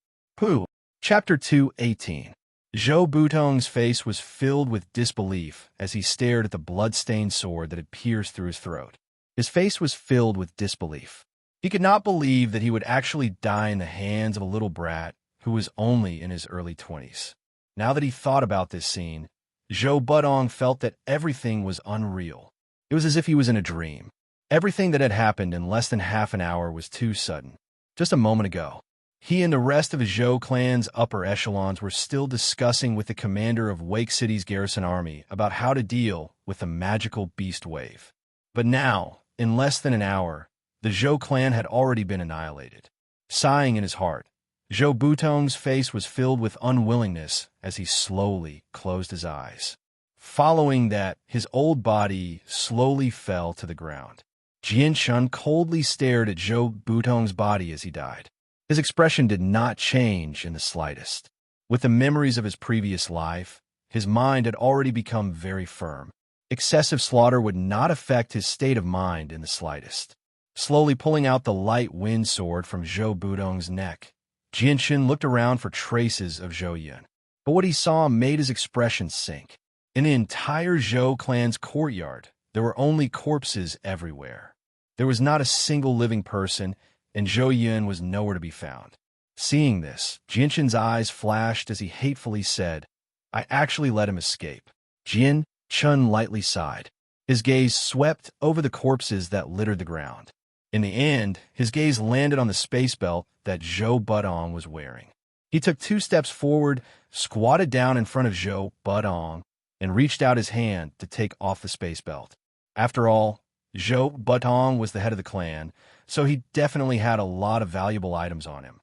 S1: Chapter 2:18. Zhou Butong's face was filled with disbelief as he stared at the blood-stained sword that had pierced through his throat. His face was filled with disbelief. He could not believe that he would actually die in the hands of a little brat who was only in his early 20s. Now that he thought about this scene, Zhou Butong felt that everything was unreal. It was as if he was in a dream. Everything that had happened in less than half an hour was too sudden. Just a moment ago, he and the rest of his Zhou clan's upper echelons were still discussing with the commander of Wake City's garrison army about how to deal with the magical beast wave. But now, in less than an hour, the Zhou clan had already been annihilated. Sighing in his heart, Zhou Butong's face was filled with unwillingness as he slowly closed his eyes. Following that, his old body slowly fell to the ground. Jinshan coldly stared at Zhou Butong's body as he died. His expression did not change in the slightest. With the memories of his previous life, his mind had already become very firm. Excessive slaughter would not affect his state of mind in the slightest. Slowly pulling out the light wind sword from Zhou Budong's neck, Jianshan looked around for traces of Zhou Yun. But what he saw made his expression sink. In the entire Zhou clan's courtyard, there were only corpses everywhere. There was not a single living person, and Zhou Yun was nowhere to be found. Seeing this, Jianshan's eyes flashed as he hatefully said, "I actually let him escape." Jian Chun lightly sighed. His gaze swept over the corpses that littered the ground. In the end, his gaze landed on the space belt that Zhou Budong was wearing. He took 2 steps forward, squatted down in front of Zhou Budong, and reached out his hand to take off the space belt. After all, Zhou Budong was the head of the clan, so he definitely had a lot of valuable items on him.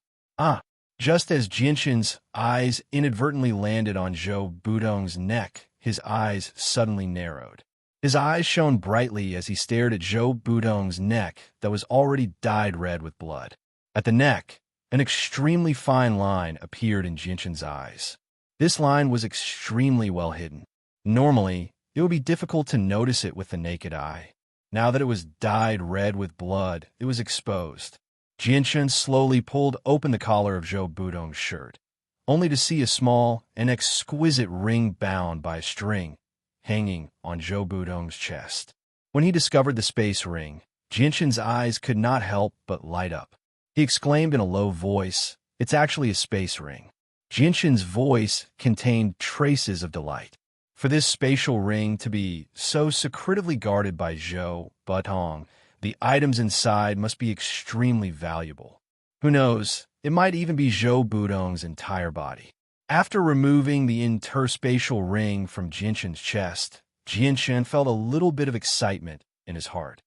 S1: Just as Jianshan's eyes inadvertently landed on Zhou Budong's neck, his eyes suddenly narrowed. His eyes shone brightly as he stared at Zhou Budong's neck that was already dyed red with blood. At the neck, an extremely fine line appeared in Jianshan's eyes. This line was extremely well hidden. Normally, it would be difficult to notice it with the naked eye. Now that it was dyed red with blood, it was exposed. Jianshan slowly pulled open the collar of Zhou Budong's shirt, only to see a small and exquisite ring bound by a string hanging on Zhou Budong's chest. When he discovered the space ring, Jianshan's eyes could not help but light up. He exclaimed in a low voice, "It's actually a space ring." Jianshan's voice contained traces of delight. For this spatial ring to be so secretively guarded by Zhou Budong, the items inside must be extremely valuable. Who knows, it might even be Zhou Budong's entire body. After removing the interspatial ring from Jianshan's chest, Jianshan felt a little bit of excitement in his heart.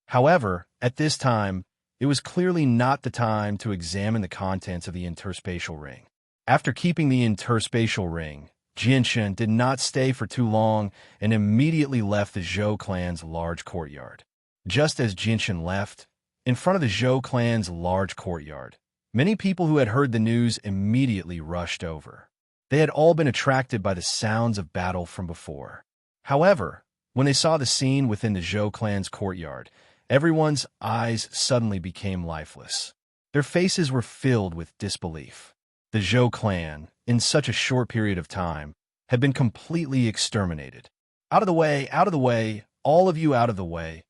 S1: However, at this time, it was clearly not the time to examine the contents of the interspatial ring. After keeping the interspatial ring, Jianshan did not stay for too long and immediately left the Zhou clan's large courtyard. Just as Jianshan left, in front of the Zhou clan's large courtyard, many people who had heard the news immediately rushed over. They had all been attracted by the sounds of battle from before. However, when they saw the scene within the Zhou clan's courtyard, everyone's eyes suddenly became lifeless. Their faces were filled with disbelief. The Zhou clan, in such a short period of time, had been completely exterminated. Out of the way, all of you out of the way.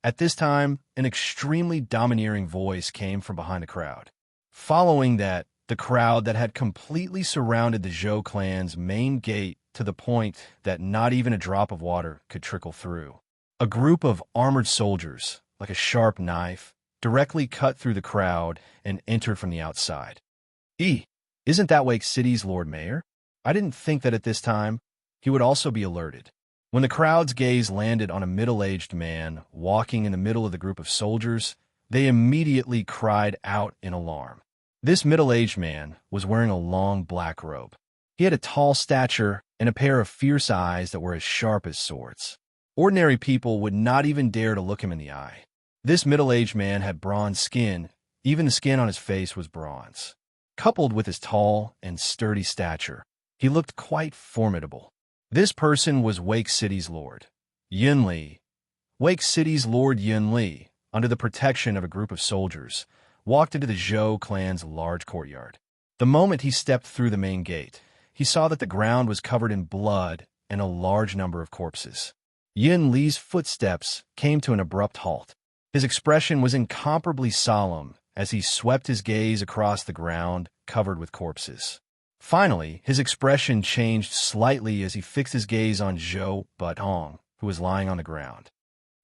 S1: At this time, an extremely domineering voice came from behind the crowd. Following that, the crowd that had completely surrounded the Zhou clan's main gate to the point that not even a drop of water could trickle through. A group of armored soldiers, like a sharp knife, directly cut through the crowd and entered from the outside. Isn't that Wake City's Lord Mayor? I didn't think that at this time he would also be alerted. When the crowd's gaze landed on a middle-aged man walking in the middle of the group of soldiers, they immediately cried out in alarm. This middle-aged man was wearing a long black robe. He had a tall stature and a pair of fierce eyes that were as sharp as swords. Ordinary people would not even dare to look him in the eye. This middle-aged man had bronze skin. Even the skin on his face was bronze. Coupled with his tall and sturdy stature, he looked quite formidable. This person was Wake City's Lord, Yun Li. Wake City's Lord Yun Li, under the protection of a group of soldiers, walked into the Zhou clan's large courtyard. The moment he stepped through the main gate, he saw that the ground was covered in blood and a large number of corpses. Yun Li's footsteps came to an abrupt halt. His expression was incomparably solemn as he swept his gaze across the ground covered with corpses. Finally, his expression changed slightly as he fixed his gaze on Zhou Budong, who was lying on the ground.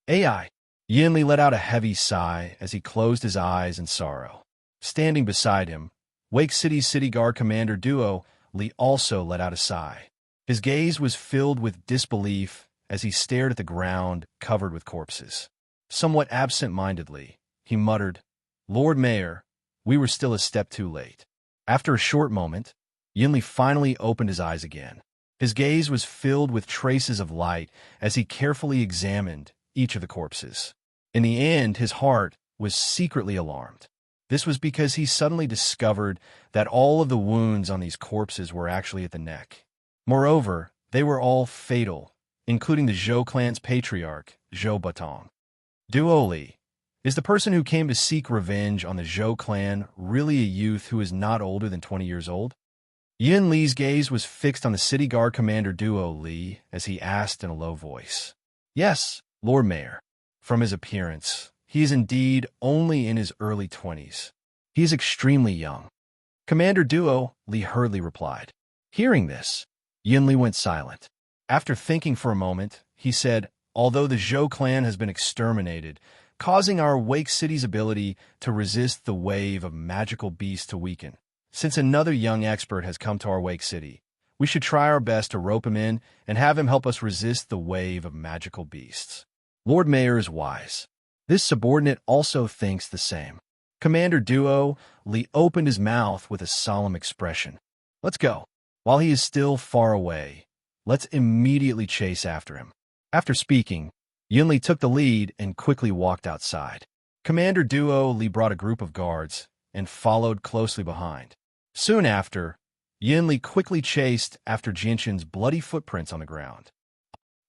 S1: Ai! Yun Li let out a heavy sigh as he closed his eyes in sorrow. Standing beside him, Wake City's City Guard Commander Duo Li also let out a sigh. His gaze was filled with disbelief as he stared at the ground covered with corpses. Somewhat absent-mindedly, he muttered, "Lord Mayor, we were still a step too late." After a short moment, Yun Li finally opened his eyes again. His gaze was filled with traces of light as he carefully examined each of the corpses. In the end, his heart was secretly alarmed. This was because he suddenly discovered that all of the wounds on these corpses were actually at the neck. Moreover, they were all fatal, including the Zhou clan's patriarch, Zhou Batong. Duo Li. Is the person who came to seek revenge on the Zhou clan really a youth who is not older than 20 years old? Yin Li's gaze was fixed on the city guard commander Duo Li as he asked in a low voice. Yes, Lord Mayor. From his appearance, he is indeed only in his early 20s. He is extremely young. Commander Duo Li hurriedly replied. Hearing this, Yin Li went silent. After thinking for a moment, he said, although the Zhou clan has been exterminated, causing our Wake City's ability to resist the wave of magical beasts to weaken, since another young expert has come to our Wake City, we should try our best to rope him in and have him help us resist the wave of magical beasts. Lord Mayor is wise. This subordinate also thinks the same. Commander Duo Li opened his mouth with a solemn expression. Let's go. While he is still far away, let's immediately chase after him. After speaking, Yin Li took the lead and quickly walked outside. Commander Duo Li brought a group of guards and followed closely behind. Soon after, Yin Li quickly chased after Jianshan's bloody footprints on the ground.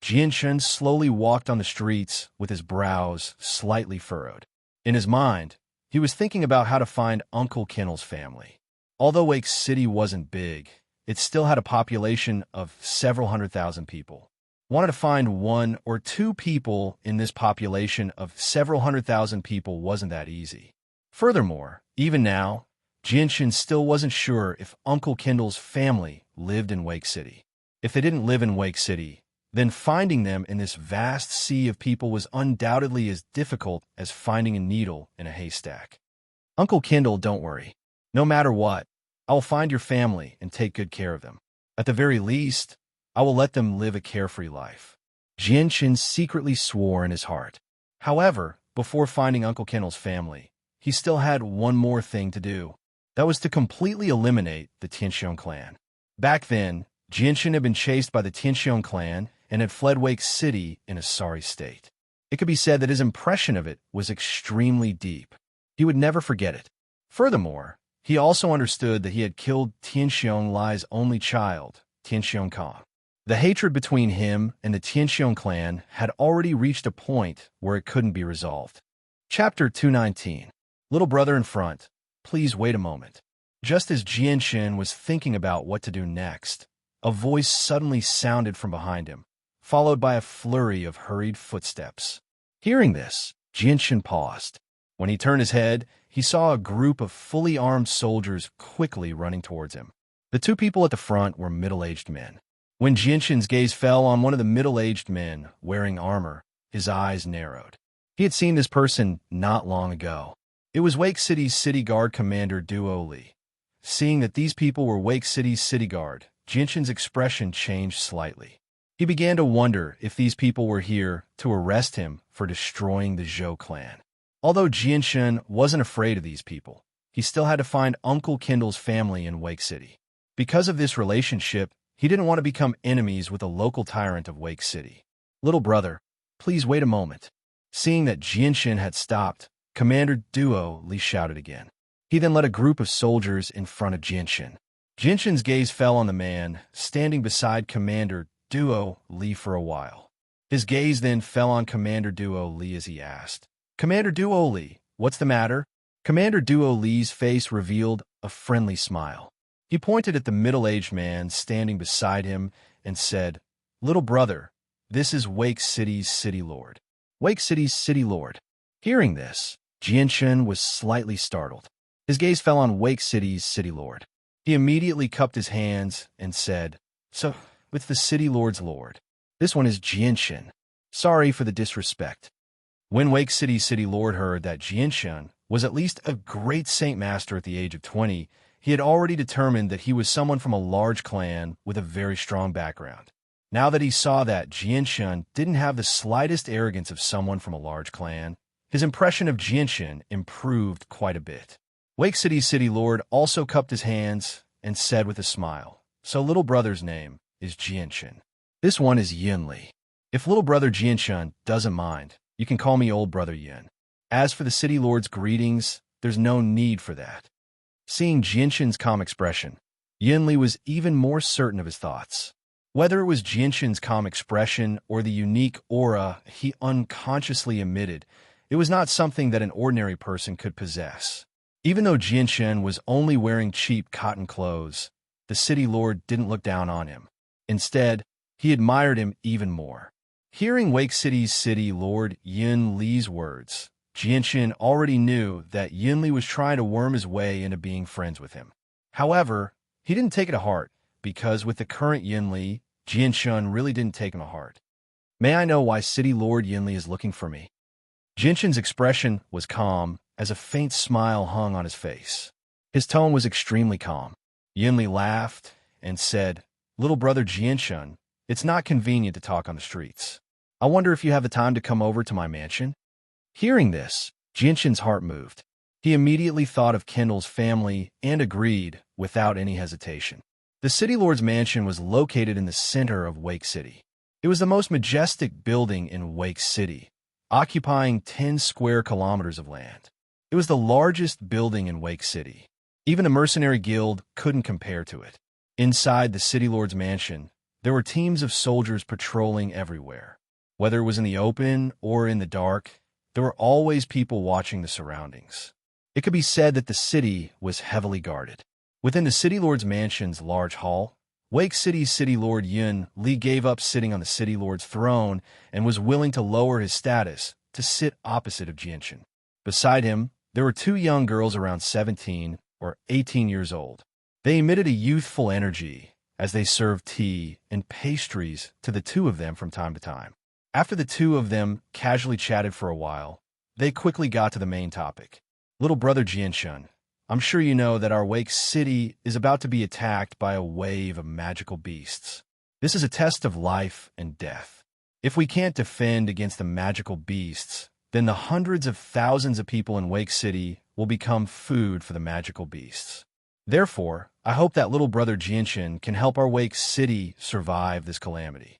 S1: Jianshan slowly walked on the streets with his brows slightly furrowed. In his mind, he was thinking about how to find Uncle Kennel's family. Although Wake City wasn't big, it still had a population of several 100,000 people. Wanted to find 1 or 2 people in this population of several 100,000 people wasn't that easy. Furthermore, even now, Jianshan still wasn't sure if Uncle Kendall's family lived in Wake City. If they didn't live in Wake City, then finding them in this vast sea of people was undoubtedly as difficult as finding a needle in a haystack. Uncle Kendall, don't worry. No matter what, I will find your family and take good care of them. At the very least, I will let them live a carefree life. Jianshan secretly swore in his heart. However, before finding Uncle Kendall's family, he still had one more thing to do. That was to completely eliminate the Tianxiong clan. Back then, Jianshan had been chased by the Tianxiong clan and had fled Wake City in a sorry state. It could be said that his impression of it was extremely deep. He would never forget it. Furthermore, he also understood that he had killed Tianxiong Li's only child, Tianxiong Kong. The hatred between him and the Tianxiong clan had already reached a point where it couldn't be resolved. Chapter 219. Little brother in front, please wait a moment. Just as Jianshan was thinking about what to do next, a voice suddenly sounded from behind him, followed by a flurry of hurried footsteps. Hearing this, Jianshan paused. When he turned his head, he saw a group of fully armed soldiers quickly running towards him. The 2 people at the front were middle-aged men. When Jianshan's gaze fell on one of the middle-aged men wearing armor, his eyes narrowed. He had seen this person not long ago. It was Wake City's city guard commander Duo Li. Seeing that these people were Wake City's city guard, Jianshan's expression changed slightly. He began to wonder if these people were here to arrest him for destroying the Zhou clan. Although Jianshan wasn't afraid of these people, he still had to find Uncle Kendall's family in Wake City. Because of this relationship, he didn't want to become enemies with a local tyrant of Wake City. Little brother, please wait a moment. Seeing that Jianshan had stopped, Commander Duo Li shouted again. He then led a group of soldiers in front of Jianshan. Jianshan's gaze fell on the man standing beside Commander Duo Li for a while. His gaze then fell on Commander Duo Li as he asked, Commander Duo Li, what's the matter? Commander Duo Li's face revealed a friendly smile. He pointed at the middle-aged man standing beside him and said, Little brother, this is Wake City's city lord. Wake City's city lord. Hearing this, Jianshan was slightly startled. His gaze fell on Wake City's city lord. He immediately cupped his hands and said, So, with the city lord's lord. This one is Jianshan. Sorry for the disrespect. When Wake City's city lord heard that Jianshan was at least a great Saint Master at the age of 20, he had already determined that he was someone from a large clan with a very strong background. Now that he saw that Jianshan didn't have the slightest arrogance of someone from a large clan, his impression of Jianshan improved quite a bit. Wake City's city lord also cupped his hands and said with a smile, So little brother's name is Jianshan. This one is Yin Li. If little brother Jianshan doesn't mind, you can call me old brother Yin. As for the city lord's greetings, there's no need for that. Seeing Jianshan's calm expression, Yunli was even more certain of his thoughts. Whether it was Jianshan's calm expression or the unique aura he unconsciously emitted, it was not something that an ordinary person could possess. Even though Jianshan was only wearing cheap cotton clothes, the city lord didn't look down on him. Instead, he admired him even more. Hearing Wake City's city lord Yun Li's words, Jianshan already knew that Yun Li was trying to worm his way into being friends with him. However, he didn't take it to heart, because with the current Yun Li, Jianshan really didn't take him to heart. May I know why City Lord Yun Li is looking for me? Jianshan's expression was calm, as a faint smile hung on his face. His tone was extremely calm. Yun Li laughed and said, "Little brother Jianshan, it's not convenient to talk on the streets. I wonder if you have the time to come over to my mansion?" Hearing this, Jianshan's heart moved. He immediately thought of Kendall's family and agreed without any hesitation. The City Lord's mansion was located in the center of Wake City. It was the most majestic building in Wake City, occupying 10 square kilometers of land. It was the largest building in Wake City. Even a mercenary guild couldn't compare to it. Inside the City Lord's mansion, there were teams of soldiers patrolling everywhere. Whether it was in the open or in the dark, there were always people watching the surroundings. It could be said that the city was heavily guarded. Within the City Lord's mansion's large hall, Wake City's City Lord Yun Li gave up sitting on the City Lord's throne and was willing to lower his status to sit opposite of Jianshan. Beside him, there were two young girls around 17 or 18 years old. They emitted a youthful energy as they served tea and pastries to the two of them from time to time. After the two of them casually chatted for a while, they quickly got to the main topic. "Little brother Jianshan, I'm sure you know that our Wake City is about to be attacked by a wave of magical beasts. This is a test of life and death. If we can't defend against the magical beasts, then the hundreds of thousands of people in Wake City will become food for the magical beasts. Therefore, I hope that little brother Jianshan can help our Wake City survive this calamity."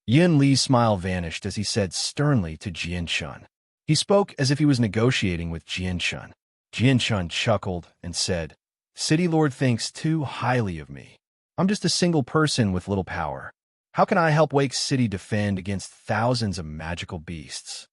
S1: Yun Li's smile vanished as he said sternly to Jianshan. He spoke as if he was negotiating with Jianshan. Jianshan chuckled and said, "City Lord thinks too highly of me. I'm just a single person with little power. How can I help Wake City defend against thousands of magical beasts?"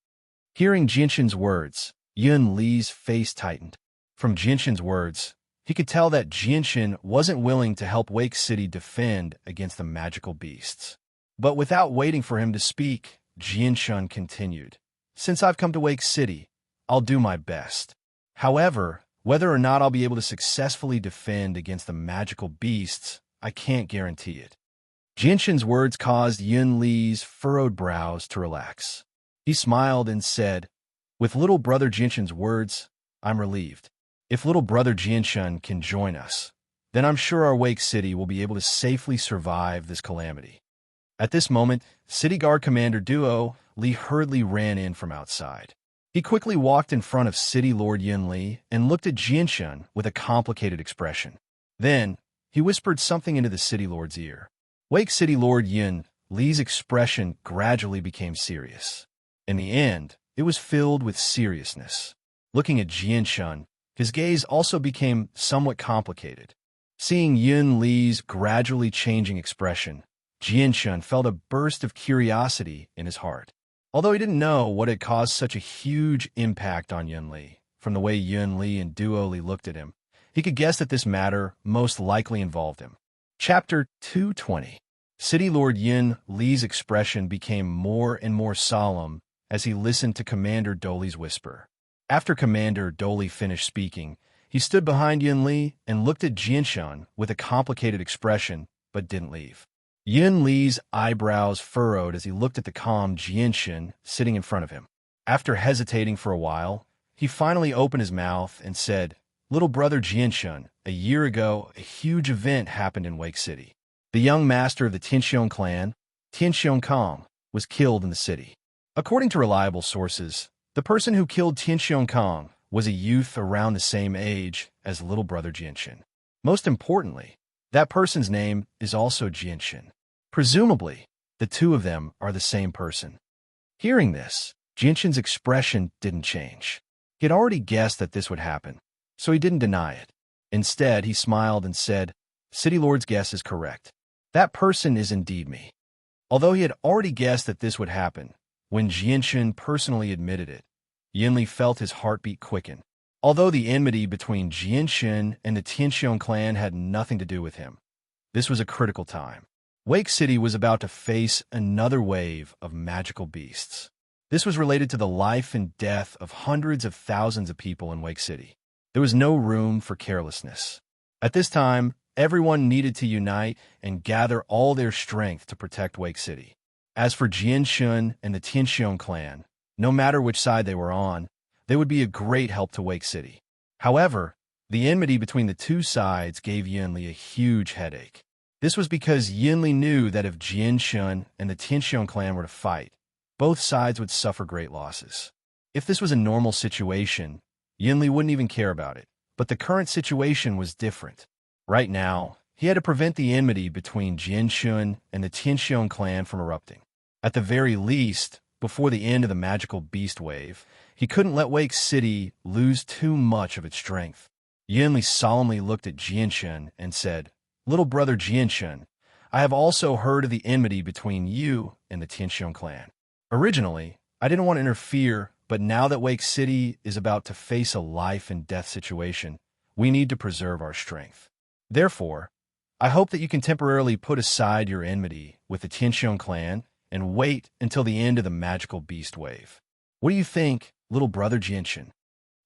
S1: Hearing Jianshan's words, Yun Li's face tightened. From Jianshan's words, he could tell that Jianshan wasn't willing to help Wake City defend against the magical beasts. But without waiting for him to speak, Jianshan continued, "Since I've come to Wake City, I'll do my best. However, whether or not I'll be able to successfully defend against the magical beasts, I can't guarantee it." Jianshan's words caused Yun Li's furrowed brows to relax. He smiled and said, "With little brother Jianshan's words, I'm relieved. If little brother Jianshan can join us, then I'm sure our Wake City will be able to safely survive this calamity." At this moment, City Guard Commander Duo Li hurriedly ran in from outside. He quickly walked in front of City Lord Yun Li and looked at Jianshan with a complicated expression. Then, he whispered something into the City Lord's ear. Wake City Lord Yun Li's expression gradually became serious. In the end, it was filled with seriousness. Looking at Jianshan, his gaze also became somewhat complicated. Seeing Yun Li's gradually changing expression, Jianshan felt a burst of curiosity in his heart. Although he didn't know what had caused such a huge impact on Yun Li, from the way Yun Li and Duo Li looked at him, he could guess that this matter most likely involved him. Chapter 220. City Lord Yun Li's expression became more and more solemn as he listened to Commander Doli's whisper. After Commander Doli finished speaking, he stood behind Yun Li and looked at Jianshan with a complicated expression, but didn't leave. Yun Li's eyebrows furrowed as he looked at the calm Jianshan sitting in front of him. After hesitating for a while, he finally opened his mouth and said, "Little brother Jianshan, a year ago, a huge event happened in Wake City. The young master of the Tianxiong clan, Tianxiong Kong, was killed in the city. According to reliable sources, the person who killed Tianxiong Kong was a youth around the same age as little brother Jianshan. Most importantly, that person's name is also Jianshan. Presumably, the two of them are the same person." Hearing this, Jianshan's expression didn't change. He had already guessed that this would happen, so he didn't deny it. Instead, he smiled and said, City Lord's guess is correct. That person is indeed me. Although he had already guessed that this would happen, when Jianshun personally admitted it, Yinli felt his heartbeat quicken. Although the enmity between Jianshun and the Tianxiong clan had nothing to do with him, this was a critical time. Wake City was about to face another wave of magical beasts. This was related to the life and death of hundreds of thousands of people in Wake City. There was no room for carelessness. At this time, everyone needed to unite and gather all their strength to protect Wake City. As for Jianshun and the Tianxiong clan, no matter which side they were on, they would be a great help to Wake City. However, the enmity between the two sides gave Yinli a huge headache. This was because Yinli knew that if Jianshun and the Tianxiong clan were to fight, both sides would suffer great losses. If this was a normal situation, Yinli wouldn't even care about it. But the current situation was different. Right now, he had to prevent the enmity between Jianshun and the Tianxiong clan from erupting. At the very least, before the end of the magical beast wave, he couldn't let Wake City lose too much of its strength. Yinli solemnly looked at Jianshun and said, Little brother Jianshun, I have also heard of the enmity between you and the Tianxiong clan. Originally, I didn't want to interfere, but now that Wake City is about to face a life and death situation, we need to preserve our strength. Therefore, I hope that you can temporarily put aside your enmity with the Tianxiong clan and wait until the end of the magical beast wave. What do you think, little brother Jianshun?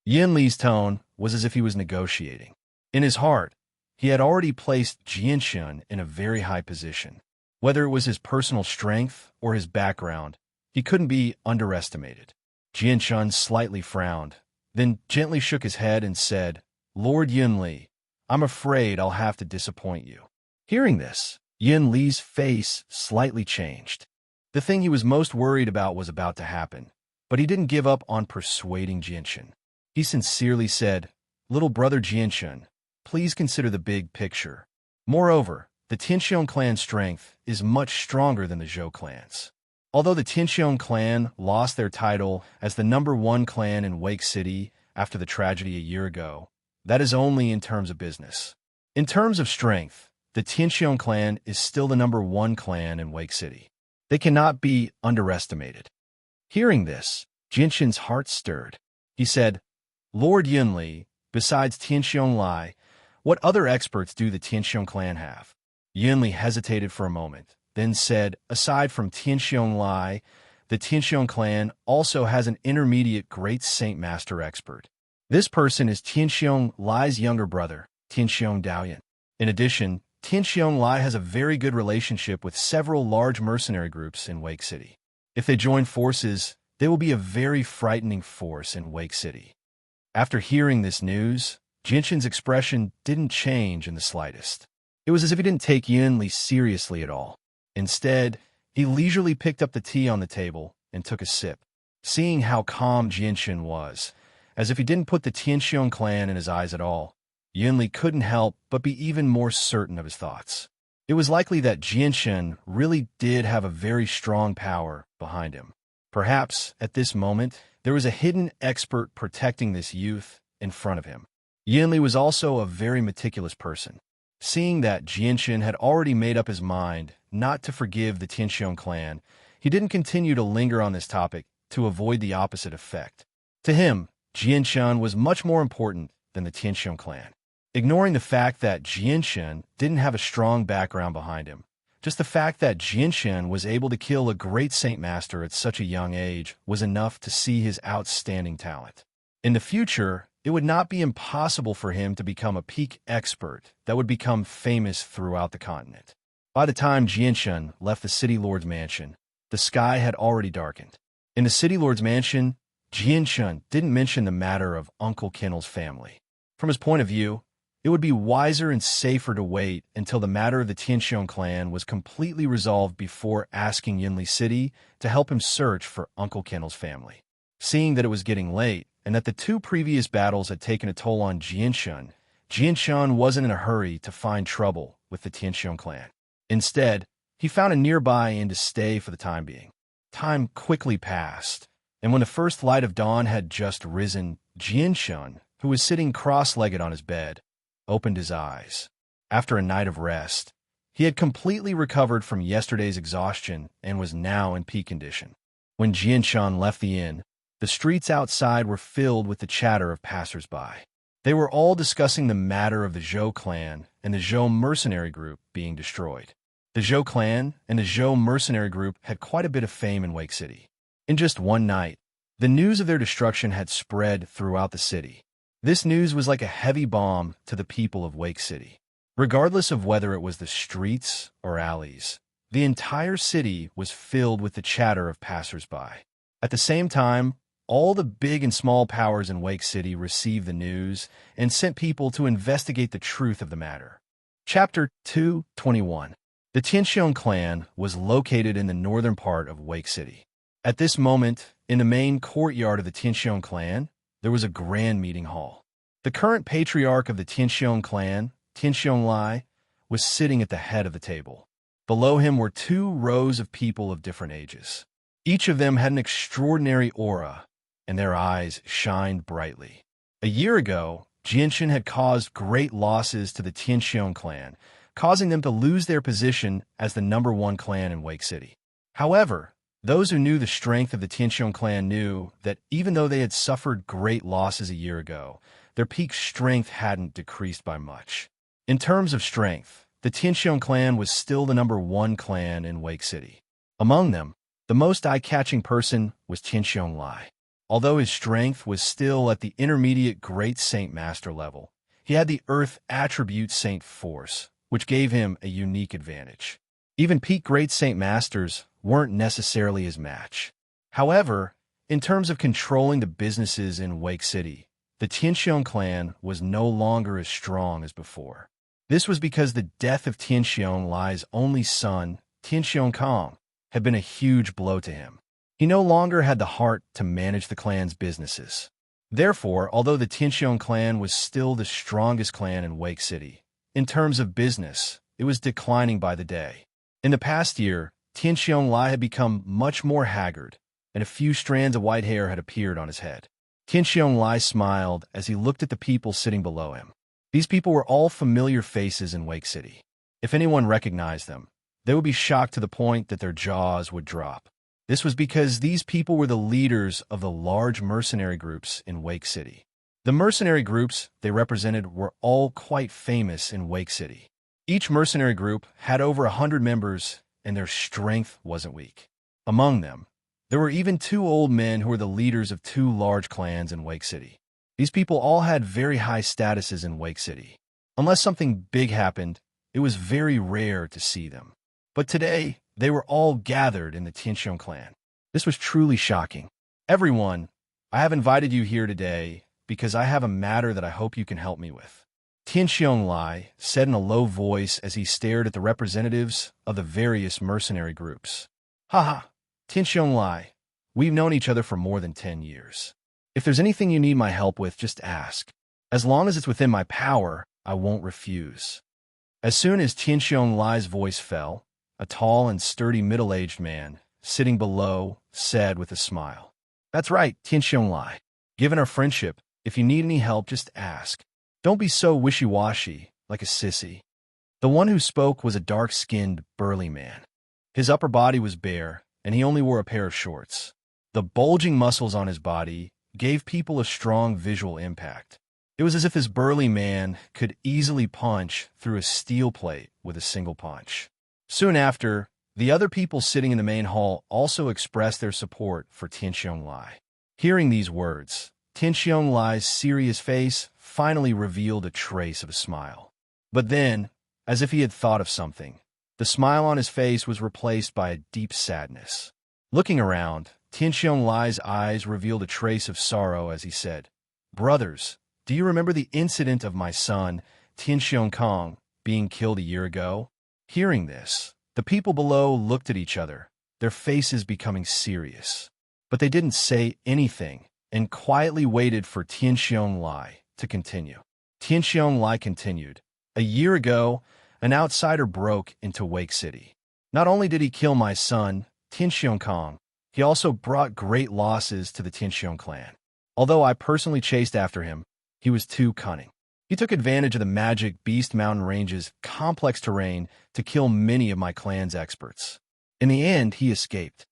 S1: Yin Li's tone was as if he was negotiating. In his heart, he had already placed Jianshun in a very high position. Whether it was his personal strength or his background, he couldn't be underestimated. Jianshun slightly frowned, then gently shook his head and said, Lord Yin Li, I'm afraid I'll have to disappoint you. Hearing this, Yin Li's face slightly changed. The thing he was most worried about was about to happen, but he didn't give up on persuading Jianshun. He sincerely said, Little brother Jianshun, please consider the big picture. Moreover, the Tianxiong clan's strength is much stronger than the Zhou clan's. Although the Tianxiong clan lost their title as the #1 clan in Wake City after the tragedy a year ago, that is only in terms of business. In terms of strength, the Tianxiong clan is still the #1 clan in Wake City. They cannot be underestimated. Hearing this, Jianshun's heart stirred. He said, Lord Yinli, besides Tianxiong Lai, what other experts do the Tianxiong clan have? Yinli hesitated for a moment, then said, aside from Tianxiong Lai, the Tianxiong clan also has an intermediate great Saint Master expert. This person is Tianxiong Lai's younger brother, Tianxiong Daoyan. In addition, Tianxiong Lai has a very good relationship with several large mercenary groups in Wake City. If they join forces, they will be a very frightening force in Wake City. After hearing this news, Jianshun's expression didn't change in the slightest. It was as if he didn't take Yin Li seriously at all. Instead, he leisurely picked up the tea on the table and took a sip. Seeing how calm Jianshun was, as if he didn't put the Tianxiong clan in his eyes at all, Yin Li couldn't help but be even more certain of his thoughts. It was likely that Jianshun really did have a very strong power behind him. Perhaps, at this moment, there was a hidden expert protecting this youth in front of him. Yin Li was also a very meticulous person. Seeing that Jianshun had already made up his mind not to forgive the Tianxiong clan, he didn't continue to linger on this topic to avoid the opposite effect. To him, Jianshun was much more important than the Tianxiong clan. Ignoring the fact that Jianshun didn't have a strong background behind him, just the fact that Jianshun was able to kill a great Saint Master at such a young age was enough to see his outstanding talent. In the future, it would not be impossible for him to become a peak expert that would become famous throughout the continent. By the time Jianshun left the City Lord's mansion, the sky had already darkened. In the City Lord's mansion, Jianshun didn't mention the matter of Uncle Kennel's family. From his point of view, it would be wiser and safer to wait until the matter of the Tianxiong clan was completely resolved before asking Yinli City to help him search for Uncle Kennel's family. Seeing that it was getting late, and that the two previous battles had taken a toll on Jianshun, Jianshun wasn't in a hurry to find trouble with the Tianxiong clan. Instead, he found a nearby inn to stay for the time being. Time quickly passed, and when the first light of dawn had just risen, Jianshun, who was sitting cross-legged on his bed, opened his eyes. After a night of rest, he had completely recovered from yesterday's exhaustion and was now in peak condition. When Jianshun left the inn, the streets outside were filled with the chatter of passers-by. They were all discussing the matter of the Zhou clan and the Zhou mercenary group being destroyed. The Zhou clan and the Zhou mercenary group had quite a bit of fame in Wake City. In just one night, the news of their destruction had spread throughout the city. This news was like a heavy bomb to the people of Wake City. Regardless of whether it was the streets or alleys, the entire city was filled with the chatter of passers-by. At the same time, all the big and small powers in Wake City received the news and sent people to investigate the truth of the matter. Chapter 221. The Tianxiong clan was located in the northern part of Wake City. At this moment, in the main courtyard of the Tianxiong clan, there was a grand meeting hall. The current patriarch of the Tianxiong clan, Tianxiong Lai, was sitting at the head of the table. Below him were 2 rows of people of different ages. Each of them had an extraordinary aura, and their eyes shined brightly. A year ago, Jianshun had caused great losses to the Tianxiong clan, causing them to lose their position as the #1 clan in Wake City. However, those who knew the strength of the Tianxiong clan knew that even though they had suffered great losses a year ago, their peak strength hadn't decreased by much. In terms of strength, the Tianxiong clan was still the #1 clan in Wake City. Among them, the most eye-catching person was Tianxiong Lai. Although his strength was still at the intermediate Great Saint Master level, he had the Earth Attribute Saint Force, which gave him a unique advantage. Even peak Great Saint Masters weren't necessarily his match. However, in terms of controlling the businesses in Wake City, the Tianxiong clan was no longer as strong as before. This was because the death of Tianxiong Lai's only son, Tianxiong Kong, had been a huge blow to him. He no longer had the heart to manage the clan's businesses. Therefore, although the Tianxiong clan was still the strongest clan in Wake City, in terms of business, it was declining by the day. In the past year, Tianxiong Lai had become much more haggard, and a few strands of white hair had appeared on his head. Tianxiong Lai smiled as he looked at the people sitting below him. These people were all familiar faces in Wake City. If anyone recognized them, they would be shocked to the point that their jaws would drop. This was because these people were the leaders of the large mercenary groups in Wake City. The mercenary groups they represented were all quite famous in Wake City. Each mercenary group had over 100 members, and their strength wasn't weak. Among them, there were even 2 old men who were the leaders of 2 large clans in Wake City. These people all had very high statuses in Wake City. Unless something big happened, it was very rare to see them. But today, they were all gathered in the Tianxiong clan. This was truly shocking. Everyone, I have invited you here today because I have a matter that I hope you can help me with. Tianxiong Lai said in a low voice as he stared at the representatives of the various mercenary groups. Haha, Tianxiong Lai, we've known each other for more than 10 years. If there's anything you need my help with, just ask. As long as it's within my power, I won't refuse. As soon as Tianxiong Lai's voice fell, a tall and sturdy middle-aged man, sitting below, said with a smile. That's right, Tianxiong Lai. Given our friendship, if you need any help, just ask. Don't be so wishy-washy, like a sissy. The one who spoke was a dark-skinned, burly man. His upper body was bare, and he only wore a pair of shorts. The bulging muscles on his body gave people a strong visual impact. It was as if this burly man could easily punch through a steel plate with a single punch. Soon after, the other people sitting in the main hall also expressed their support for Tianxiong Lai. Hearing these words, Tianxiong Lai's serious face finally revealed a trace of a smile. But then, as if he had thought of something, the smile on his face was replaced by a deep sadness. Looking around, Tianxiong Lai's eyes revealed a trace of sorrow as he said, Brothers, do you remember the incident of my son, Tianxiong Kong, being killed a year ago? Hearing this, the people below looked at each other, their faces becoming serious. But they didn't say anything and quietly waited for Tianxiong Lai to continue. Tianxiong Lai continued. A year ago, an outsider broke into Wake City. Not only did he kill my son, Tianxiong Kong, he also brought great losses to the Tianxiong clan. Although I personally chased after him, he was too cunning. He took advantage of the magic Beast Mountain Range's complex terrain to kill many of my clan's experts. In the end, he escaped.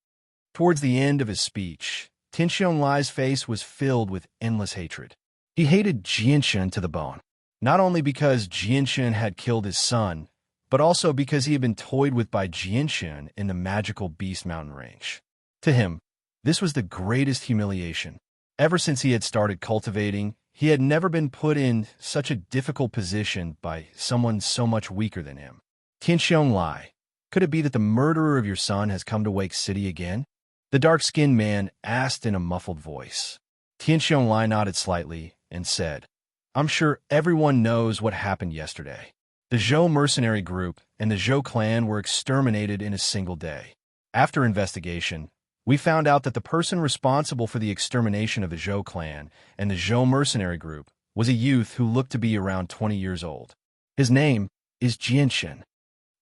S1: Towards the end of his speech, Tianxiong Lai's face was filled with endless hatred. He hated Jianshan to the bone, not only because Jianshan had killed his son, but also because he had been toyed with by Jianshan in the magical Beast Mountain Range. To him, this was the greatest humiliation. Ever since he had started cultivating, he had never been put in such a difficult position by someone so much weaker than him. Tianxiong Lai, could it be that the murderer of your son has come to Wake City again? The dark-skinned man asked in a muffled voice. Tianxiong Lai nodded slightly and said, I'm sure everyone knows what happened yesterday. The Zhou mercenary group and the Zhou clan were exterminated in a single day. After investigation, we found out that the person responsible for the extermination of the Zhou clan and the Zhou mercenary group was a youth who looked to be around 20 years old. His name is Jianshan.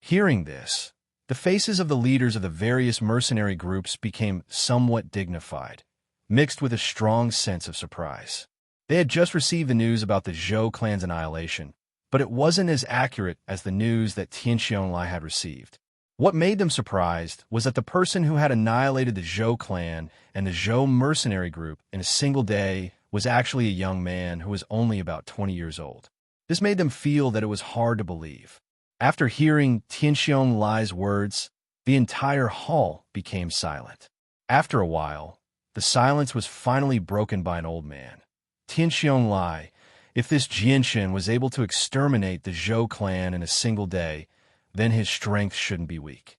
S1: Hearing this, the faces of the leaders of the various mercenary groups became somewhat dignified, mixed with a strong sense of surprise. They had just received the news about the Zhou clan's annihilation, but it wasn't as accurate as the news that Tianxiong Lai had received. What made them surprised was that the person who had annihilated the Zhou clan and the Zhou mercenary group in a single day was actually a young man who was only about 20 years old. This made them feel that it was hard to believe. After hearing Tianxiong Lai's words, the entire hall became silent. After a while, the silence was finally broken by an old man. Tianxiong Lai, if this Jianshan was able to exterminate the Zhou clan in a single day, then his strength shouldn't be weak.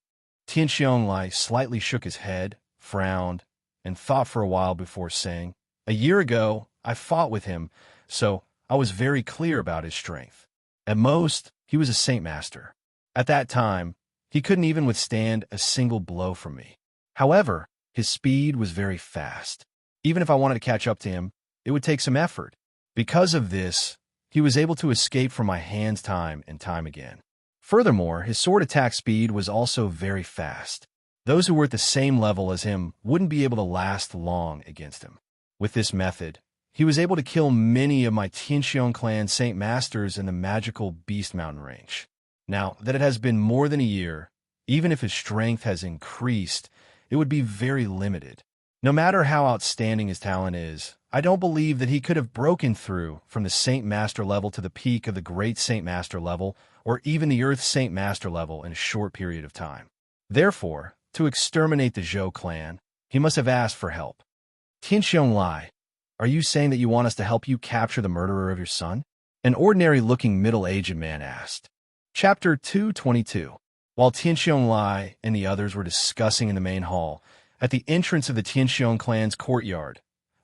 S1: Tianxiong Lai slightly shook his head, frowned, and thought for a while before saying, A year ago, I fought with him, so I was very clear about his strength. At most, he was a Saint Master. At that time, he couldn't even withstand a single blow from me. However, his speed was very fast. Even if I wanted to catch up to him, it would take some effort. Because of this, he was able to escape from my hands time and time again. Furthermore, his sword attack speed was also very fast. Those who were at the same level as him wouldn't be able to last long against him. With this method, he was able to kill many of my Tianxiong clan Saint Masters in the magical Beast Mountain Range. Now that it has been more than a year, even if his strength has increased, it would be very limited. No matter how outstanding his talent is, I don't believe that he could have broken through from the Saint Master level to the peak of the Great Saint Master level, or even the Earth Saint Master level in a short period of time. Therefore, to exterminate the Zhou clan, he must have asked for help. Tianxiong Lai, are you saying that you want us to help you capture the murderer of your son? An ordinary-looking middle-aged man asked. Chapter 222. While Tianxiong Lai and the others were discussing in the main hall, at the entrance of the Tianxiong clan's courtyard,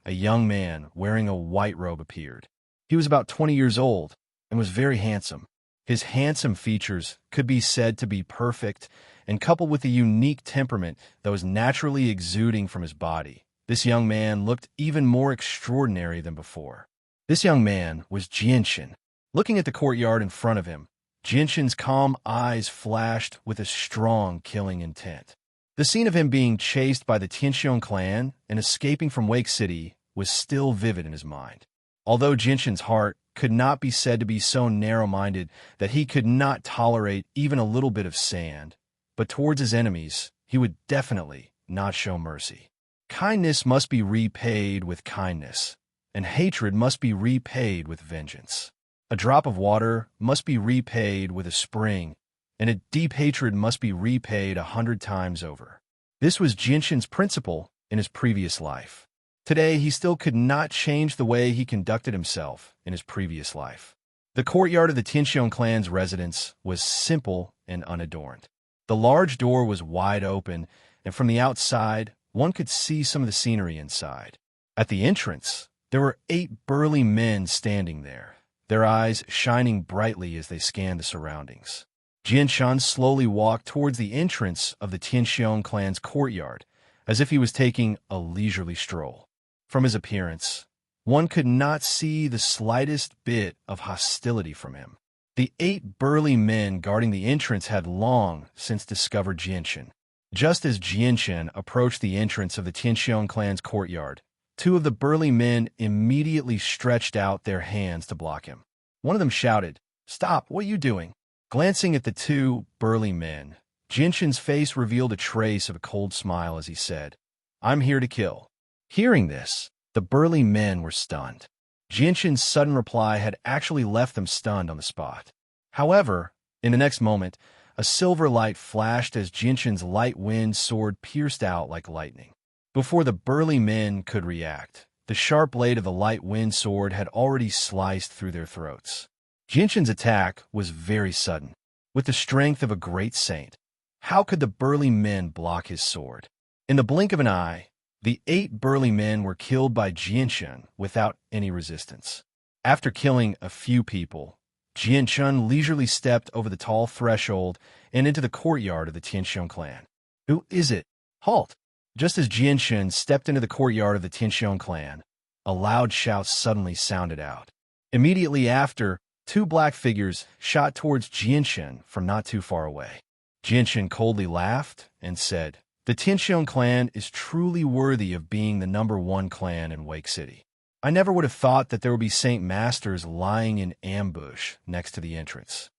S1: a young man wearing a white robe appeared. He was about 20 years old and was very handsome. His handsome features could be said to be perfect, and coupled with the unique temperament that was naturally exuding from his body, this young man looked even more extraordinary than before. This young man was Jianshan. Looking at the courtyard in front of him, Jianshan's calm eyes flashed with a strong killing intent. The scene of him being chased by the Tianxiong clan and escaping from Wake City was still vivid in his mind. Although Jianshan's heart could not be said to be so narrow-minded that he could not tolerate even a little bit of sand, but towards his enemies, he would definitely not show mercy. Kindness must be repaid with kindness, and hatred must be repaid with vengeance. A drop of water must be repaid with a spring, and a deep hatred must be repaid 100 times over. This was Jianshan's principle in his previous life. Today, he still could not change the way he conducted himself in his previous life. The courtyard of the Tianxiong clan's residence was simple and unadorned. The large door was wide open, and from the outside, one could see some of the scenery inside. At the entrance, there were 8 burly men standing there, their eyes shining brightly as they scanned the surroundings. Jianshan slowly walked towards the entrance of the Tianxiong clan's courtyard, as if he was taking a leisurely stroll. From his appearance, one could not see the slightest bit of hostility from him. The 8 burly men guarding the entrance had long since discovered Jianshan. Just as Jianshan approached the entrance of the Tianxiong clan's courtyard, Two of the burly men immediately stretched out their hands to block him. One of them shouted, "Stop, what are you doing?" Glancing at the two burly men, Jinshin's face revealed a trace of a cold smile as he said, "I'm here to kill." Hearing this, the burly men were stunned. Jinshin's sudden reply had actually left them stunned on the spot. However, in the next moment, a silver light flashed as Jinshin's light wind sword pierced out like lightning. Before the burly men could react, the sharp blade of the light wind sword had already sliced through their throats. Jinshin's attack was very sudden, with the strength of a great saint. How could the burly men block his sword? In the blink of an eye, the 8 burly men were killed by Jinshin without any resistance. After killing a few people, Jinshin leisurely stepped over the tall threshold and into the courtyard of the Tianxiong clan. "Who is it? Halt!" Just as Jinshin stepped into the courtyard of the Tianxiong clan, a loud shout suddenly sounded out. Immediately after, 2 black figures shot towards Jinshin from not too far away. Jinshin coldly laughed and said, "The Tianxiong clan is truly worthy of being the #1 clan in Wake City. I never would have thought that there would be Saint Masters lying in ambush next to the entrance."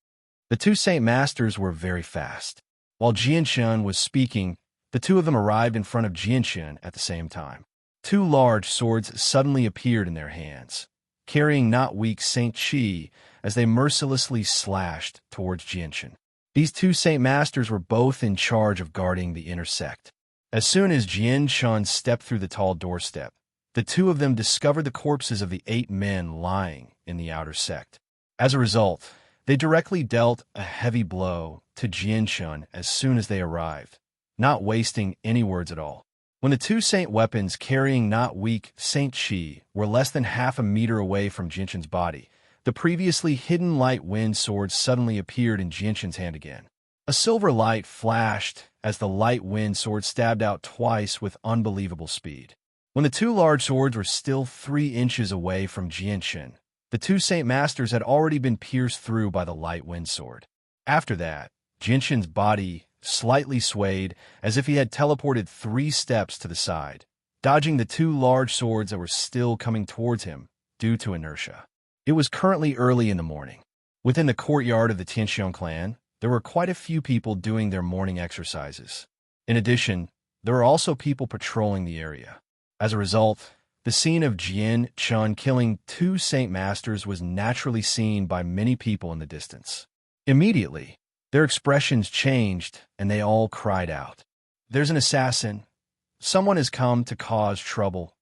S1: The 2 Saint Masters were very fast. While Jinshin was speaking, the 2 of them arrived in front of Jinshin at the same time. 2 large swords suddenly appeared in their hands, carrying not weak Saint Qi as they mercilessly slashed towards Jinshin. These 2 Saint Masters were both in charge of guarding the inner sect. As soon as Jinshin stepped through the tall doorstep, the 2 of them discovered the corpses of the 8 men lying in the outer sect. As a result, they directly dealt a heavy blow to Jinshin as soon as they arrived, not wasting any words at all. When the 2 saint weapons carrying not weak Saint Qi were less than half a meter away from Jinshin's body, the previously hidden light wind sword suddenly appeared in Jinshin's hand again. A silver light flashed as the light wind sword stabbed out twice with unbelievable speed. When the 2 large swords were still 3 inches away from Jinshin, the 2 Saint Masters had already been pierced through by the light wind sword. After that, Jinshin's body slightly swayed as if he had teleported 3 steps to the side, dodging the 2 large swords that were still coming towards him due to inertia. It was currently early in the morning. Within the courtyard of the Tianxiong clan, there were quite a few people doing their morning exercises. In addition, there were also people patrolling the area. As a result, the scene of Jinshin killing 2 Saint Masters was naturally seen by many people in the distance. Immediately, their expressions changed and they all cried out, "There's an assassin! Someone has come to cause trouble!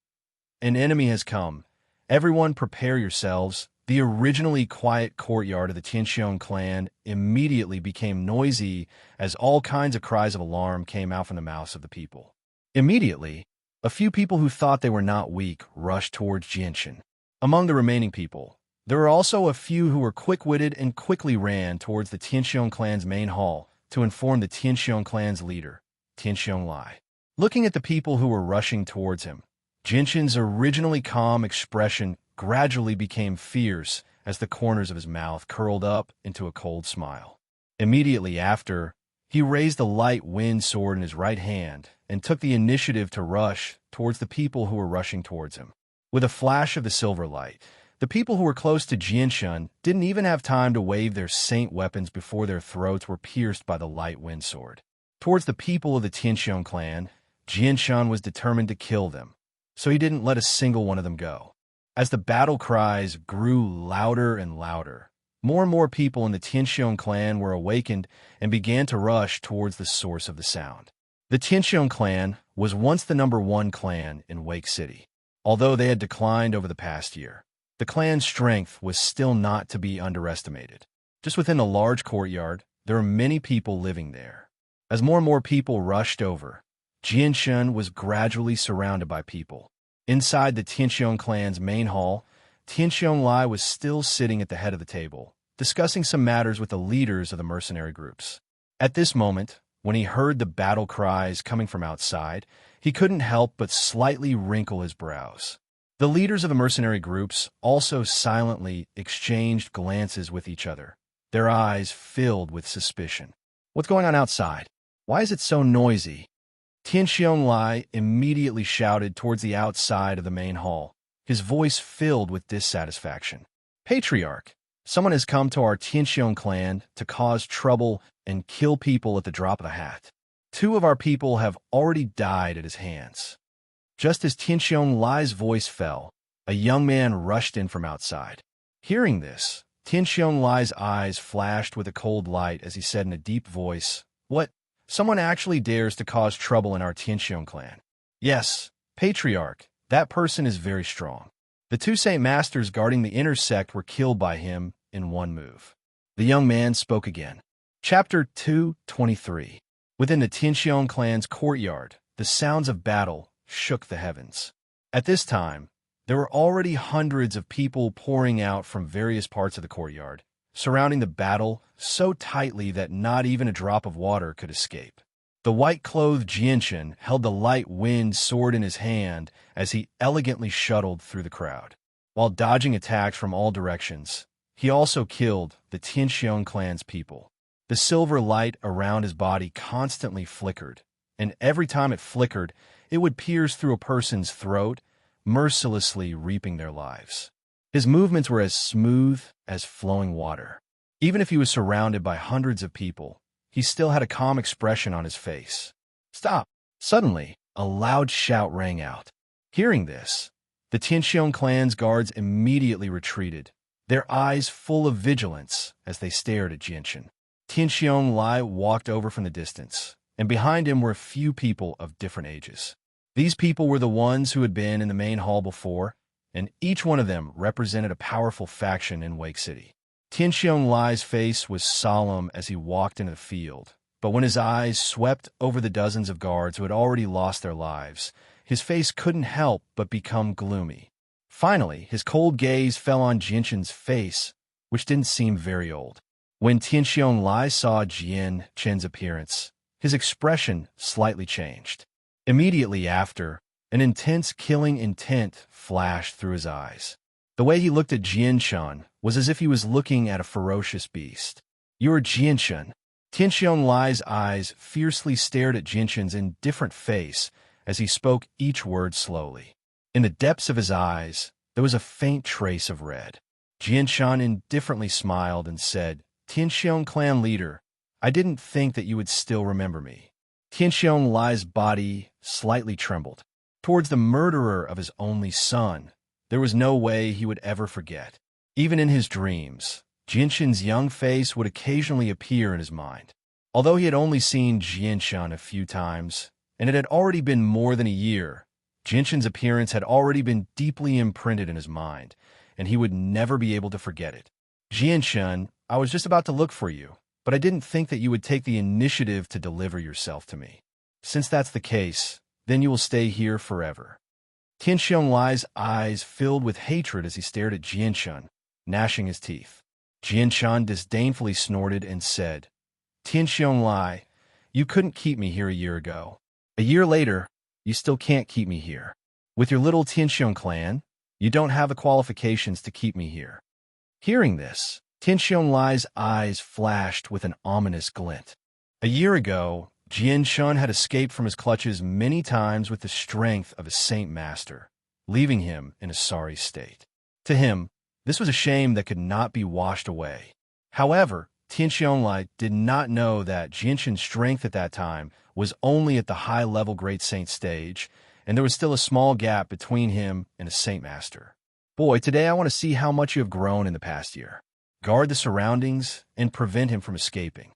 S1: An enemy has come! Everyone prepare yourselves." The originally quiet courtyard of the Tianxiong clan immediately became noisy as all kinds of cries of alarm came out from the mouths of the people. Immediately, a few people who thought they were not weak rushed towards Jinshin. Among the remaining people, there were also a few who were quick-witted and quickly ran towards the Tianxiong clan's main hall to inform the Tianxiong clan's leader, Tianxiong Lai. Looking at the people who were rushing towards him, Jinshin's originally calm expression gradually became fierce as the corners of his mouth curled up into a cold smile. Immediately after, he raised the light wind sword in his right hand and took the initiative to rush towards the people who were rushing towards him. With a flash of the silver light, the people who were close to Jinshin didn't even have time to wave their saint weapons before their throats were pierced by the light wind sword. Towards the people of the Tianxiong clan, Jinshin was determined to kill them, so he didn't let a single one of them go. As the battle cries grew louder and louder, more and more people in the Tianxiong clan were awakened and began to rush towards the source of the sound. The Tianxiong clan was once the #1 clan in Wake City. Although they had declined over the past year, the clan's strength was still not to be underestimated. Just within the large courtyard, there were many people living there. As more and more people rushed over, Jinshin was gradually surrounded by people. Inside the Tianxiong clan's main hall, Tianxiong Lai was still sitting at the head of the table, discussing some matters with the leaders of the mercenary groups. At this moment, when he heard the battle cries coming from outside, he couldn't help but slightly wrinkle his brows. The leaders of the mercenary groups also silently exchanged glances with each other, their eyes filled with suspicion. "What's going on outside? Why is it so noisy?" Tianxiong Lai immediately shouted towards the outside of the main hall, his voice filled with dissatisfaction. Patriarch, someone has come to our Tianxiong clan to cause trouble and kill people at the drop of a hat. 2 of our people have already died at his hands. Just as Tianxiong Lai's voice fell, a young man rushed in from outside. Hearing this, Tianxiong Lai's eyes flashed with a cold light as he said in a deep voice, "What? Someone actually dares to cause trouble in our Tianxiong clan?" "Yes, Patriarch, that person is very strong. The 2 Saint Masters guarding the inner sect were killed by him in one move." The young man spoke again. Chapter 223. Within the Tianxiong clan's courtyard, the sounds of battle shook the heavens. At this time, there were already hundreds of people pouring out from various parts of the courtyard, surrounding the battle so tightly that not even a drop of water could escape. The white-clothed Jianshan held the light wind sword in his hand as he elegantly shuttled through the crowd. While dodging attacks from all directions, he also killed the Tianxiong clan's people. The silver light around his body constantly flickered, and every time it flickered, it would pierce through a person's throat, mercilessly reaping their lives. His movements were as smooth as flowing water. Even if he was surrounded by hundreds of people, he still had a calm expression on his face. "Stop!" Suddenly, a loud shout rang out. Hearing this, the Tianxiong clan's guards immediately retreated, their eyes full of vigilance as they stared at Jianshan. Tianxiong Lai walked over from the distance, and behind him were a few people of different ages. These people were the ones who had been in the main hall before, and each one of them represented a powerful faction in Wake City. Tianxiong Lai's face was solemn as he walked into the field, but when his eyes swept over the dozens of guards who had already lost their lives, his face couldn't help but become gloomy. Finally, his cold gaze fell on Jianshan's face, which didn't seem very old. When Tianxiong Lai saw Jianshan's appearance, his expression slightly changed. Immediately after, an intense killing intent flashed through his eyes. The way he looked at Jianshan was as if he was looking at a ferocious beast. "You're Jianshan." Tianxiong Lai's eyes fiercely stared at Jianshan's indifferent face as he spoke each word slowly. In the depths of his eyes, there was a faint trace of red. Jianshan indifferently smiled and said, "Tianxiong clan leader, I didn't think that you would still remember me." Tianxiong Lai's body slightly trembled. Towards the murderer of his only son, there was no way he would ever forget. Even in his dreams, Jianshan's young face would occasionally appear in his mind. Although he had only seen Jianshan a few times, and it had already been more than a year, Jianshan's appearance had already been deeply imprinted in his mind, and he would never be able to forget it. "Jianshan, I was just about to look for you, but I didn't think that you would take the initiative to deliver yourself to me. Since that's the case, then you will stay here forever." Tianxiong Lai's eyes filled with hatred as he stared at Jianshan, gnashing his teeth. Jianshan disdainfully snorted and said, "Tianxiong Lai, you couldn't keep me here a year ago. A year later, you still can't keep me here. With your little Tianxiong clan, you don't have the qualifications to keep me here." Hearing this, Tianxiong Lai's eyes flashed with an ominous glint. A year ago, Jianshan had escaped from his clutches many times with the strength of a Saint Master, leaving him in a sorry state. To him, this was a shame that could not be washed away. However, Tianxiong Lai did not know that Jianshan's strength at that time was only at the high-level Great Saint stage, and there was still a small gap between him and a Saint Master. "Boy, today I want to see how much you have grown in the past year. Guard the surroundings and prevent him from escaping."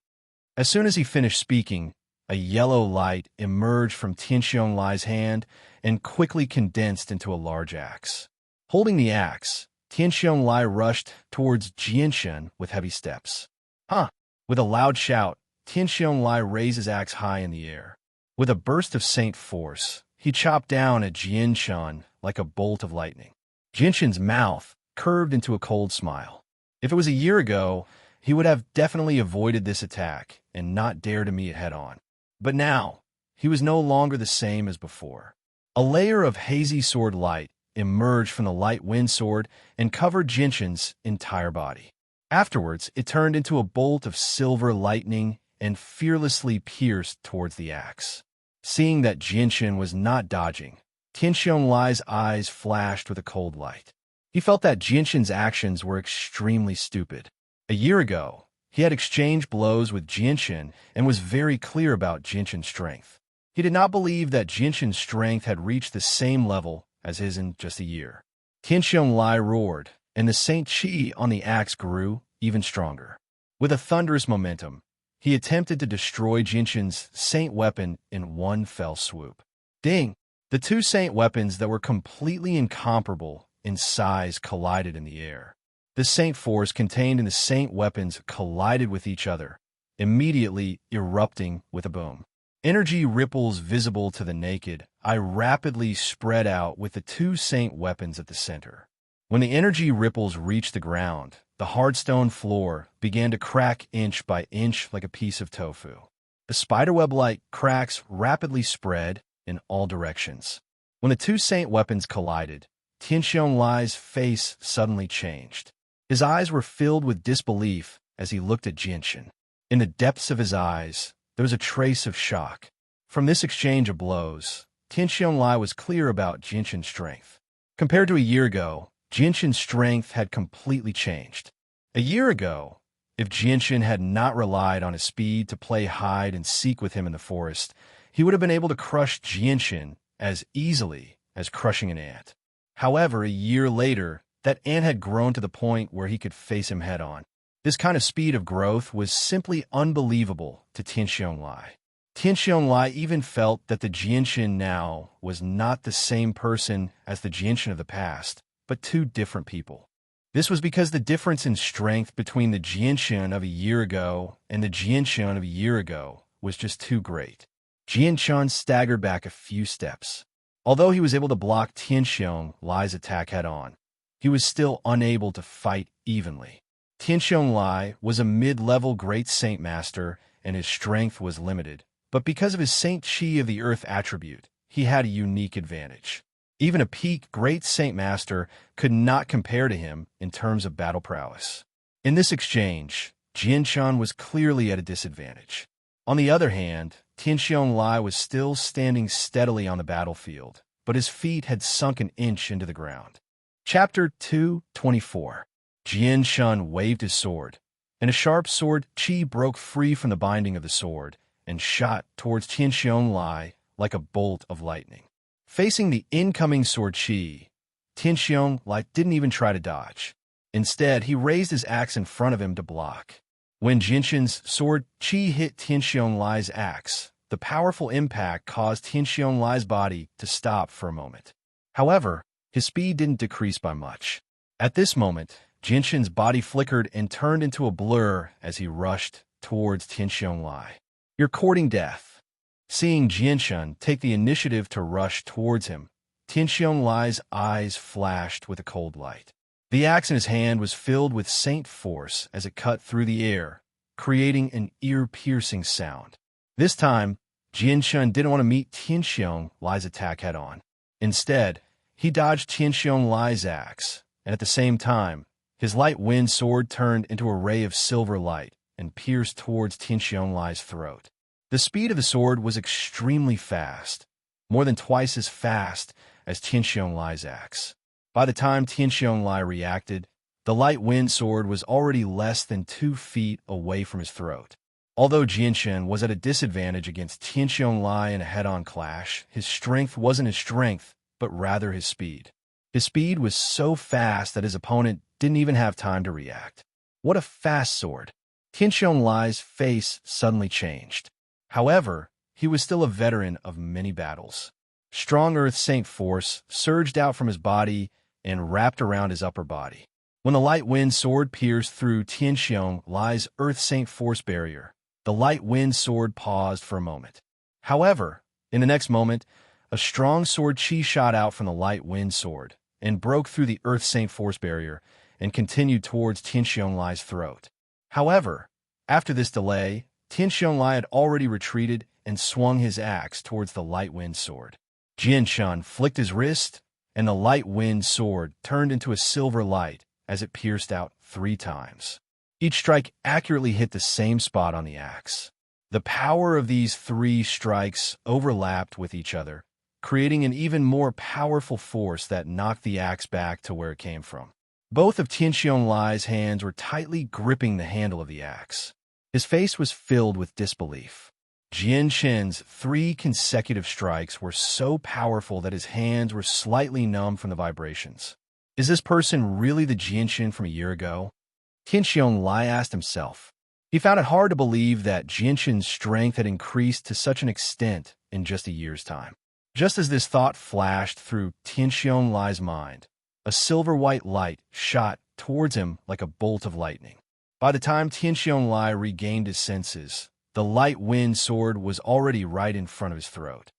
S1: As soon as he finished speaking, a yellow light emerged from Tianxiong Lai's hand and quickly condensed into a large axe. Holding the axe, Tianxiong Lai rushed towards Jianshan with heavy steps. "Huh!" With a loud shout, Tianxiong Lai raised his axe high in the air. With a burst of saint force, he chopped down at Jianshan like a bolt of lightning. Jianshan's mouth curved into a cold smile. If it was a year ago, he would have definitely avoided this attack and not dared to meet it head-on. But now, he was no longer the same as before. A layer of hazy sword light emerged from the light wind sword and covered Jianshan's entire body. Afterwards, it turned into a bolt of silver lightning and fearlessly pierced towards the axe. Seeing that Jinshan was not dodging, Tianxiong Lai's eyes flashed with a cold light. He felt that Jinshan's actions were extremely stupid. A year ago, he had exchanged blows with Jinshan and was very clear about Jinshan's strength. He did not believe that Jinshan's strength had reached the same level as his in just a year. Tianxiong Lai roared, and the Saint Qi on the axe grew even stronger. With a thunderous momentum, he attempted to destroy Jinshan's Saint weapon in one fell swoop. Ding! The two Saint weapons that were completely incomparable in size collided in the air. The Saint force contained in the Saint weapons collided with each other, immediately erupting with a boom. Energy ripples visible to the naked eye rapidly spread out with the two Saint weapons at the center. When the energy ripples reached the ground, the hard stone floor began to crack inch by inch like a piece of tofu. The spiderweb-like cracks rapidly spread in all directions. When the two Saint weapons collided, Tianxiong Lai's face suddenly changed. His eyes were filled with disbelief as he looked at Jinshan. In the depths of his eyes, there was a trace of shock. From this exchange of blows, Tianxiong Lai was clear about Jinshan's strength. Compared to a year ago, Jinshan's strength had completely changed. A year ago, if Jinshan had not relied on his speed to play hide and seek with him in the forest, he would have been able to crush Jinshan as easily as crushing an ant. However, a year later, that ant had grown to the point where he could face him head-on. This kind of speed of growth was simply unbelievable to Tianxiong Lai. Tianxiong Lai even felt that the Jinshan now was not the same person as the Jinshan of the past, but two different people. This was because the difference in strength between the Jinshan of a year ago and the Jinshan of a year ago was just too great. Jinshan staggered back a few steps. Although he was able to block Tianxiong Lai's attack head-on, he was still unable to fight evenly. Tianxiong Lai was a mid-level Great Saint Master, and his strength was limited, but because of his Saint Qi of the Earth attribute, he had a unique advantage. Even a peak Great Saint Master could not compare to him in terms of battle prowess. In this exchange, Jinshan was clearly at a disadvantage. On the other hand, Tianxiong Lai was still standing steadily on the battlefield, but his feet had sunk an inch into the ground. Chapter 2:24. Jinshan waved his sword, and a sharp sword qi broke free from the binding of the sword and shot towards Tianxiong Lai like a bolt of lightning. Facing the incoming sword qi, Tianxiong Lai didn't even try to dodge. Instead, he raised his axe in front of him to block. When Jinshan's sword qi hit Tianxiong Lai's axe, the powerful impact caused Tianxiong Lai's body to stop for a moment. However, his speed didn't decrease by much. At this moment, Jinshan's body flickered and turned into a blur as he rushed towards Tianxiong Lai. "You're courting death." Seeing Jinshan take the initiative to rush towards him, Tianxiong Lai's eyes flashed with a cold light. The axe in his hand was filled with Saint force as it cut through the air, creating an ear-piercing sound. This time, Jinshan didn't want to meet Tianxiong Lai's attack head-on. Instead, he dodged Tianxiong Lai's axe, and at the same time, his light wind sword turned into a ray of silver light and pierced towards Tianxiong Lai's throat. The speed of the sword was extremely fast, more than twice as fast as Tianxiong Lai's axe. By the time Tianxiong Lai reacted, the light wind sword was already less than 2 feet away from his throat. Although Jinshan was at a disadvantage against Tianxiong Lai in a head-on clash, his strength wasn't his strength, but rather his speed. His speed was so fast that his opponent didn't even have time to react. What a fast sword! Tianxiong Lai's face suddenly changed. However, he was still a veteran of many battles. Strong Earth Saint force surged out from his body and wrapped around his upper body. When the light wind sword pierced through Tianxiong Lai's Earth Saint force barrier, the light wind sword paused for a moment. However, in the next moment, a strong sword qi shot out from the light wind sword and broke through the Earth Saint force barrier and continued towards Tianxiong Lai's throat. However, after this delay, Tianxiong Lai had already retreated and swung his axe towards the light wind sword. Jinshan flicked his wrist, and the light wind sword turned into a silver light as it pierced out 3 times. Each strike accurately hit the same spot on the axe. The power of these three strikes overlapped with each other, creating an even more powerful force that knocked the axe back to where it came from. Both of Tianxiong Lai's hands were tightly gripping the handle of the axe. His face was filled with disbelief. Jian Shen's three consecutive strikes were so powerful that his hands were slightly numb from the vibrations. Is this person really the Jian Shen from a year ago? Tianxiong Lai asked himself. He found it hard to believe that Jian Shen's strength had increased to such an extent in just a year's time. Just as this thought flashed through Tianxiong Lai's mind, a silver-white light shot towards him like a bolt of lightning. By the time Tianxiong Lai regained his senses, the light wind sword was already right in front of his throat.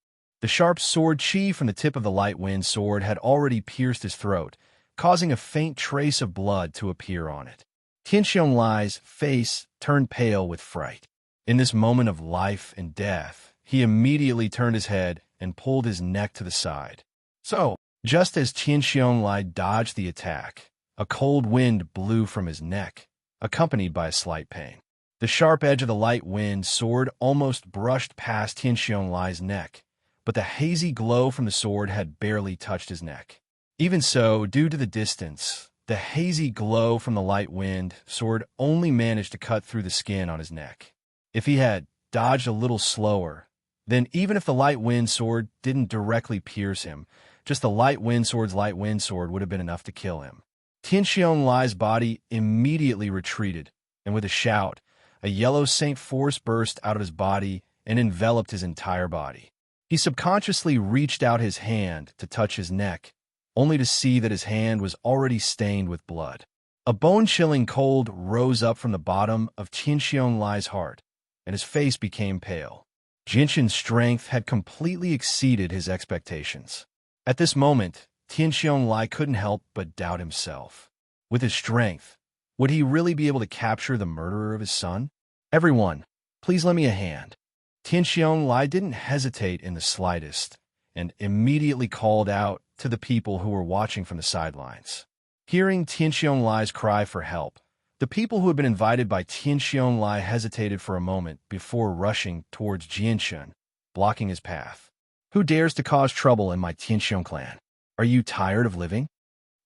S1: The sharp sword chi from the tip of the light wind sword had already pierced his throat, causing a faint trace of blood to appear on it. Tianxiong Lai's face turned pale with fright. In this moment of life and death, he immediately turned his head and pulled his neck to the side. So, just as Tianxiong Lai dodged the attack, a cold wind blew from his neck, accompanied by a slight pain. The sharp edge of the light wind sword almost brushed past Tianxiong Lai's neck, but the hazy glow from the sword had barely touched his neck. Even so, due to the distance, the hazy glow from the light wind sword only managed to cut through the skin on his neck. If he had dodged a little slower, then even if the light wind sword didn't directly pierce him, just the light wind sword's light wind sword would have been enough to kill him. Tianxiong Lai's body immediately retreated, and with a shout, a yellow Saint force burst out of his body and enveloped his entire body. He subconsciously reached out his hand to touch his neck, only to see that his hand was already stained with blood. A bone-chilling cold rose up from the bottom of Tianxiong Lai's heart, and his face became pale. Jian Shen's strength had completely exceeded his expectations. At this moment, Tianxiong Lai couldn't help but doubt himself. With his strength, would he really be able to capture the murderer of his son? Everyone, please lend me a hand. Tianxiong Lai didn't hesitate in the slightest, and immediately called out to the people who were watching from the sidelines. Hearing Tianxiong Lai's cry for help, the people who had been invited by Tianxiong Lai hesitated for a moment before rushing towards Jian Shen, blocking his path. Who dares to cause trouble in my Tianxiong clan? Are you tired of living?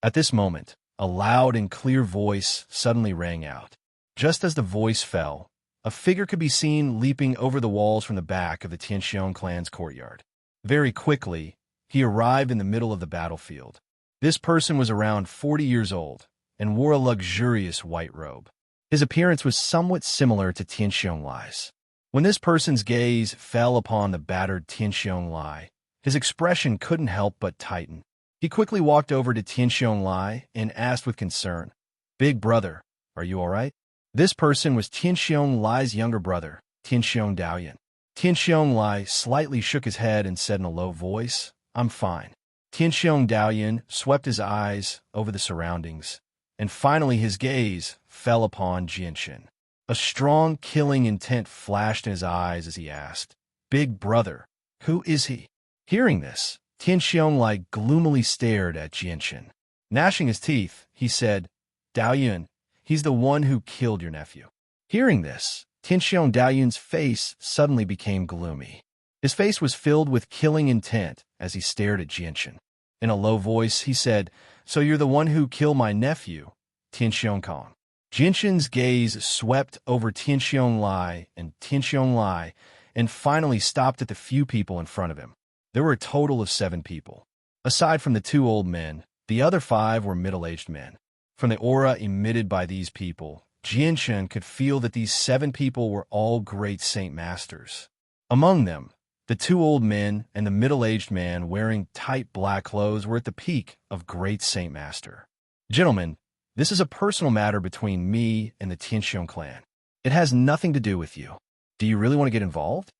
S1: At this moment, a loud and clear voice suddenly rang out. Just as the voice fell, a figure could be seen leaping over the walls from the back of the Tianxiong clan's courtyard. Very quickly, he arrived in the middle of the battlefield. This person was around 40 years old and wore a luxurious white robe. His appearance was somewhat similar to Tianxiong Lai's. When this person's gaze fell upon the battered Tianxiong Lai, his expression couldn't help but tighten. He quickly walked over to Tianxiong Lai and asked with concern, "Big brother, are you all right?" This person was Tianxiong Lai's younger brother, Tianxiong Daoyan. Tianxiong Lai slightly shook his head and said in a low voice, "I'm fine." Tianxiong Daoyan swept his eyes over the surroundings, and finally his gaze fell upon Jian Shen. A strong killing intent flashed in his eyes as he asked, "Big brother, who is he?" Hearing this, Tianxiong Lai gloomily stared at Jian Shen. Gnashing his teeth, he said, "Daoyan, he's the one who killed your nephew." Hearing this, Tianxiong Daoyan's face suddenly became gloomy. His face was filled with killing intent as he stared at Jian Shen. In a low voice, he said, "So you're the one who killed my nephew, Tianxiong Kong." Jian Shen's gaze swept over Tianxiong Lai and finally stopped at the few people in front of him. There were a total of 7 people. Aside from the 2 old men, the other 5 were middle-aged men. From the aura emitted by these people, Jian Shen could feel that these 7 people were all great Saint Masters. Among them, the 2 old men and the middle-aged man wearing tight black clothes were at the peak of great Saint Master. "Gentlemen, this is a personal matter between me and the Tianxiong clan. It has nothing to do with you. Do you really want to get involved?"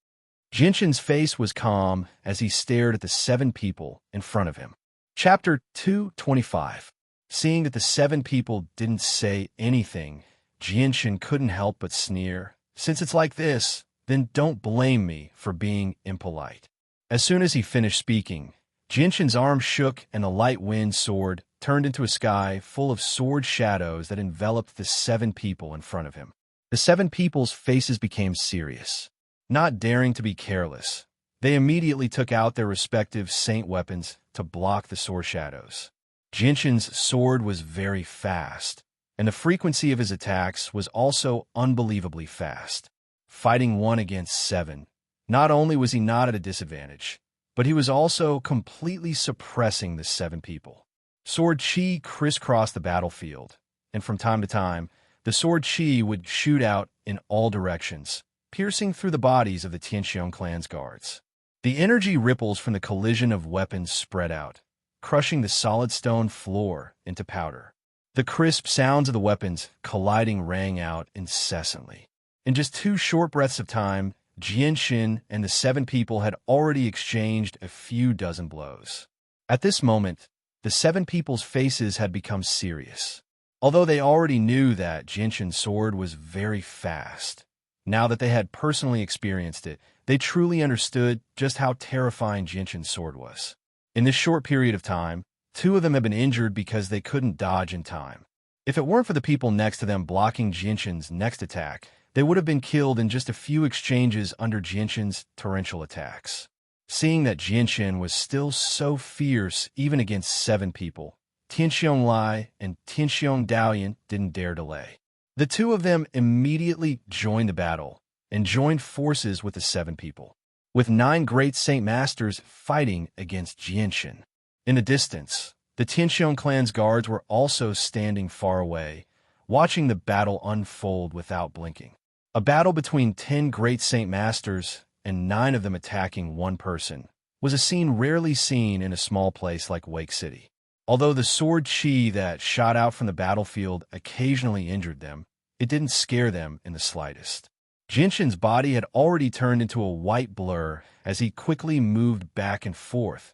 S1: Jian Shen's face was calm as he stared at the 7 people in front of him. Chapter 225. Seeing that the 7 people didn't say anything, Jian Shen couldn't help but sneer. "Since it's like this, then don't blame me for being impolite." As soon as he finished speaking, Jian Shen's arm shook and the light wind sword turned into a sky full of sword shadows that enveloped the 7 people in front of him. The 7 people's faces became serious. Not daring to be careless, they immediately took out their respective saint weapons to block the sword shadows. Jinshin's sword was very fast, and the frequency of his attacks was also unbelievably fast. Fighting 1 against 7, not only was he not at a disadvantage, but he was also completely suppressing the 7 people. Sword chi crisscrossed the battlefield, and from time to time, the sword chi would shoot out in all directions, piercing through the bodies of the Tianxiong clan's guards. The energy ripples from the collision of weapons spread out, crushing the solid stone floor into powder. The crisp sounds of the weapons colliding rang out incessantly. In just 2 short breaths of time, Jinshin and the 7 people had already exchanged a few dozen blows. At this moment, the 7 people's faces had become serious. Although they already knew that Jinshin's sword was very fast, now that they had personally experienced it, they truly understood just how terrifying Jinshin's sword was. In this short period of time, 2 of them had been injured because they couldn't dodge in time. If it weren't for the people next to them blocking Jinshin's next attack, they would have been killed in just a few exchanges under Jinshin's torrential attacks. Seeing that Jinshin was still so fierce even against 7 people, Tianxiong Lai and Tianxiong Daoyan didn't dare delay. The 2 of them immediately joined the battle and joined forces with the 7 people, with 9 great Saint Masters fighting against Jinshin. In the distance, the Tianxiong clan's guards were also standing far away, watching the battle unfold without blinking. A battle between 10 great Saint Masters and 9 of them attacking one person was a scene rarely seen in a small place like Wake City. Although the sword chi that shot out from the battlefield occasionally injured them, it didn't scare them in the slightest. Jinshin's body had already turned into a white blur as he quickly moved back and forth,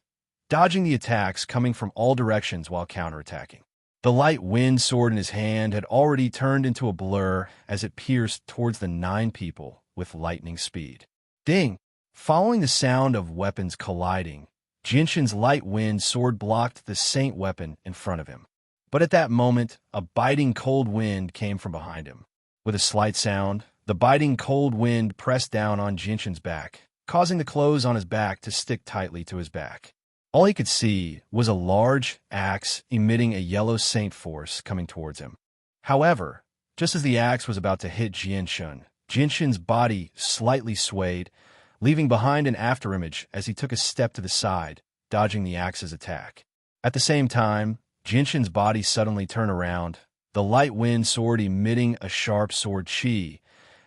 S1: dodging the attacks coming from all directions while counterattacking. The light wind sword in his hand had already turned into a blur as it pierced towards the 9 people with lightning speed. Ding! Following the sound of weapons colliding, Jinshin's light wind sword blocked the saint weapon in front of him. But at that moment, a biting cold wind came from behind him. With a slight sound, the biting cold wind pressed down on Jinshin's back, causing the clothes on his back to stick tightly to his back. All he could see was a large axe emitting a yellow saint force coming towards him. However, just as the axe was about to hit Jinshin's body slightly swayed, leaving behind an afterimage as he took a step to the side, dodging the axe's attack. At the same time, Jinshin's body suddenly turned around, the light wind sword emitting a sharp sword chi,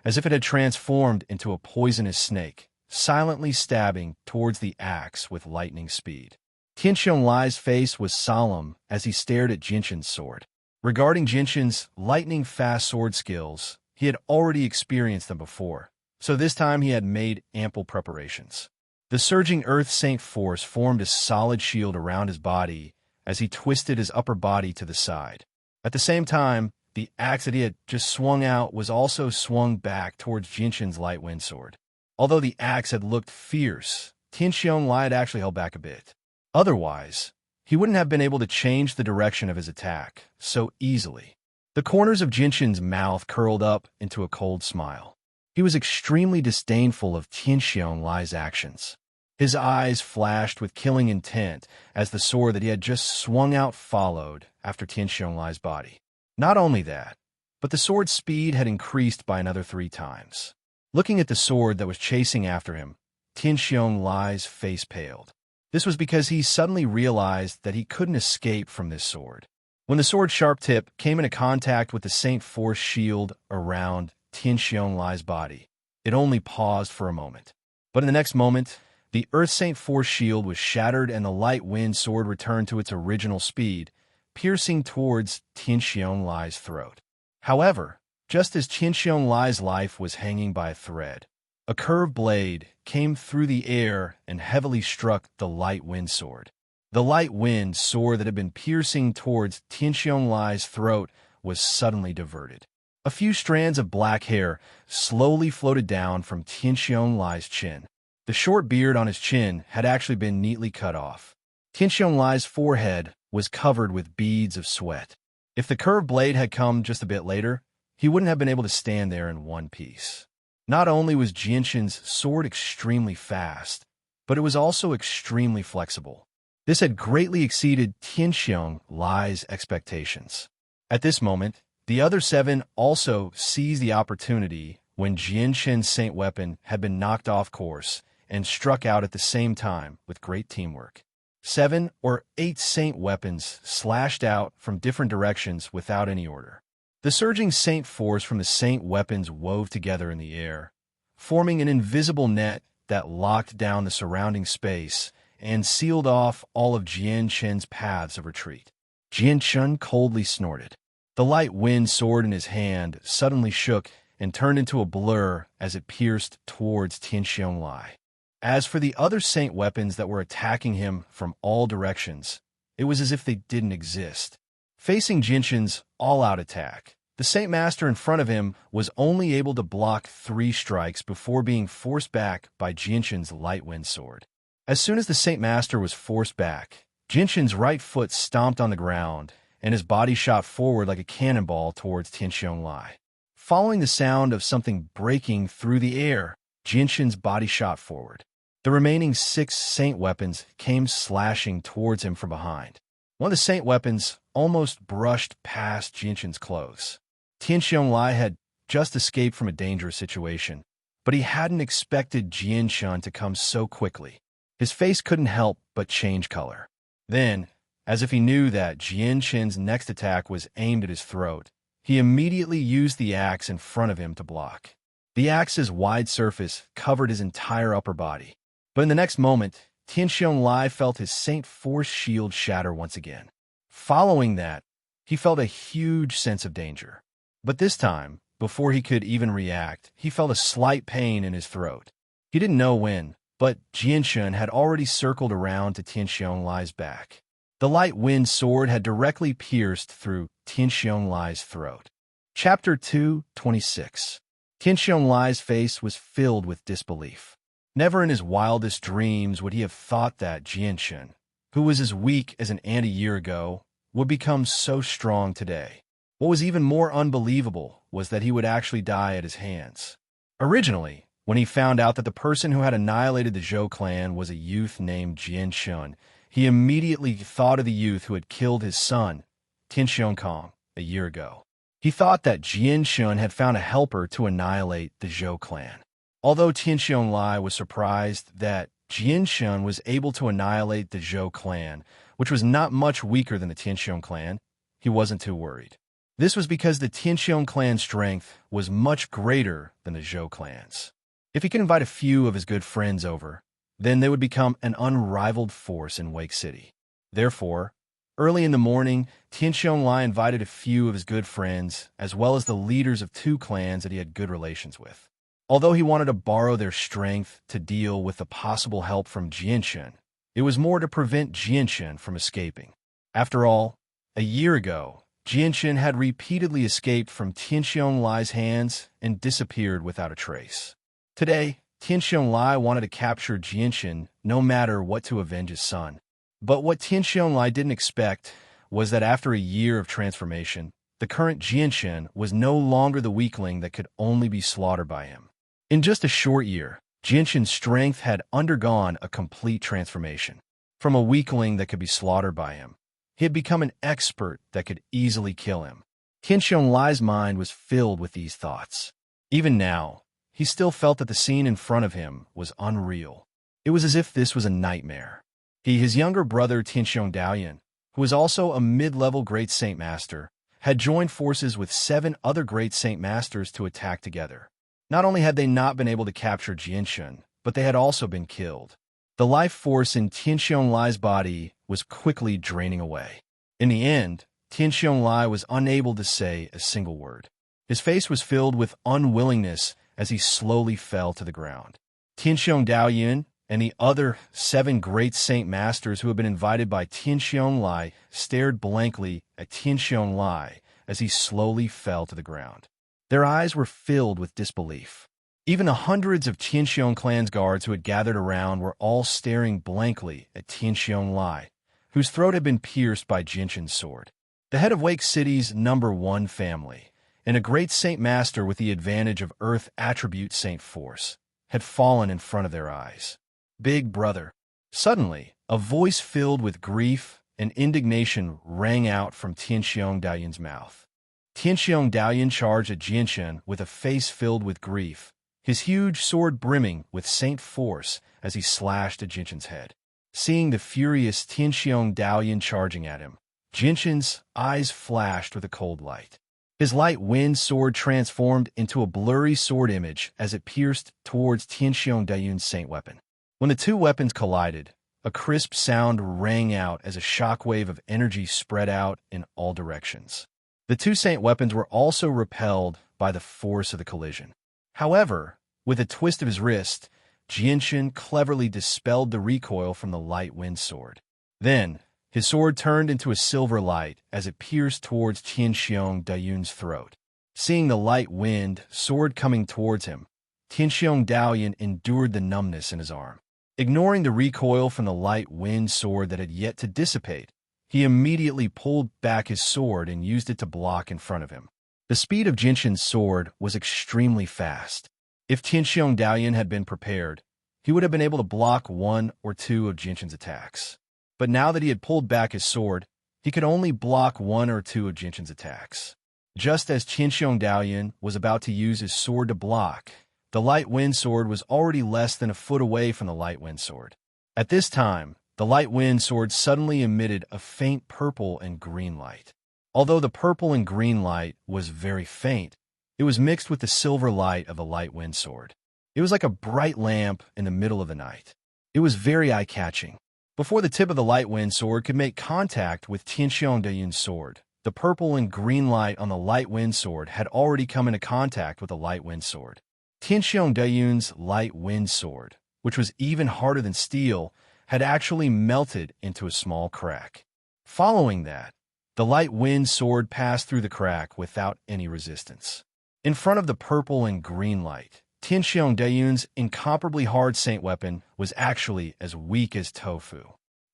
S1: as if it had transformed into a poisonous snake, silently stabbing towards the axe with lightning speed. Tianxiong Lai's face was solemn as he stared at Jinshin's sword. Regarding Jinshin's lightning-fast sword skills, he had already experienced them before, so this time he had made ample preparations. The surging Earth Saint force formed a solid shield around his body as he twisted his upper body to the side. At the same time, the axe that he had just swung out was also swung back towards Jinshin's light wind sword. Although the axe had looked fierce, Tianxiong Lai had actually held back a bit. Otherwise, he wouldn't have been able to change the direction of his attack so easily. The corners of Jinshin's mouth curled up into a cold smile. He was extremely disdainful of Tianxiong Lai's actions. His eyes flashed with killing intent as the sword that he had just swung out followed after Tianxiong Lai's body. Not only that, but the sword's speed had increased by another 3 times. Looking at the sword that was chasing after him, Tianxiong Lai's face paled. This was because he suddenly realized that he couldn't escape from this sword. When the sword's sharp tip came into contact with the Saint Force shield around Tianxiong Lai's body, it only paused for a moment. But in the next moment, the Earth Saint Force shield was shattered and the light wind sword returned to its original speed, piercing towards Tianxiong Lai's throat. However, just as Tianxiong Lai's life was hanging by a thread, a curved blade came through the air and heavily struck the light wind sword. The light wind sword that had been piercing towards Tianxiong Lai's throat was suddenly diverted. A few strands of black hair slowly floated down from Tianxiong Lai's chin. The short beard on his chin had actually been neatly cut off. Tianxiong Lai's forehead was covered with beads of sweat. If the curved blade had come just a bit later, he wouldn't have been able to stand there in one piece. Not only was Jianshan's sword extremely fast, but it was also extremely flexible. This had greatly exceeded Tianxiong Lai's expectations. At this moment, the other 7 also seized the opportunity when Jianshan's saint weapon had been knocked off course and struck out at the same time with great teamwork. 7 or 8 saint weapons slashed out from different directions without any order. The surging saint force from the saint weapons wove together in the air, forming an invisible net that locked down the surrounding space and sealed off all of Jianshan's paths of retreat. Jianshan coldly snorted. The light wind sword in his hand suddenly shook and turned into a blur as it pierced towards Tianxiong Lai. As for the other saint weapons that were attacking him from all directions, it was as if they didn't exist. Facing Jianshan's all-out attack, the Saint Master in front of him was only able to block 3 strikes before being forced back by Jianshan's light wind sword. As soon as the Saint Master was forced back, Jianshan's right foot stomped on the ground, and his body shot forward like a cannonball towards Tianxiong Lai. Following the sound of something breaking through the air, Jianshan's body shot forward. The remaining 6 saint weapons came slashing towards him from behind. One of the saint weapons almost brushed past Jianshan's clothes. Tianxiong Lai had just escaped from a dangerous situation, but he hadn't expected Jianshan to come so quickly. His face couldn't help but change color. Then, as if he knew that Jianshan's next attack was aimed at his throat, he immediately used the axe in front of him to block. The axe's wide surface covered his entire upper body. But in the next moment, Tianxiong Lai felt his Saint Force shield shatter once again. Following that, he felt a huge sense of danger. But this time, before he could even react, he felt a slight pain in his throat. He didn't know when, but Jianshan had already circled around to Tianxiong Lai's back. The light wind sword had directly pierced through Tianxiong Lai's throat. Chapter 2:26. Tianxiong Lai's face was filled with disbelief. Never in his wildest dreams would he have thought that Jianshan, who was as weak as an ant a year ago, would become so strong today. What was even more unbelievable was that he would actually die at his hands. Originally, when he found out that the person who had annihilated the Zhou clan was a youth named Jianshan, he immediately thought of the youth who had killed his son, Tianxiong Kong, a year ago. He thought that Jianshan had found a helper to annihilate the Zhou clan. Although Tianxiong Lai was surprised that Jianshan was able to annihilate the Zhou clan, which was not much weaker than the Tianxiong clan, he wasn't too worried. This was because the Tianxiong clan's strength was much greater than the Zhou clan's. If he could invite a few of his good friends over, then they would become an unrivaled force in Wake City. Therefore, early in the morning, Tianxiong Lai invited a few of his good friends, as well as the leaders of 2 clans that he had good relations with. Although he wanted to borrow their strength to deal with the possible help from Jianshan, it was more to prevent Jianshan from escaping. After all, a year ago, Jianshan had repeatedly escaped from Tianxiong Lai's hands and disappeared without a trace. Today, Tianxiong Lai wanted to capture Jianshan no matter what to avenge his son. But what Tianxiong Lai didn't expect was that after a year of transformation, the current Jianshan was no longer the weakling that could only be slaughtered by him. In just a short year, Jianshan's strength had undergone a complete transformation. From a weakling that could be slaughtered by him, he had become an expert that could easily kill him. Tianxiong Lai's mind was filled with these thoughts. Even now, he still felt that the scene in front of him was unreal. It was as if this was a nightmare. His younger brother Tianxiong Daoyan, who was also a mid-level Great Saint Master, had joined forces with 7 other Great Saint Masters to attack together. Not only had they not been able to capture Jianshan, but they had also been killed. The life force in Tianxiong Lai's body was quickly draining away. In the end, Tianxiong Lai was unable to say a single word. His face was filled with unwillingness as he slowly fell to the ground. Tianxiong Daoyan and the other 7 Great Saint Masters who had been invited by Tianxiong Lai stared blankly at Tianxiong Lai as he slowly fell to the ground. Their eyes were filled with disbelief. Even the hundreds of Tianxiong clan's guards who had gathered around were all staring blankly at Tianxiong Lai, whose throat had been pierced by Jianshan's sword. The head of Wake City's #1 family, and a great Saint Master with the advantage of Earth attribute Saint Force had fallen in front of their eyes. Big brother. Suddenly, a voice filled with grief and indignation rang out from Tianxiong Daoyun's mouth. Tianxiong Daoyun charged at Jianshan with a face filled with grief, his huge sword brimming with Saint Force as he slashed at Jianshan's head. Seeing the furious Tianxiong Daoyun charging at him, Jianshan's eyes flashed with a cold light. His light wind sword transformed into a blurry sword image as it pierced towards Tianxiong Daoyun's saint weapon. When the two weapons collided, a crisp sound rang out as a shockwave of energy spread out in all directions. The two saint weapons were also repelled by the force of the collision. However, with a twist of his wrist, Jianshan cleverly dispelled the recoil from the light wind sword. Then, his sword turned into a silver light as it pierced towards Tianxiong Daoyun's throat. Seeing the light wind sword coming towards him, Tianxiong Daoyun endured the numbness in his arm. Ignoring the recoil from the light wind sword that had yet to dissipate, he immediately pulled back his sword and used it to block in front of him. The speed of Jianshan's sword was extremely fast. If Tianxiong Daoyun had been prepared, he would have been able to block one or two of Jianshan's attacks. But now that he had pulled back his sword, he could only block one or two of Jianshan's attacks. Just as Tianxiong Daoyun was about to use his sword to block, the light wind sword was already less than a foot away from the light wind sword. At this time, the light wind sword suddenly emitted a faint purple and green light. Although the purple and green light was very faint, it was mixed with the silver light of the light wind sword. It was like a bright lamp in the middle of the night. It was very eye-catching. Before the tip of the light wind sword could make contact with Tianxiong Daoyun's sword, the purple and green light on the light wind sword had already come into contact with the light wind sword. Tianxiong Daoyun's light wind sword, which was even harder than steel, had actually melted into a small crack. Following that, the light wind sword passed through the crack without any resistance. In front of the purple and green light, Tianxiong Daoyun's incomparably hard saint weapon was actually as weak as tofu.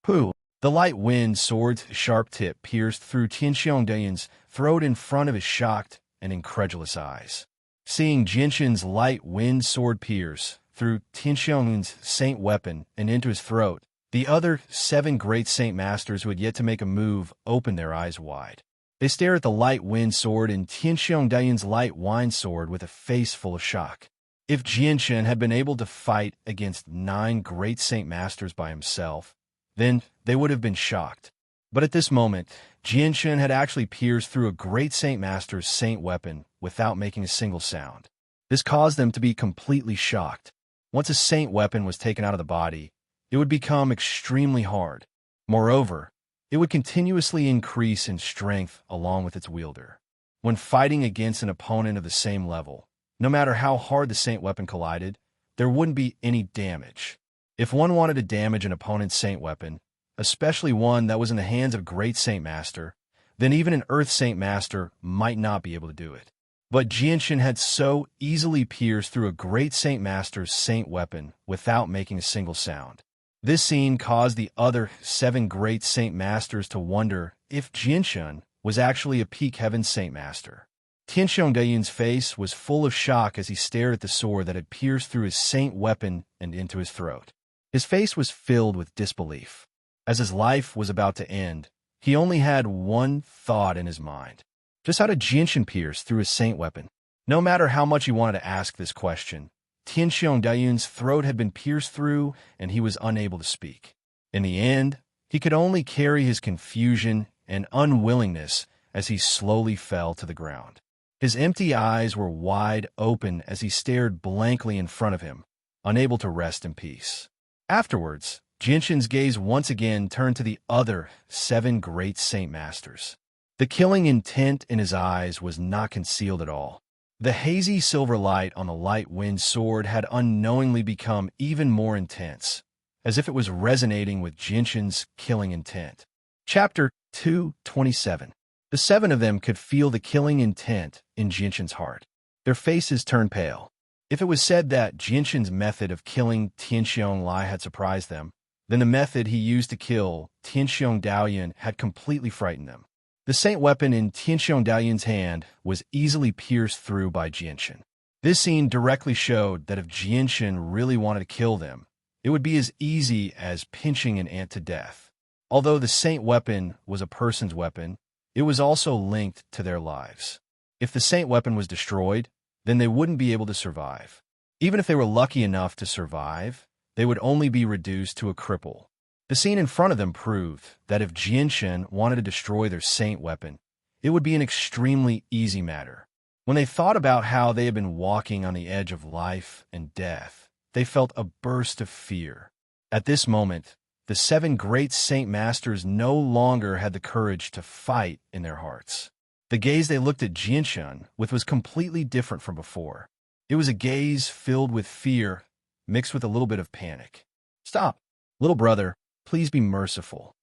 S1: The light wind sword's sharp tip pierced through Tianxiong Daoyun's throat in front of his shocked and incredulous eyes. Seeing Jianshan's light wind sword pierce through Tianxiong's saint weapon and into his throat, the other 7 great saint masters who had yet to make a move opened their eyes wide. They stared at the light wind sword and Tianxiong Daoyun's light wind sword with a face full of shock. If Jianshan had been able to fight against 9 great saint masters by himself, then they would have been shocked. But at this moment, Jianshan had actually pierced through a great saint master's saint weapon without making a single sound. This caused them to be completely shocked. Once a saint weapon was taken out of the body, it would become extremely hard. Moreover, it would continuously increase in strength along with its wielder. When fighting against an opponent of the same level, no matter how hard the saint weapon collided, there wouldn't be any damage. If one wanted to damage an opponent's saint weapon, especially one that was in the hands of a great saint master, then even an earth saint master might not be able to do it. But Jianshan had so easily pierced through a great saint master's saint weapon without making a single sound. This scene caused the other 7 great saint masters to wonder if Jianshan was actually a peak heaven saint master. Tianxiong Daoyun's face was full of shock as he stared at the sword that had pierced through his saint weapon and into his throat. His face was filled with disbelief. As his life was about to end, he only had one thought in his mind. Just how did Jianshan pierce through his saint weapon? No matter how much he wanted to ask this question, Tianxiong Daoyun's throat had been pierced through and he was unable to speak. In the end, he could only carry his confusion and unwillingness as he slowly fell to the ground. His empty eyes were wide open as he stared blankly in front of him, unable to rest in peace. Afterwards, Jianshan's gaze once again turned to the other 7 great saint masters. The killing intent in his eyes was not concealed at all. The hazy silver light on the light wind sword had unknowingly become even more intense, as if it was resonating with Jianshan's killing intent. Chapter 2:27. The 7 of them could feel the killing intent in Jianshan's heart. Their faces turned pale. If it was said that Jianshan's method of killing Tianxiong Lai had surprised them, then the method he used to kill Tianxiong Daoyun had completely frightened them. The saint weapon in Tianxiong Daoyun's hand was easily pierced through by Jianshan. This scene directly showed that if Jianshan really wanted to kill them, it would be as easy as pinching an ant to death. Although the saint weapon was a person's weapon, it was also linked to their lives. If the saint weapon was destroyed, then they wouldn't be able to survive. Even if they were lucky enough to survive, they would only be reduced to a cripple. The scene in front of them proved that if Jianshan wanted to destroy their saint weapon, it would be an extremely easy matter. When they thought about how they had been walking on the edge of life and death, they felt a burst of fear. At this moment, the 7 great saint masters no longer had the courage to fight in their hearts. The gaze they looked at Jianshan with was completely different from before. It was a gaze filled with fear, mixed with a little bit of panic. "Stop, little brother, please be merciful."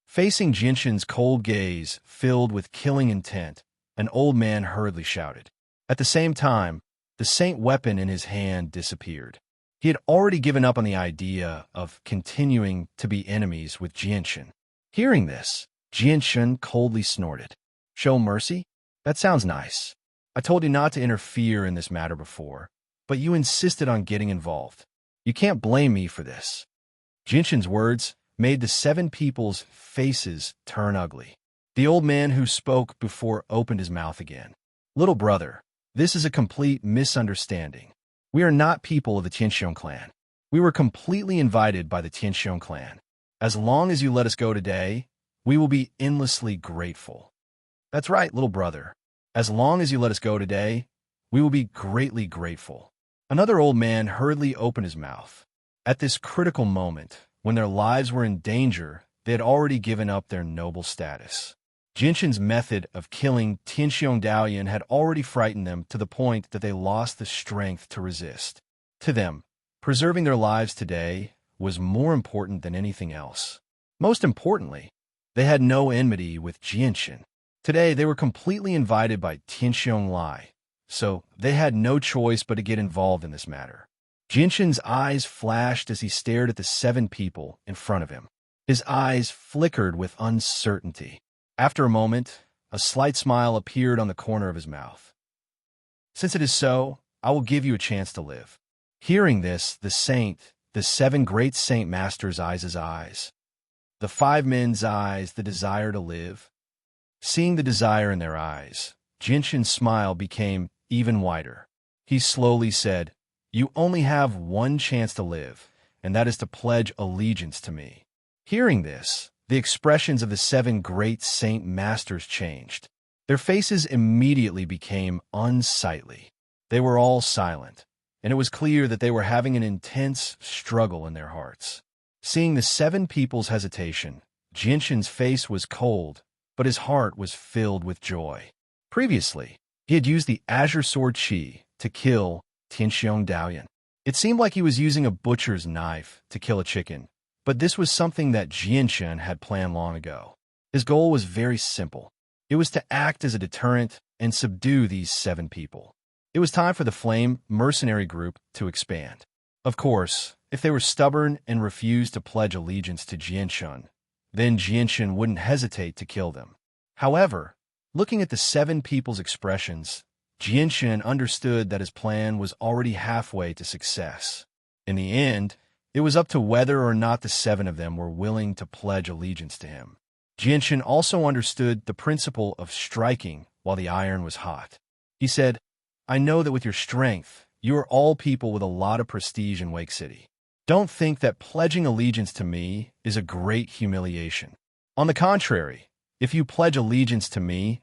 S1: Facing Jianshan's cold gaze, filled with killing intent, an old man hurriedly shouted. At the same time, the saint weapon in his hand disappeared. He had already given up on the idea of continuing to be enemies with Jianshan. Hearing this, Jianshan coldly snorted. "Show mercy? That sounds nice. I told you not to interfere in this matter before, but you insisted on getting involved. You can't blame me for this." Jianshan's words made the 7 people's faces turn ugly. The old man who spoke before opened his mouth again. "Little brother, this is a complete misunderstanding. We are not people of the Tianxiong clan. We were completely invited by the Tianxiong clan. As long as you let us go today, we will be endlessly grateful." "That's right, little brother. As long as you let us go today, we will be greatly grateful." Another old man hurriedly opened his mouth. At this critical moment, when their lives were in danger, they had already given up their noble status. Jianshan's method of killing Tianxiong Daoyun had already frightened them to the point that they lost the strength to resist. To them, preserving their lives today was more important than anything else. Most importantly, they had no enmity with Jianshan. Today, they were completely invited by Tianxiong Lai, so they had no choice but to get involved in this matter. Jianshan's eyes flashed as he stared at the 7 people in front of him. His eyes flickered with uncertainty. After a moment, a slight smile appeared on the corner of his mouth. "Since it is so, I will give you a chance to live." Hearing this, the 7 great saint masters' eyes, the 5 men's eyes, the desire to live. Seeing the desire in their eyes, Jianshan's smile became even wider. He slowly said, "You only have one chance to live, and that is to pledge allegiance to me." Hearing this, the expressions of the 7 great saint masters changed. Their faces immediately became unsightly. They were all silent, and it was clear that they were having an intense struggle in their hearts. Seeing the 7 people's hesitation, Jianshan's face was cold, but his heart was filled with joy. Previously, he had used the Azure Sword Qi to kill Tianxiong Daoyun. It seemed like he was using a butcher's knife to kill a chicken, but this was something that Jianshan had planned long ago. His goal was very simple. It was to act as a deterrent and subdue these 7 people. It was time for the Flame mercenary group to expand. Of course, if they were stubborn and refused to pledge allegiance to Jianshan, then Jianshan wouldn't hesitate to kill them. However, looking at the 7 people's expressions, Jianshan understood that his plan was already halfway to success. In the end, it was up to whether or not the 7 of them were willing to pledge allegiance to him. Jianshan also understood the principle of striking while the iron was hot. He said, "I know that with your strength, you are all people with a lot of prestige in Wake City. Don't think that pledging allegiance to me is a great humiliation. On the contrary, if you pledge allegiance to me,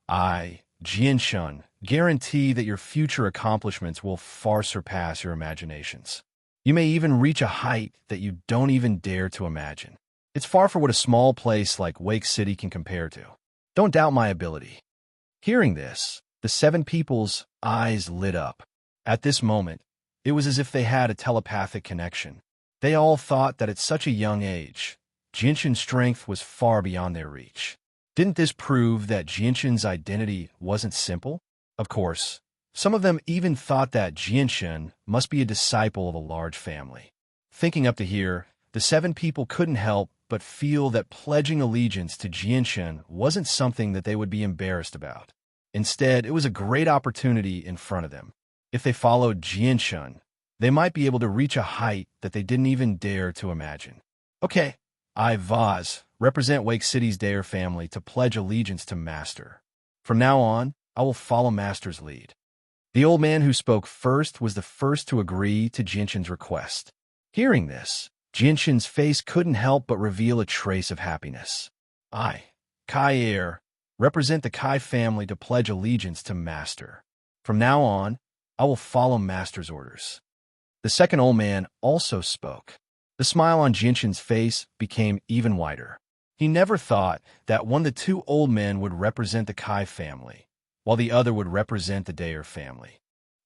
S1: I, Jianshan, guarantee that your future accomplishments will far surpass your imaginations. You may even reach a height that you don't even dare to imagine. It's far from what a small place like Wake City can compare to. Don't doubt my ability." Hearing this, the 7 people's eyes lit up. At this moment, it was as if they had a telepathic connection. They all thought that at such a young age, Jianshan's strength was far beyond their reach. Didn't this prove that Jianshan's identity wasn't simple? Of course, some of them even thought that Jianshan must be a disciple of a large family. Thinking up to here, the 7 people couldn't help but feel that pledging allegiance to Jianshan wasn't something that they would be embarrassed about. Instead, it was a great opportunity in front of them. If they followed Jianshan, they might be able to reach a height that they didn't even dare to imagine. Okay, I, Vaz, represent Wake City's Dare family to pledge allegiance to Master. From now on, I will follow Master's lead. The old man who spoke first was the first to agree to Jianshan's request. Hearing this, Jianshan's face couldn't help but reveal a trace of happiness. I, Kai Air, represent the Kai family to pledge allegiance to Master. From now on, I will follow Master's orders. The second old man also spoke. The smile on Jianshan's face became even wider. He never thought that one of the two old men would represent the Kai family, while the other would represent the Dare family.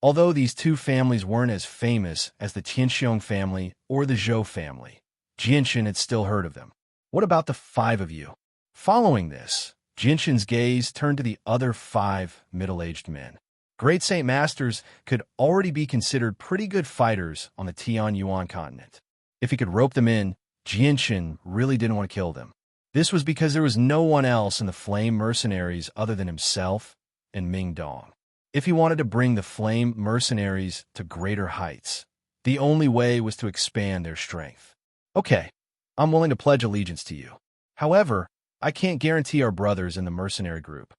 S1: Although these two families weren't as famous as the Tianxiong family or the Zhou family, Jianshan had still heard of them. What about the 5 of you? Following this, Jianshan's gaze turned to the other 5 middle-aged men. Great Saint Masters could already be considered pretty good fighters on the Tianyuan continent. If he could rope them in, Jianshan really didn't want to kill them. This was because there was no one else in the Flame Mercenaries other than himself and Ming Dong. If he wanted to bring the Flame Mercenaries to greater heights, the only way was to expand their strength. Okay, I'm willing to pledge allegiance to you. However, I can't guarantee our brothers in the mercenary group.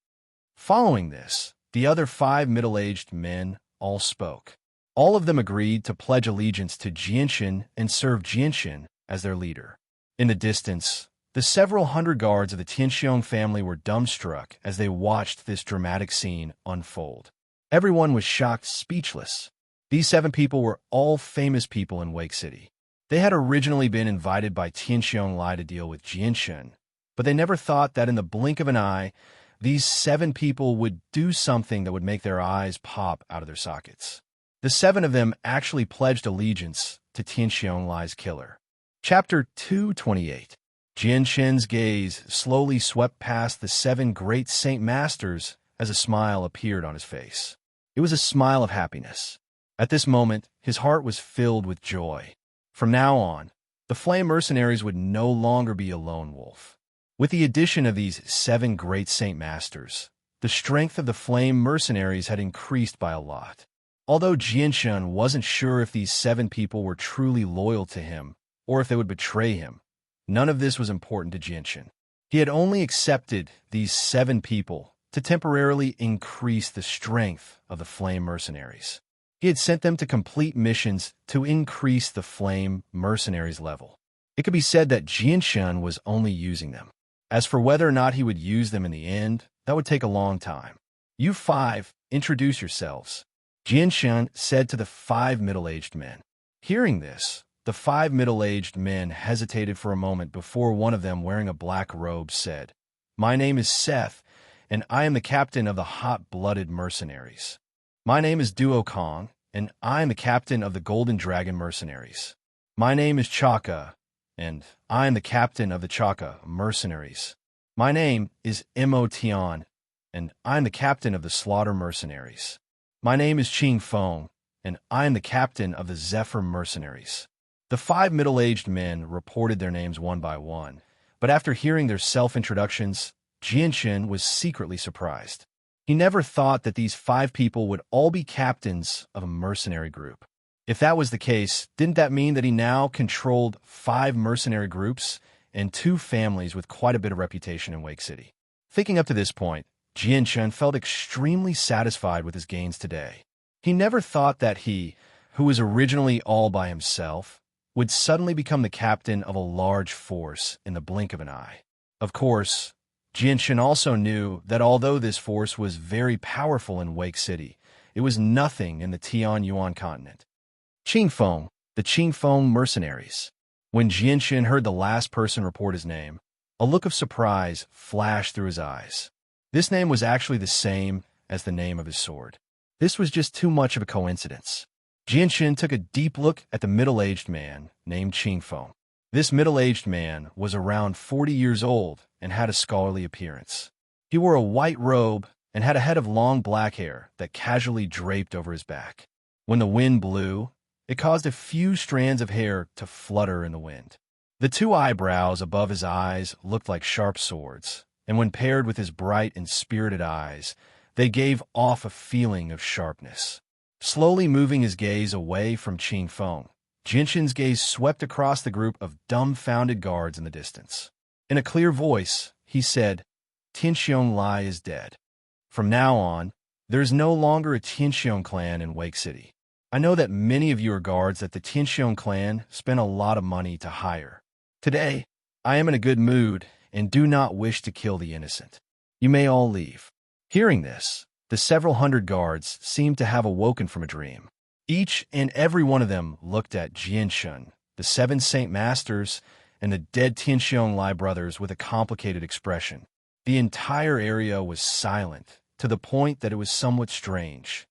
S1: Following this, the other 5 middle-aged men all spoke. All of them agreed to pledge allegiance to Jianshan and serve Jianshan as their leader. In the distance, the several hundred guards of the Tianxiong family were dumbstruck as they watched this dramatic scene unfold. Everyone was shocked speechless. These 7 people were all famous people in Wake City. They had originally been invited by Tianxiong Lai to deal with Jianshan, but they never thought that in the blink of an eye, these 7 people would do something that would make their eyes pop out of their sockets. The 7 of them actually pledged allegiance to Tianxiong Lai's killer. Chapter 228. Jianshan's gaze slowly swept past the 7 great Saint Masters as a smile appeared on his face. It was a smile of happiness. At this moment, his heart was filled with joy. From now on, the Flame Mercenaries would no longer be a lone wolf. With the addition of these 7 great Saint Masters, the strength of the Flame Mercenaries had increased by a lot. Although Jianshan wasn't sure if these 7 people were truly loyal to him or if they would betray him, none of this was important to Jianshan. He had only accepted these 7 people to temporarily increase the strength of the Flame Mercenaries. He had sent them to complete missions to increase the Flame Mercenaries' level. It could be said that Jianshan was only using them. As for whether or not he would use them in the end, that would take a long time. You 5, introduce yourselves, Jianshan said to the 5 middle-aged men. Hearing this, the 5 middle-aged men hesitated for a moment before one of them, wearing a black robe, said, "My name is Seth, and I am the captain of the hot-blooded mercenaries. My name is Duo Kong, and I am the captain of the Golden Dragon mercenaries. My name is Chaka, and I am the captain of the Chaka mercenaries. My name is Mo Tian, and I am the captain of the Slaughter mercenaries. My name is Ching Feng, and I am the captain of the Zephyr mercenaries." The 5 middle-aged men reported their names one by one, but after hearing their self-introductions, Jianshan was secretly surprised. He never thought that these 5 people would all be captains of a mercenary group. If that was the case, didn't that mean that he now controlled 5 mercenary groups and 2 families with quite a bit of reputation in Wake City? Thinking up to this point, Jianshan felt extremely satisfied with his gains today. He never thought that he, who was originally all by himself, would suddenly become the captain of a large force in the blink of an eye. Of course, Jianshan also knew that although this force was very powerful in Wake City, it was nothing in the Tianyuan continent. Qingfeng, the Qingfeng mercenaries. When Jianshan heard the last person report his name, a look of surprise flashed through his eyes. This name was actually the same as the name of his sword. This was just too much of a coincidence. Jianshan took a deep look at the middle-aged man named Qingfeng. This middle-aged man was around 40 years old and had a scholarly appearance. He wore a white robe and had a head of long black hair that casually draped over his back. When the wind blew, it caused a few strands of hair to flutter in the wind. The two eyebrows above his eyes looked like sharp swords, and when paired with his bright and spirited eyes, they gave off a feeling of sharpness. Slowly moving his gaze away from Qing Feng, Jinshin's gaze swept across the group of dumbfounded guards in the distance. In a clear voice, he said, "Tianxiong Lai is dead. From now on, there is no longer a Tianxiong clan in Wake City. I know that many of you are guards that the Tianxiong clan spent a lot of money to hire. Today, I am in a good mood and do not wish to kill the innocent. You may all leave." Hearing this, the several hundred guards seemed to have awoken from a dream. Each and every one of them looked at Jianshan, the 7 Saint Masters, and the dead Tianxiong Lai brothers with a complicated expression. The entire area was silent, to the point that it was somewhat strange.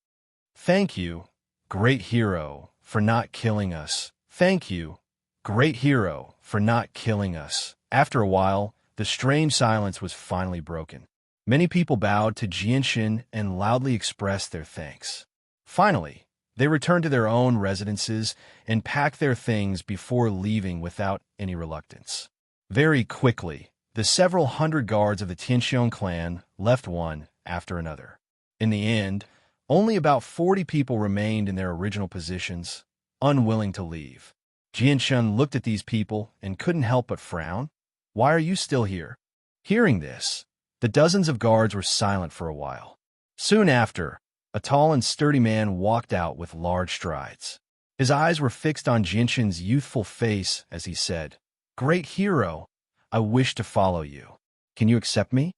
S1: "Thank you, great hero, for not killing us. Thank you, great hero, for not killing us." After a while, the strange silence was finally broken. Many people bowed to Jianshan and loudly expressed their thanks. Finally, they returned to their own residences and packed their things before leaving without any reluctance. Very quickly, the several hundred guards of the Tianxiong clan left one after another. In the end, only about 40 people remained in their original positions, unwilling to leave. Jianshan looked at these people and couldn't help but frown. "Why are you still here?" Hearing this, the dozens of guards were silent for a while. Soon after, a tall and sturdy man walked out with large strides. His eyes were fixed on Jinshin's youthful face as he said, "Great hero, I wish to follow you. Can you accept me?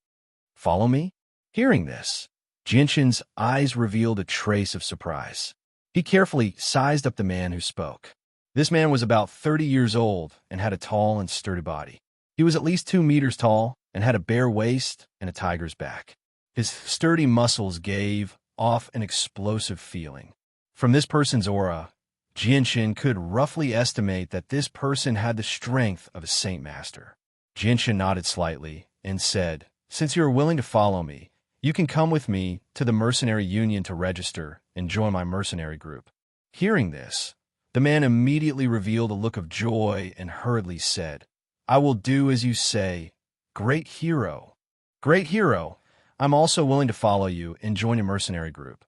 S1: Follow me?" Hearing this, Jinshin's eyes revealed a trace of surprise. He carefully sized up the man who spoke. This man was about 30 years old and had a tall and sturdy body. He was at least 2 meters tall and had a bare waist and a tiger's back. His sturdy muscles gave off an explosive feeling. From this person's aura, Jinshin could roughly estimate that this person had the strength of a Saint Master. Jinshin nodded slightly and said, "Since you are willing to follow me, you can come with me to the mercenary union to register and join my mercenary group." Hearing this, the man immediately revealed a look of joy and hurriedly said, "I will do as you say, great hero. Great hero, I'm also willing to follow you and join a mercenary group.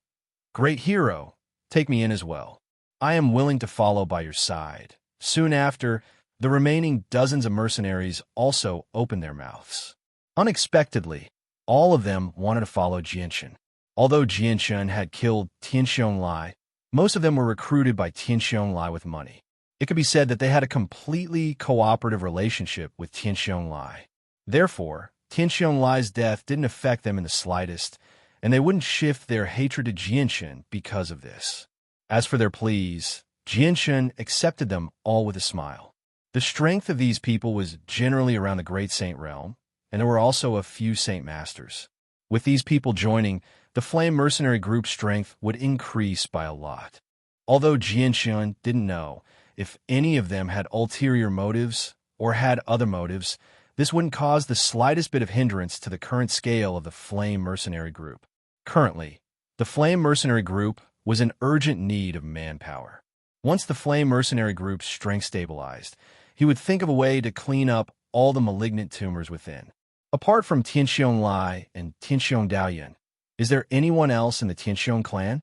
S1: Great hero, take me in as well. I am willing to follow by your side." Soon after, the remaining dozens of mercenaries also opened their mouths. Unexpectedly, all of them wanted to follow Jianshan. Although Jianshan had killed Tianxiong Lai, most of them were recruited by Tianxiong Lai with money. It could be said that they had a completely cooperative relationship with Tianxiong Lai. Therefore, Tianxiong Lai's death didn't affect them in the slightest, and they wouldn't shift their hatred to Jianshan because of this. As for their pleas, Jianshan accepted them all with a smile. The strength of these people was generally around the Great Saint realm, and there were also a few Saint Masters. With these people joining, the Flame Mercenary Group's strength would increase by a lot. Although Jianshan didn't know if any of them had ulterior motives or had other motives, this wouldn't cause the slightest bit of hindrance to the current scale of the Flame Mercenary Group. Currently, the Flame Mercenary Group was in urgent need of manpower. Once the Flame Mercenary Group's strength stabilized, he would think of a way to clean up all the malignant tumors within. Apart from Tianxiong Lai and Tianxiong Daoyan, is there anyone else in the Tianxiong clan?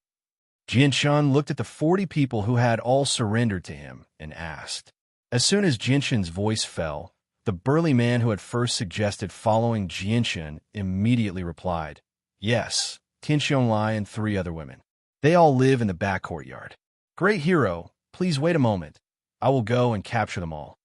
S1: Jianshan looked at the 40 people who had all surrendered to him and asked. As soon as Jianshan's voice fell, the burly man who had first suggested following Jianshan immediately replied, "Yes, Tianxiong Lai and 3 other women. They all live in the back courtyard. Great hero, please wait a moment. I will go and capture them all."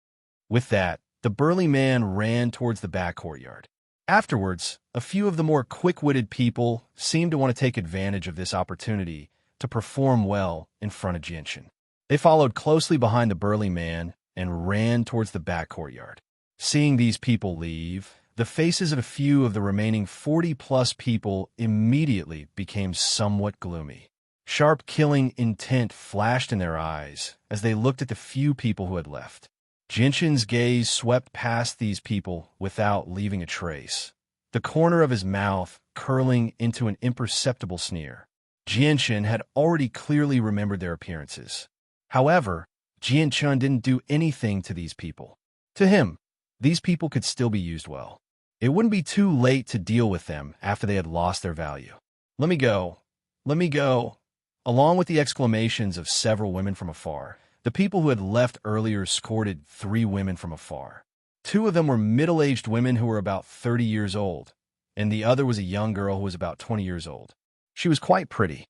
S1: With that, the burly man ran towards the back courtyard. Afterwards, a few of the more quick-witted people seemed to want to take advantage of this opportunity to perform well in front of Jianshan. They followed closely behind the burly man and ran towards the back courtyard. Seeing these people leave, the faces of a few of the remaining 40-plus people immediately became somewhat gloomy. Sharp killing intent flashed in their eyes as they looked at the few people who had left. Jinshin's gaze swept past these people without leaving a trace, the corner of his mouth curling into an imperceptible sneer. Jianshan had already clearly remembered their appearances. However, Jianshan didn't do anything to these people. To him, these people could still be used well. It wouldn't be too late to deal with them after they had lost their value. Let me go. Let me go. Along with the exclamations of several women from afar, the people who had left earlier escorted 3 women from afar. 2 of them were middle-aged women who were about 30 years old, and the other was a young girl who was about 20 years old. She was quite pretty.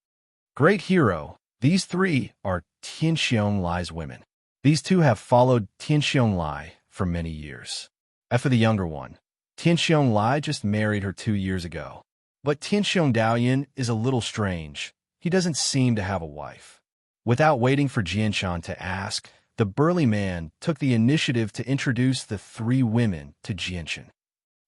S1: Great hero, these 3 are Tianxiong Lai's women. These 2 have followed Tianxiong Lai for many years. As for the younger one, Tianxiong Lai just married her 2 years ago. But Tianxiong Daoyan is a little strange. He doesn't seem to have a wife. Without waiting for Jianshan to ask, the burly man took the initiative to introduce the 3 women to Jianshan.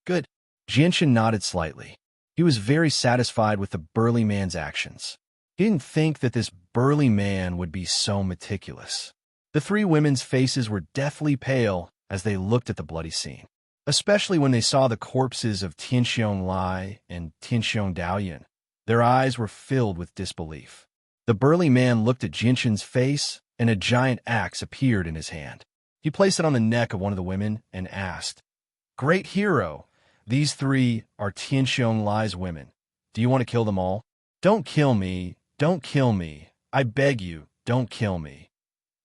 S1: Good. Jianshan nodded slightly. He was very satisfied with the burly man's actions. He didn't think that this burly man would be so meticulous. The 3 women's faces were deathly pale as they looked at the bloody scene, especially when they saw the corpses of Tianxiong Lai and Tianxiong Daoyan. Their eyes were filled with disbelief. The burly man looked at Jinshan's face, and a giant axe appeared in his hand. He placed it on the neck of one of the women and asked, "Great hero, these 3 are Tianxiong Lai's women. Do you want to kill them all?" "Don't kill me, don't kill me. I beg you, don't kill me."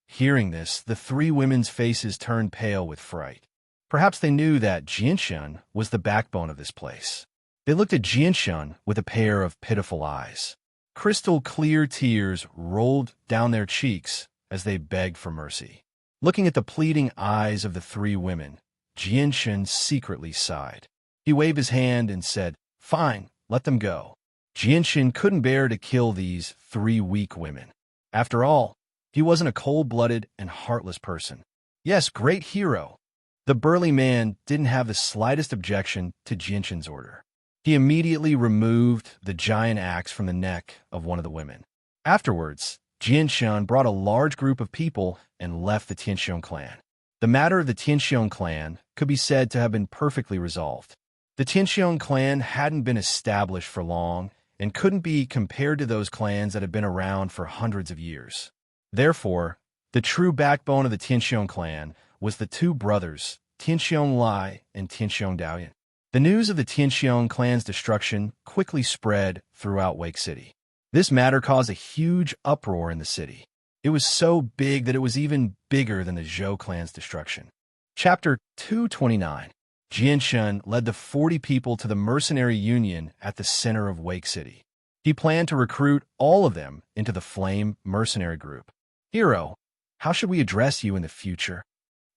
S1: Hearing this, the 3 women's faces turned pale with fright. Perhaps they knew that Jianshan was the backbone of this place. They looked at Jianshan with a pair of pitiful eyes. Crystal clear tears rolled down their cheeks as they begged for mercy. Looking at the pleading eyes of the 3 women, Jianshan secretly sighed. He waved his hand and said, "Fine, let them go." Jianshan couldn't bear to kill these 3 weak women. After all, he wasn't a cold-blooded and heartless person. Yes, great hero. The burly man didn't have the slightest objection to Jianshan's order. He immediately removed the giant axe from the neck of one of the women. Afterwards, Jianshan brought a large group of people and left the Tianxiong clan. The matter of the Tianxiong clan could be said to have been perfectly resolved. The Tianxiong clan hadn't been established for long and couldn't be compared to those clans that had been around for hundreds of years. Therefore, the true backbone of the Tianxiong clan was the 2 brothers, Tianxiong Lai and Tianxiong Daoyan. The news of the Tianxiong clan's destruction quickly spread throughout Wake City. This matter caused a huge uproar in the city. It was so big that it was even bigger than the Zhou clan's destruction. Chapter 229. Jianshan led the 40 people to the mercenary union at the center of Wake City. He planned to recruit all of them into the Flame mercenary group. "Hero, how should we address you in the future?"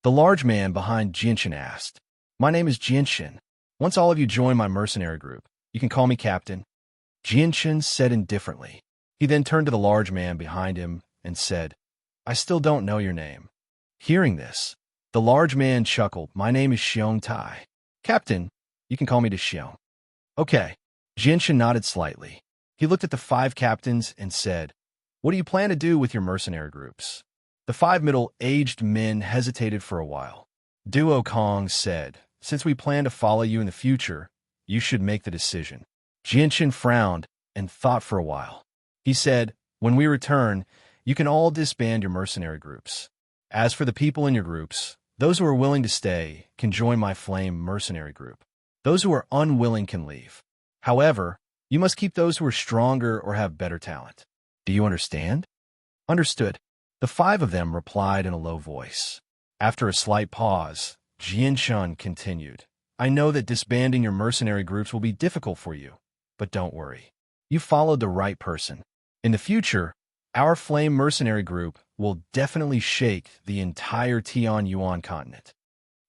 S1: The large man behind Jianshan asked. "My name is Jianshan. Once all of you join my mercenary group, you can call me Captain." Jianshan said indifferently. He then turned to the large man behind him and said, "I still don't know your name." Hearing this, the large man chuckled. "My name is Xiong Tai. Captain, you can call me to Xiong." "Okay." Jianshan nodded slightly. He looked at the 5 captains and said, "What do you plan to do with your mercenary groups?" The 5 middle-aged men hesitated for a while. Duo Kong said, "Since we plan to follow you in the future, you should make the decision." Jianshan frowned and thought for a while. He said, "When we return, you can all disband your mercenary groups. As for the people in your groups, those who are willing to stay can join my Flame mercenary group. Those who are unwilling can leave. However, you must keep those who are stronger or have better talent. Do you understand?" "Understood." The 5 of them replied in a low voice. After a slight pause, Jianshan continued, "I know that disbanding your mercenary groups will be difficult for you, but don't worry. You followed the right person. In the future, our Flame mercenary group will definitely shake the entire Tian Yuan continent."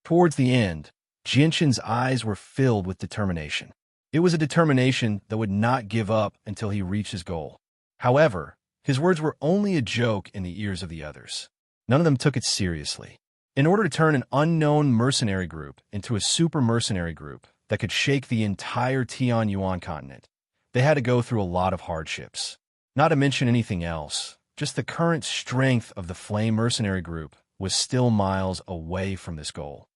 S1: Towards the end, Jianshan's eyes were filled with determination. It was a determination that would not give up until he reached his goal. However, his words were only a joke in the ears of the others. None of them took it seriously. In order to turn an unknown mercenary group into a super mercenary group that could shake the entire Tian Yuan continent, they had to go through a lot of hardships. Not to mention anything else, just the current strength of the Flame mercenary group was still miles away from this goal.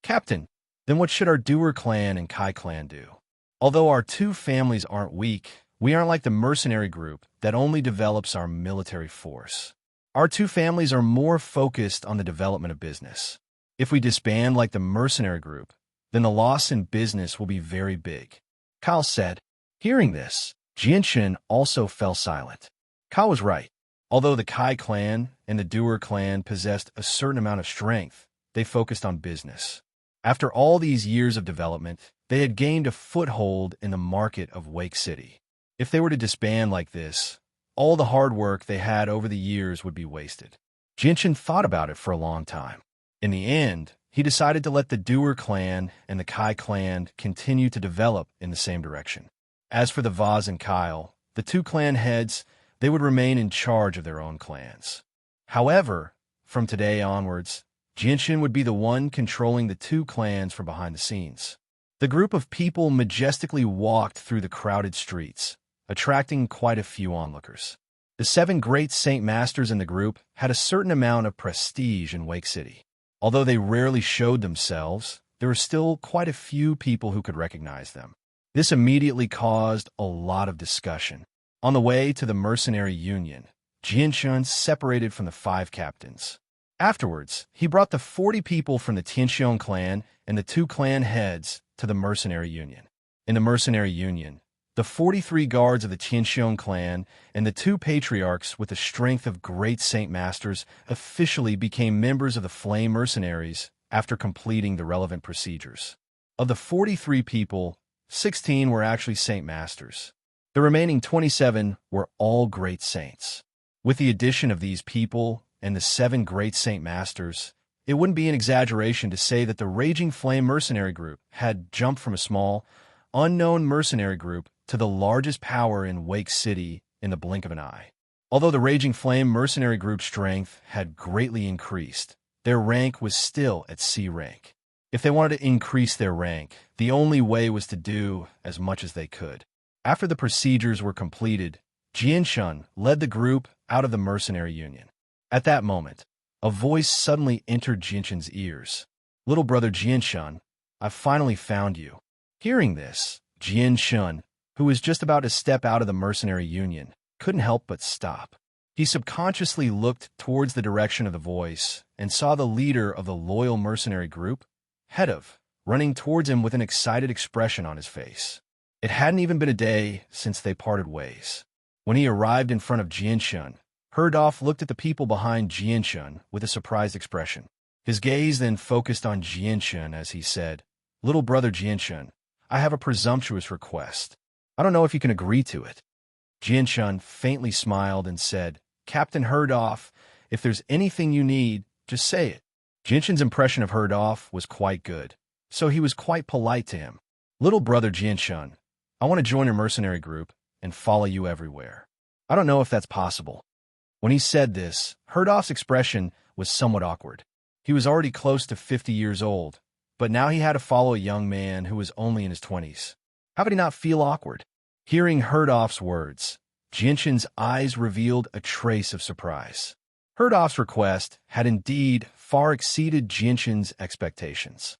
S1: "Captain, then what should our Doer clan and Kai clan do? Although our 2 families aren't weak, we aren't like the mercenary group that only develops our military force. Our 2 families are more focused on the development of business. If we disband like the mercenary group, then the loss in business will be very big, Kyle said. Hearing this, Jianshan also fell silent. Kyle was right. Although the Kai clan and the Doer clan possessed a certain amount of strength, they focused on business. After all these years of development, they had gained a foothold in the market of Wake City. If they were to disband like this, all the hard work they had over the years would be wasted. Jianshan thought about it for a long time. In the end, he decided to let the Doer clan and the Kai clan continue to develop in the same direction. As for the Vaz and Kyle, the two clan heads, they would remain in charge of their own clans. However, from today onwards, Jianshan would be the one controlling the two clans from behind the scenes. The group of people majestically walked through the crowded streets, attracting quite a few onlookers. The 7 great Saint Masters in the group had a certain amount of prestige in Wake City. Although they rarely showed themselves, there were still quite a few people who could recognize them. This immediately caused a lot of discussion. On the way to the mercenary union, Jianshan separated from the 5 captains. Afterwards, he brought the 40 people from the Tianxiong clan and the 2 clan heads to the mercenary union. In the mercenary union, the 43 guards of the Tianxiong clan and the 2 patriarchs with the strength of great Saint Masters officially became members of the Flame Mercenaries after completing the relevant procedures. Of the 43 people, 16 were actually Saint Masters. The remaining 27 were all great saints. With the addition of these people and the 7 great Saint Masters, it wouldn't be an exaggeration to say that the Raging Flame Mercenary Group had jumped from a small, unknown mercenary group to the largest power in Wake City in the blink of an eye. Although the Raging Flame Mercenary Group's strength had greatly increased, their rank was still at C rank. If they wanted to increase their rank, the only way was to do as much as they could. After the procedures were completed, Jianshan led the group out of the mercenary union. At that moment, a voice suddenly entered Jianshan's ears. "Little brother Jianshan, I've finally found you." Hearing this, Jianshan, who was just about to step out of the mercenary union, couldn't help but stop. He subconsciously looked towards the direction of the voice and saw the leader of the loyal mercenary group, Hedav, running towards him with an excited expression on his face. It hadn't even been a day since they parted ways. When he arrived in front of Jianshan, Herdolf looked at the people behind Jianshan with a surprised expression. His gaze then focused on Jianshan as he said, "Little brother Jianshan, I have a presumptuous request. I don't know if you can agree to it." Jianshan faintly smiled and said, "Captain Herdolf, if there's anything you need, just say it." Jianshan's impression of Herdolf was quite good, so he was quite polite to him. "Little brother Jianshan, I want to join your mercenary group and follow you everywhere. I don't know if that's possible." When he said this, Herdolf's expression was somewhat awkward. He was already close to 50 years old, but now he had to follow a young man who was only in his 20s. How could he not feel awkward? Hearing Herdolf's words, Jianshan's eyes revealed a trace of surprise. Herdolf's request had indeed far exceeded Jianshan's expectations.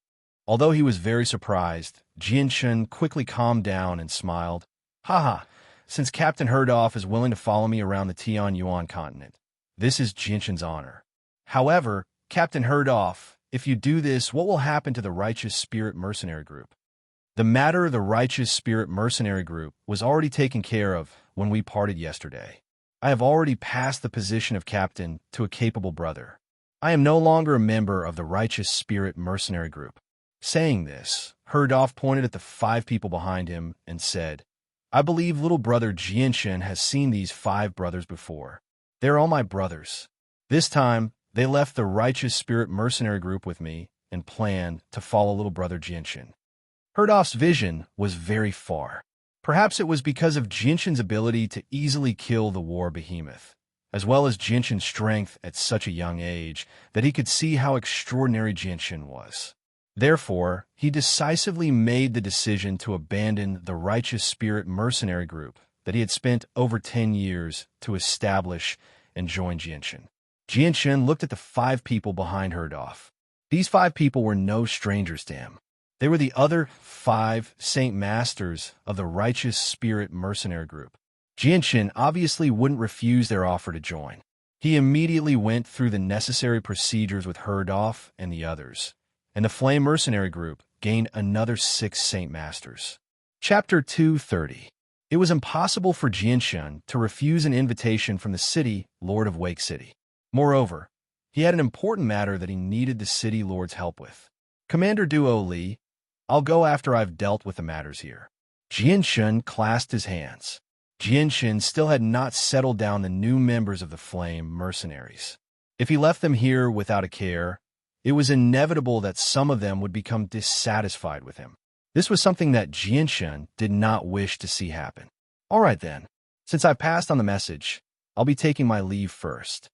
S1: Although he was very surprised, Jianshan quickly calmed down and smiled. "Haha, since Captain Herdolf is willing to follow me around the Tianyuan continent, this is Jianshan's honor. However, Captain Herdolf, if you do this, what will happen to the Righteous Spirit Mercenary Group?" The matter of the Righteous Spirit Mercenary Group was already taken care of when we parted yesterday. I have already passed the position of captain to a capable brother. I am no longer a member of the Righteous Spirit Mercenary Group. Saying this, Herdolf pointed at the 5 people behind him and said, "I believe little brother Jianshan has seen these 5 brothers before. They're all my brothers. This time, they left the Righteous Spirit Mercenary Group with me and planned to follow little brother Jianshan." Herdolf's vision was very far. Perhaps it was because of Jianshan's ability to easily kill the war behemoth, as well as Jianshan's strength at such a young age, that he could see how extraordinary Jianshan was. Therefore, he decisively made the decision to abandon the Righteous Spirit Mercenary Group that he had spent over 10 years to establish and join Jianshan. Jianshan looked at the 5 people behind Herdolf. These 5 people were no strangers to him. They were the other 5 Saint Masters of the Righteous Spirit Mercenary Group. Jianshan obviously wouldn't refuse their offer to join. He immediately went through the necessary procedures with Herdolf and the others, and the Flame Mercenary Group gained another 6 Saint Masters. Chapter 230. It was impossible for Jianshun to refuse an invitation from the city lord of Wake City. Moreover, he had an important matter that he needed the city lord's help with. Commander Duo Li, I'll go after I've dealt with the matters here. Jianshun clasped his hands. Jianshun still had not settled down the new members of the Flame Mercenaries. If he left them here without a care, it was inevitable that some of them would become dissatisfied with him. This was something that Jianshun did not wish to see happen. All right then, since I've passed on the message, I'll be taking my leave first.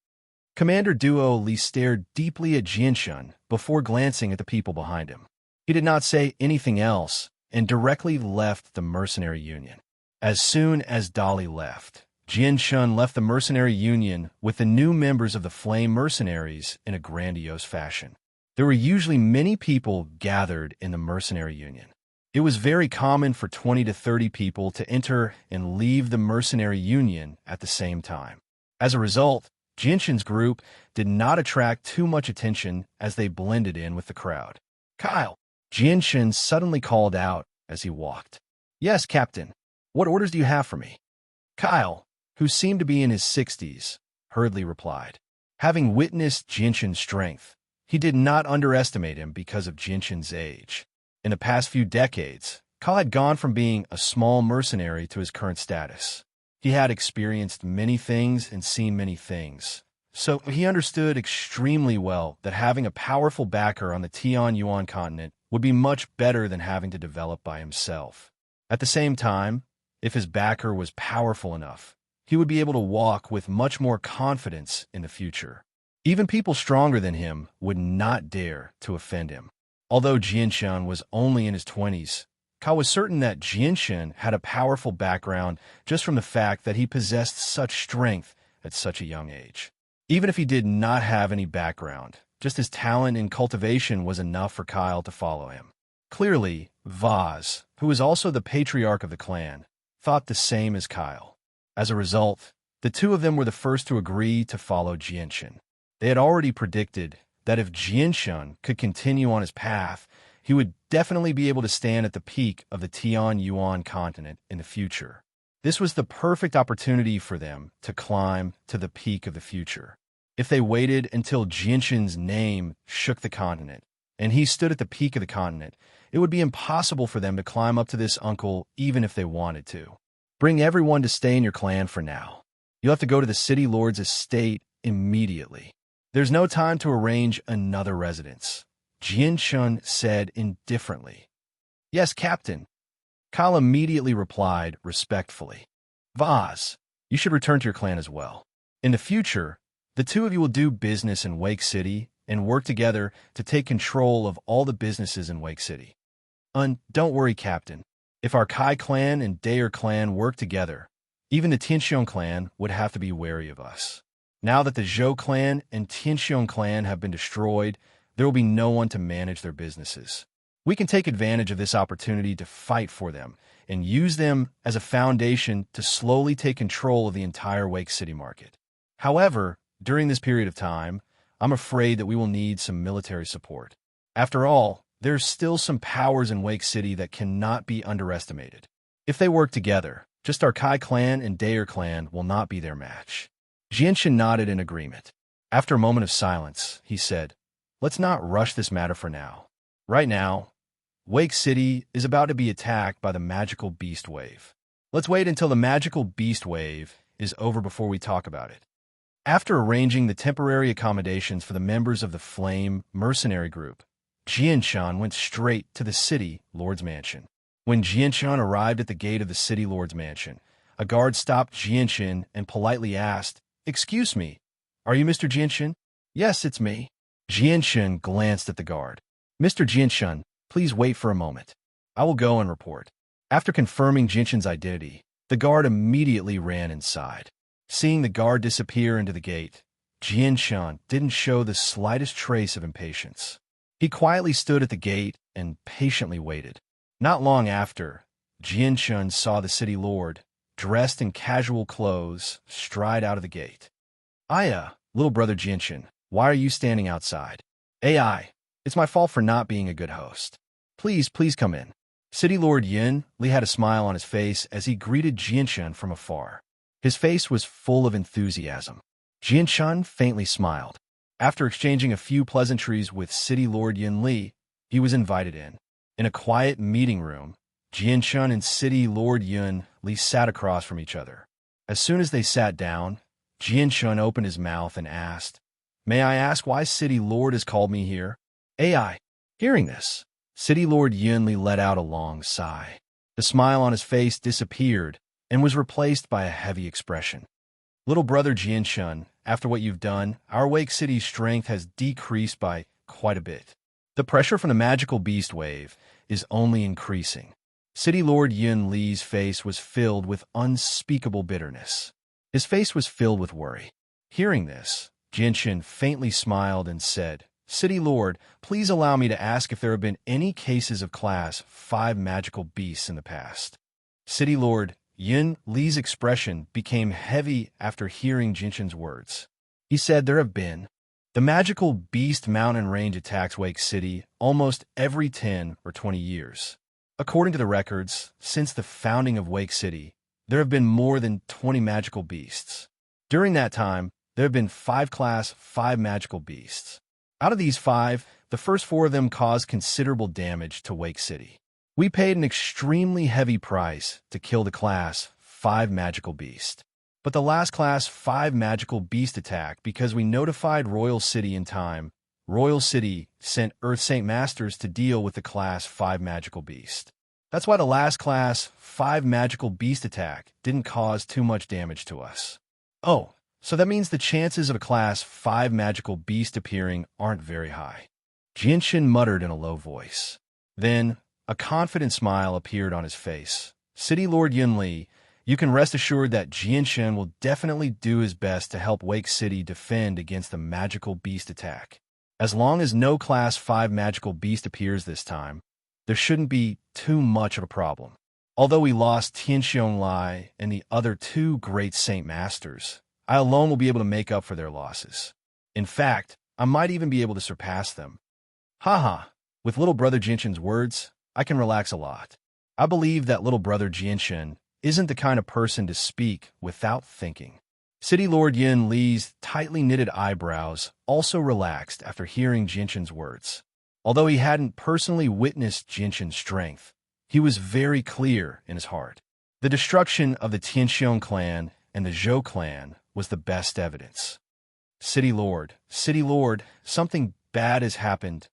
S1: Commander Duo Li stared deeply at Jianshun before glancing at the people behind him. He did not say anything else and directly left the mercenary union. As soon as Dali left, Jianshun left the mercenary union with the new members of the Flame Mercenaries in a grandiose fashion. There were usually many people gathered in the mercenary union. It was very common for 20 to 30 people to enter and leave the mercenary union at the same time. As a result, Jianshun's group did not attract too much attention as they blended in with the crowd. "Kyle!" Jianshun suddenly called out as he walked. "Yes, Captain. What orders do you have for me?" Kyle, who seemed to be in his 60s, hurriedly replied. Having witnessed Jianshun's strength, he did not underestimate him because of Jianshun's age. In the past few decades, Kyle had gone from being a small mercenary to his current status. He had experienced many things and seen many things, so he understood extremely well that having a powerful backer on the Tianyuan continent would be much better than having to develop by himself. At the same time, if his backer was powerful enough, he would be able to walk with much more confidence in the future. Even people stronger than him would not dare to offend him. Although Jianshun was only in his 20s, Kyle was certain that Jianshun had a powerful background just from the fact that he possessed such strength at such a young age. Even if he did not have any background, just his talent and cultivation was enough for Kyle to follow him. Clearly, Vaz, who was also the patriarch of the clan, thought the same as Kyle. As a result, the two of them were the first to agree to follow Jianshun. They had already predicted that if Jianshun could continue on his path, he would definitely be able to stand at the peak of the Tianyuan continent in the future. This was the perfect opportunity for them to climb to the peak of the future. If they waited until Jianshun's name shook the continent, and he stood at the peak of the continent, it would be impossible for them to climb up to this uncle even if they wanted to. Bring everyone to stay in your clan for now. You'll have to go to the city lord's estate immediately. There's no time to arrange another residence, Jianshun said indifferently. Yes, Captain. Kyle immediately replied respectfully. Vaz, you should return to your clan as well. In the future, the two of you will do business in Wake City and work together to take control of all the businesses in Wake City. Don't worry, Captain. If our Kai clan and Daer clan work together, even the Tianxiong clan would have to be wary of us. Now that the Zhou clan and Tianxiong clan have been destroyed, there will be no one to manage their businesses. We can take advantage of this opportunity to fight for them and use them as a foundation to slowly take control of the entire Wake City market. However, during this period of time, I'm afraid that we will need some military support. After all, there's still some powers in Wake City that cannot be underestimated. If they work together, just our Kai clan and Daer clan will not be their match. Jianshun nodded in agreement. After a moment of silence, he said, Let's not rush this matter for now. Right now, Wake City is about to be attacked by the magical beast wave. Let's wait until the magical beast wave is over before we talk about it. After arranging the temporary accommodations for the members of the Flame Mercenary Group, Jianshun went straight to the city lord's mansion. When Jianshun arrived at the gate of the city lord's mansion, a guard stopped Jianshun and politely asked, Excuse me, are you Mr. Jianshun? Yes, it's me. Jianshun glanced at the guard. Mr. Jianshun, please wait for a moment. I will go and report. After confirming Jianshun's identity, the guard immediately ran inside. Seeing the guard disappear into the gate, Jianshun didn't show the slightest trace of impatience. He quietly stood at the gate and patiently waited. Not long after, Jianshun saw the city lord, dressed in casual clothes, stride out of the gate. Little brother Jinshin, why are you standing outside? AI, it's my fault for not being a good host. Please come in. City Lord Yin Li had a smile on his face as he greeted Jinshin from afar. His face was full of enthusiasm. Jinshin faintly smiled. After exchanging a few pleasantries with City Lord Yin Li, he was invited in. In a quiet meeting room, Jinshin and City Lord Yin Li sat across from each other. As soon as they sat down, Jinshin opened his mouth and asked, "May I ask why City Lord has called me here?" AI. Hearing this, City Lord Yin Li let out a long sigh. The smile on his face disappeared and was replaced by a heavy expression. Little brother Jinshin, after what you've done, our Wake City's strength has decreased by quite a bit. The pressure from the magical beast wave is only increasing. City Lord Yin Li's face was filled with unspeakable bitterness. His face was filled with worry. Hearing this, Jinshin faintly smiled and said, "City Lord, please allow me to ask if there have been any cases of Class 5 magical beasts in the past." City Lord Yin Li's expression became heavy after hearing Jinshin's words. He said there have been. The magical beast mountain range attacks Wake City almost every 10 or 20 years. According to the records, since the founding of Wake City, there have been more than 20 magical beasts. During that time, there have been 5 Class 5 magical beasts. Out of these 5, the first 4 of them caused considerable damage to Wake City. We paid an extremely heavy price to kill the Class 5 magical beast. But the last Class 5 magical beast attack, because we notified Royal City in time, Royal City sent Earth Saint Masters to deal with the Class 5 magical beast. That's why the last Class 5 magical beast attack didn't cause too much damage to us. Oh, so that means the chances of a Class 5 magical beast appearing aren't very high. Jinshin muttered in a low voice. Then, a confident smile appeared on his face. City Lord Yin Li, you can rest assured that Jinshin will definitely do his best to help Wake City defend against the magical beast attack. As long as no Class 5 magical beast appears this time, there shouldn't be too much of a problem. Although we lost Tianxiong Lai and the other 2 great Saint Masters, I alone will be able to make up for their losses. In fact, I might even be able to surpass them. Haha, with little brother Jinshin's words, I can relax a lot. I believe that little brother Jinshin isn't the kind of person to speak without thinking. City Lord Yin Li's tightly knitted eyebrows also relaxed after hearing Jinshin's words. Although he hadn't personally witnessed Jinshin's strength, he was very clear in his heart. The destruction of the Tianxiong clan and the Zhou clan was the best evidence. City Lord, something bad has happened.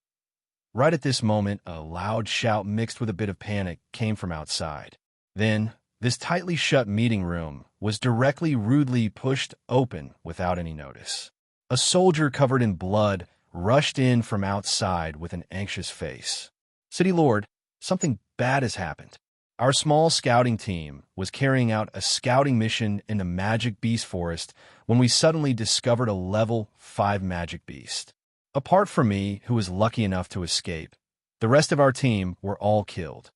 S1: Right at this moment, a loud shout mixed with a bit of panic came from outside. Then, this tightly shut meeting room was rudely pushed open without any notice. A soldier covered in blood rushed in from outside with an anxious face. "City Lord, something bad has happened. Our small scouting team was carrying out a scouting mission in the Magic Beast Forest when we suddenly discovered a level 5 magic beast. Apart from me, who was lucky enough to escape, the rest of our team were all killed."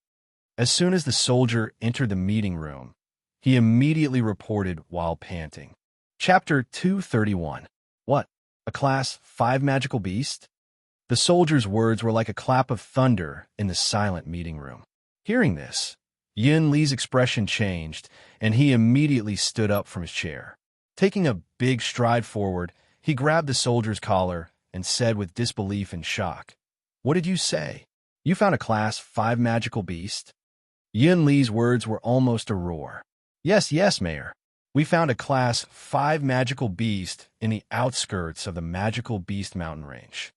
S1: As soon as the soldier entered the meeting room, he immediately reported while panting. Chapter 231. What? A Class 5 magical beast? The soldier's words were like a clap of thunder in the silent meeting room. Hearing this, Yin Li's expression changed, and he immediately stood up from his chair. Taking a big stride forward, he grabbed the soldier's collar and said with disbelief and shock, "What did you say? You found a Class 5 magical beast?" Yin Li's words were almost a roar. Yes, Mayor. We found a Class 5 magical beast in the outskirts of the magical beast mountain range.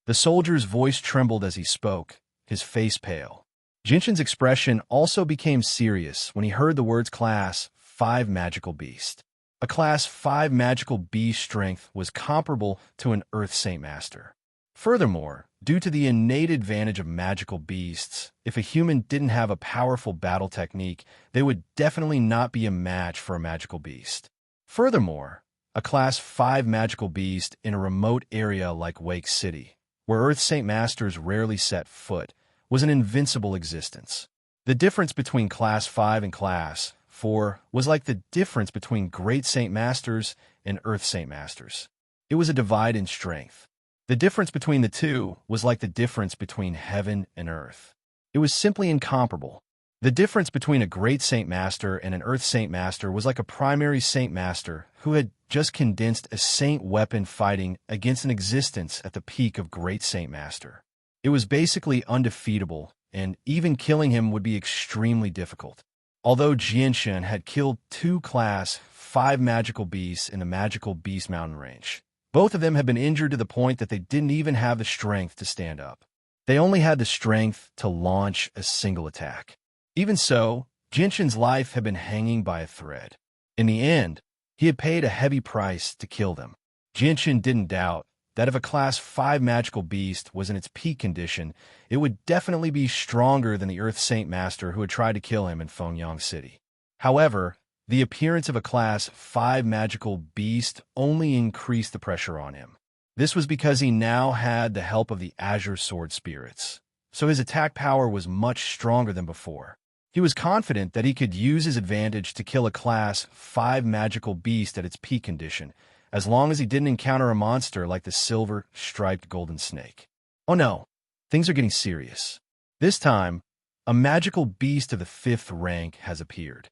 S1: The soldier's voice trembled as he spoke, his face pale. Jinshin's expression also became serious when he heard the words Class 5 magical beast. A Class 5 magical beast strength was comparable to an Earth Saint Master. Furthermore, due to the innate advantage of magical beasts, if a human didn't have a powerful battle technique, they would definitely not be a match for a magical beast. Furthermore, a Class 5 magical beast in a remote area like Wake City, where Earth Saint Masters rarely set foot, was an invincible existence. The difference between Class 5 and Class 4 was like the difference between Great Saint Masters and Earth Saint Masters. It was a divide in strength. The difference between the two was like the difference between heaven and earth. It was simply incomparable. The difference between a great Saint Master and an Earth Saint Master was like a primary Saint Master who had just condensed a Saint weapon fighting against an existence at the peak of great Saint Master. It was basically undefeatable, and even killing him would be extremely difficult. Although Jianshan had killed 2 Class 5 magical beasts in the Magical Beast Mountain Range, both of them had been injured to the point that they didn't even have the strength to stand up. They only had the strength to launch a single attack. Even so, Jinshan's life had been hanging by a thread. In the end, he had paid a heavy price to kill them. Jinshan didn't doubt that if a Class 5 magical beast was in its peak condition, it would definitely be stronger than the Earth Saint Master who had tried to kill him in Fengyang City. However, the appearance of a Class 5 magical beast only increased the pressure on him. This was because he now had the help of the Azure Sword Spirits, so his attack power was much stronger than before. He was confident that he could use his advantage to kill a Class 5 magical beast at its peak condition, as long as he didn't encounter a monster like the silver-striped golden snake. Oh no, things are getting serious. This time, a magical beast of the 5th rank has appeared.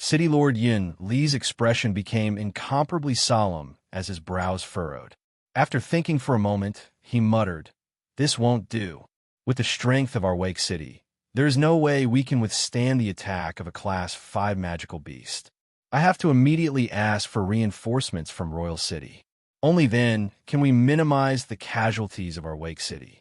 S1: City Lord Yin Li's expression became incomparably solemn as his brows furrowed. After thinking for a moment, he muttered, "This won't do. With the strength of our Wake City, there is no way we can withstand the attack of a Class 5 magical beast. I have to immediately ask for reinforcements from Royal City. Only then can we minimize the casualties of our Wake City."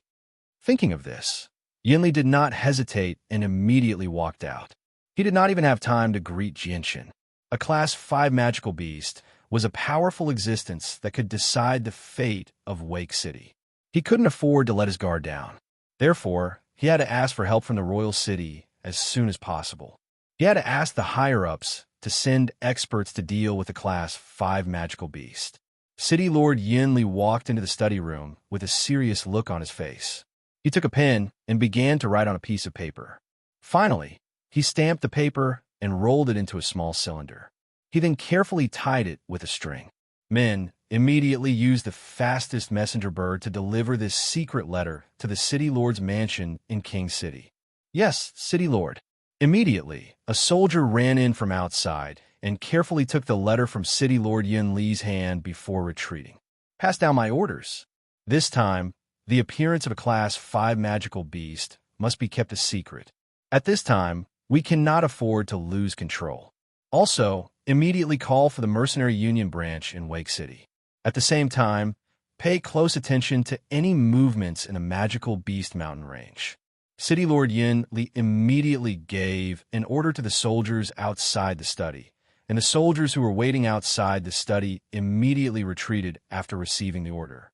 S1: Thinking of this, Yinli did not hesitate and immediately walked out. He did not even have time to greet Jianshan. A Class 5 magical beast was a powerful existence that could decide the fate of Wake City. He couldn't afford to let his guard down. Therefore, he had to ask for help from the Royal City as soon as possible. He had to ask the higher-ups to send experts to deal with the Class 5 magical beast. City Lord Yinli walked into the study room with a serious look on his face. He took a pen and began to write on a piece of paper. Finally, he stamped the paper and rolled it into a small cylinder. He then carefully tied it with a string. Men immediately used the fastest messenger bird to deliver this secret letter to the City Lord's mansion in King City. "Yes, City Lord." Immediately, a soldier ran in from outside and carefully took the letter from City Lord Yin Li's hand before retreating. "Pass down my orders." This time, the appearance of a Class 5 magical beast must be kept a secret. At this time, we cannot afford to lose control. Also, immediately call for the Mercenary Union branch in Wake City. At the same time, pay close attention to any movements in the Magical Beast Mountain Range. City Lord Yin Li immediately gave an order to the soldiers outside the study, and the soldiers who were waiting outside the study immediately retreated after receiving the order.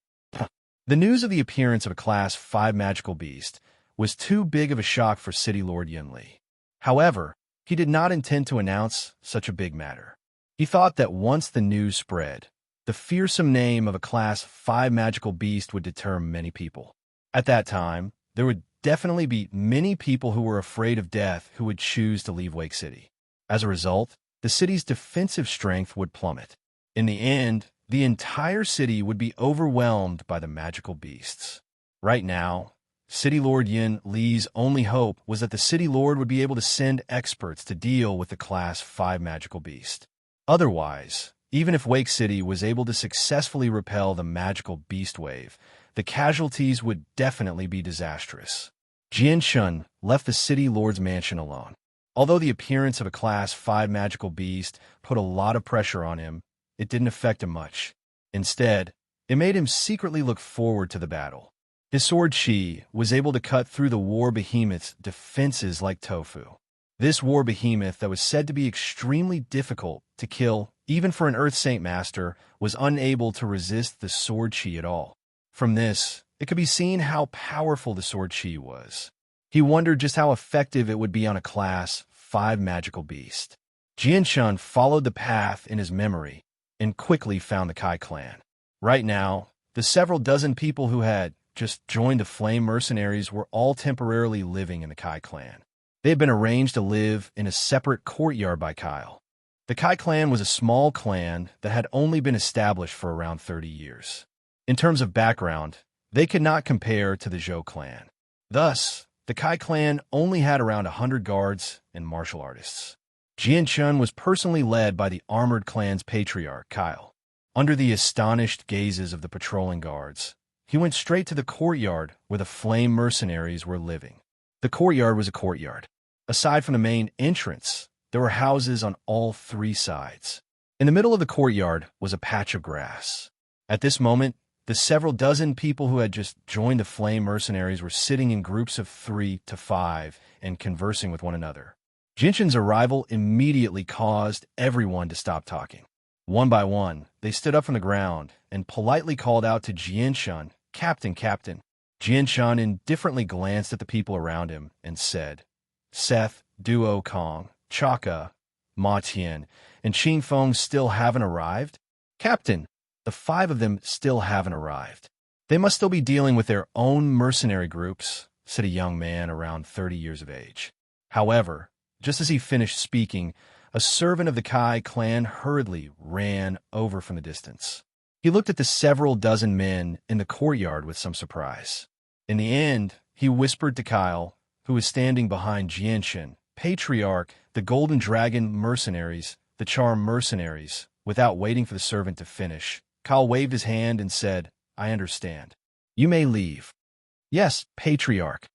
S1: The news of the appearance of a Class 5 magical beast was too big of a shock for City Lord Yin Li. However, he did not intend to announce such a big matter. He thought that once the news spread, the fearsome name of a Class 5 magical beast would deter many people. At that time, there would definitely be many people who were afraid of death who would choose to leave Wake City. As a result, the city's defensive strength would plummet. In the end, the entire city would be overwhelmed by the magical beasts. Right now, City Lord Yin Li's only hope was that the City Lord would be able to send experts to deal with the Class 5 magical beast. Otherwise, even if Wake City was able to successfully repel the magical beast wave, the casualties would definitely be disastrous. Jianshan left the City Lord's mansion alone. Although the appearance of a Class 5 magical beast put a lot of pressure on him, it didn't affect him much. Instead, it made him secretly look forward to the battle. His sword Qi was able to cut through the war behemoth's defenses like tofu. This war behemoth that was said to be extremely difficult to kill, even for an Earth Saint Master, was unable to resist the sword Qi at all. From this, it could be seen how powerful the sword Qi was. He wondered just how effective it would be on a Class 5 magical beast. Jianshan followed the path in his memory and quickly found the Kai clan. Right now, the several dozen people who had just joined the Flame Mercenaries were all temporarily living in the Kai clan. They had been arranged to live in a separate courtyard by Kyle. The Kai clan was a small clan that had only been established for around 30 years. In terms of background, they could not compare to the Zhou clan. Thus, the Kai clan only had around 100 guards and martial artists. Jianchun was personally led by the armored clan's patriarch, Kyle. Under the astonished gazes of the patrolling guards, he went straight to the courtyard where the flame mercenaries were living. The courtyard was a courtyard. Aside from the main entrance, there were houses on all three sides. In the middle of the courtyard was a patch of grass. At this moment, the several dozen people who had just joined the flame mercenaries were sitting in groups of 3 to 5 and conversing with one another. Jinshin's arrival immediately caused everyone to stop talking. One by one, they stood up from the ground and politely called out to Jianshan, "Captain, Captain." Jianshan indifferently glanced at the people around him and said, "Seth, Duo Kong, Chaka, Ma Tian, and Qing Feng still haven't arrived? Captain, the 5 of them still haven't arrived. They must still be dealing with their own mercenary groups," said a young man around 30 years of age. However, just as he finished speaking, a servant of the Kai clan hurriedly ran over from the distance. He looked at the several dozen men in the courtyard with some surprise. In the end, he whispered to Kyle, who was standing behind Jianshan, Patriarch, the Golden Dragon mercenaries, the Charm mercenaries. Without waiting for the servant to finish, Kyle waved his hand and said, "I understand. You may leave." "Yes, Patriarch,"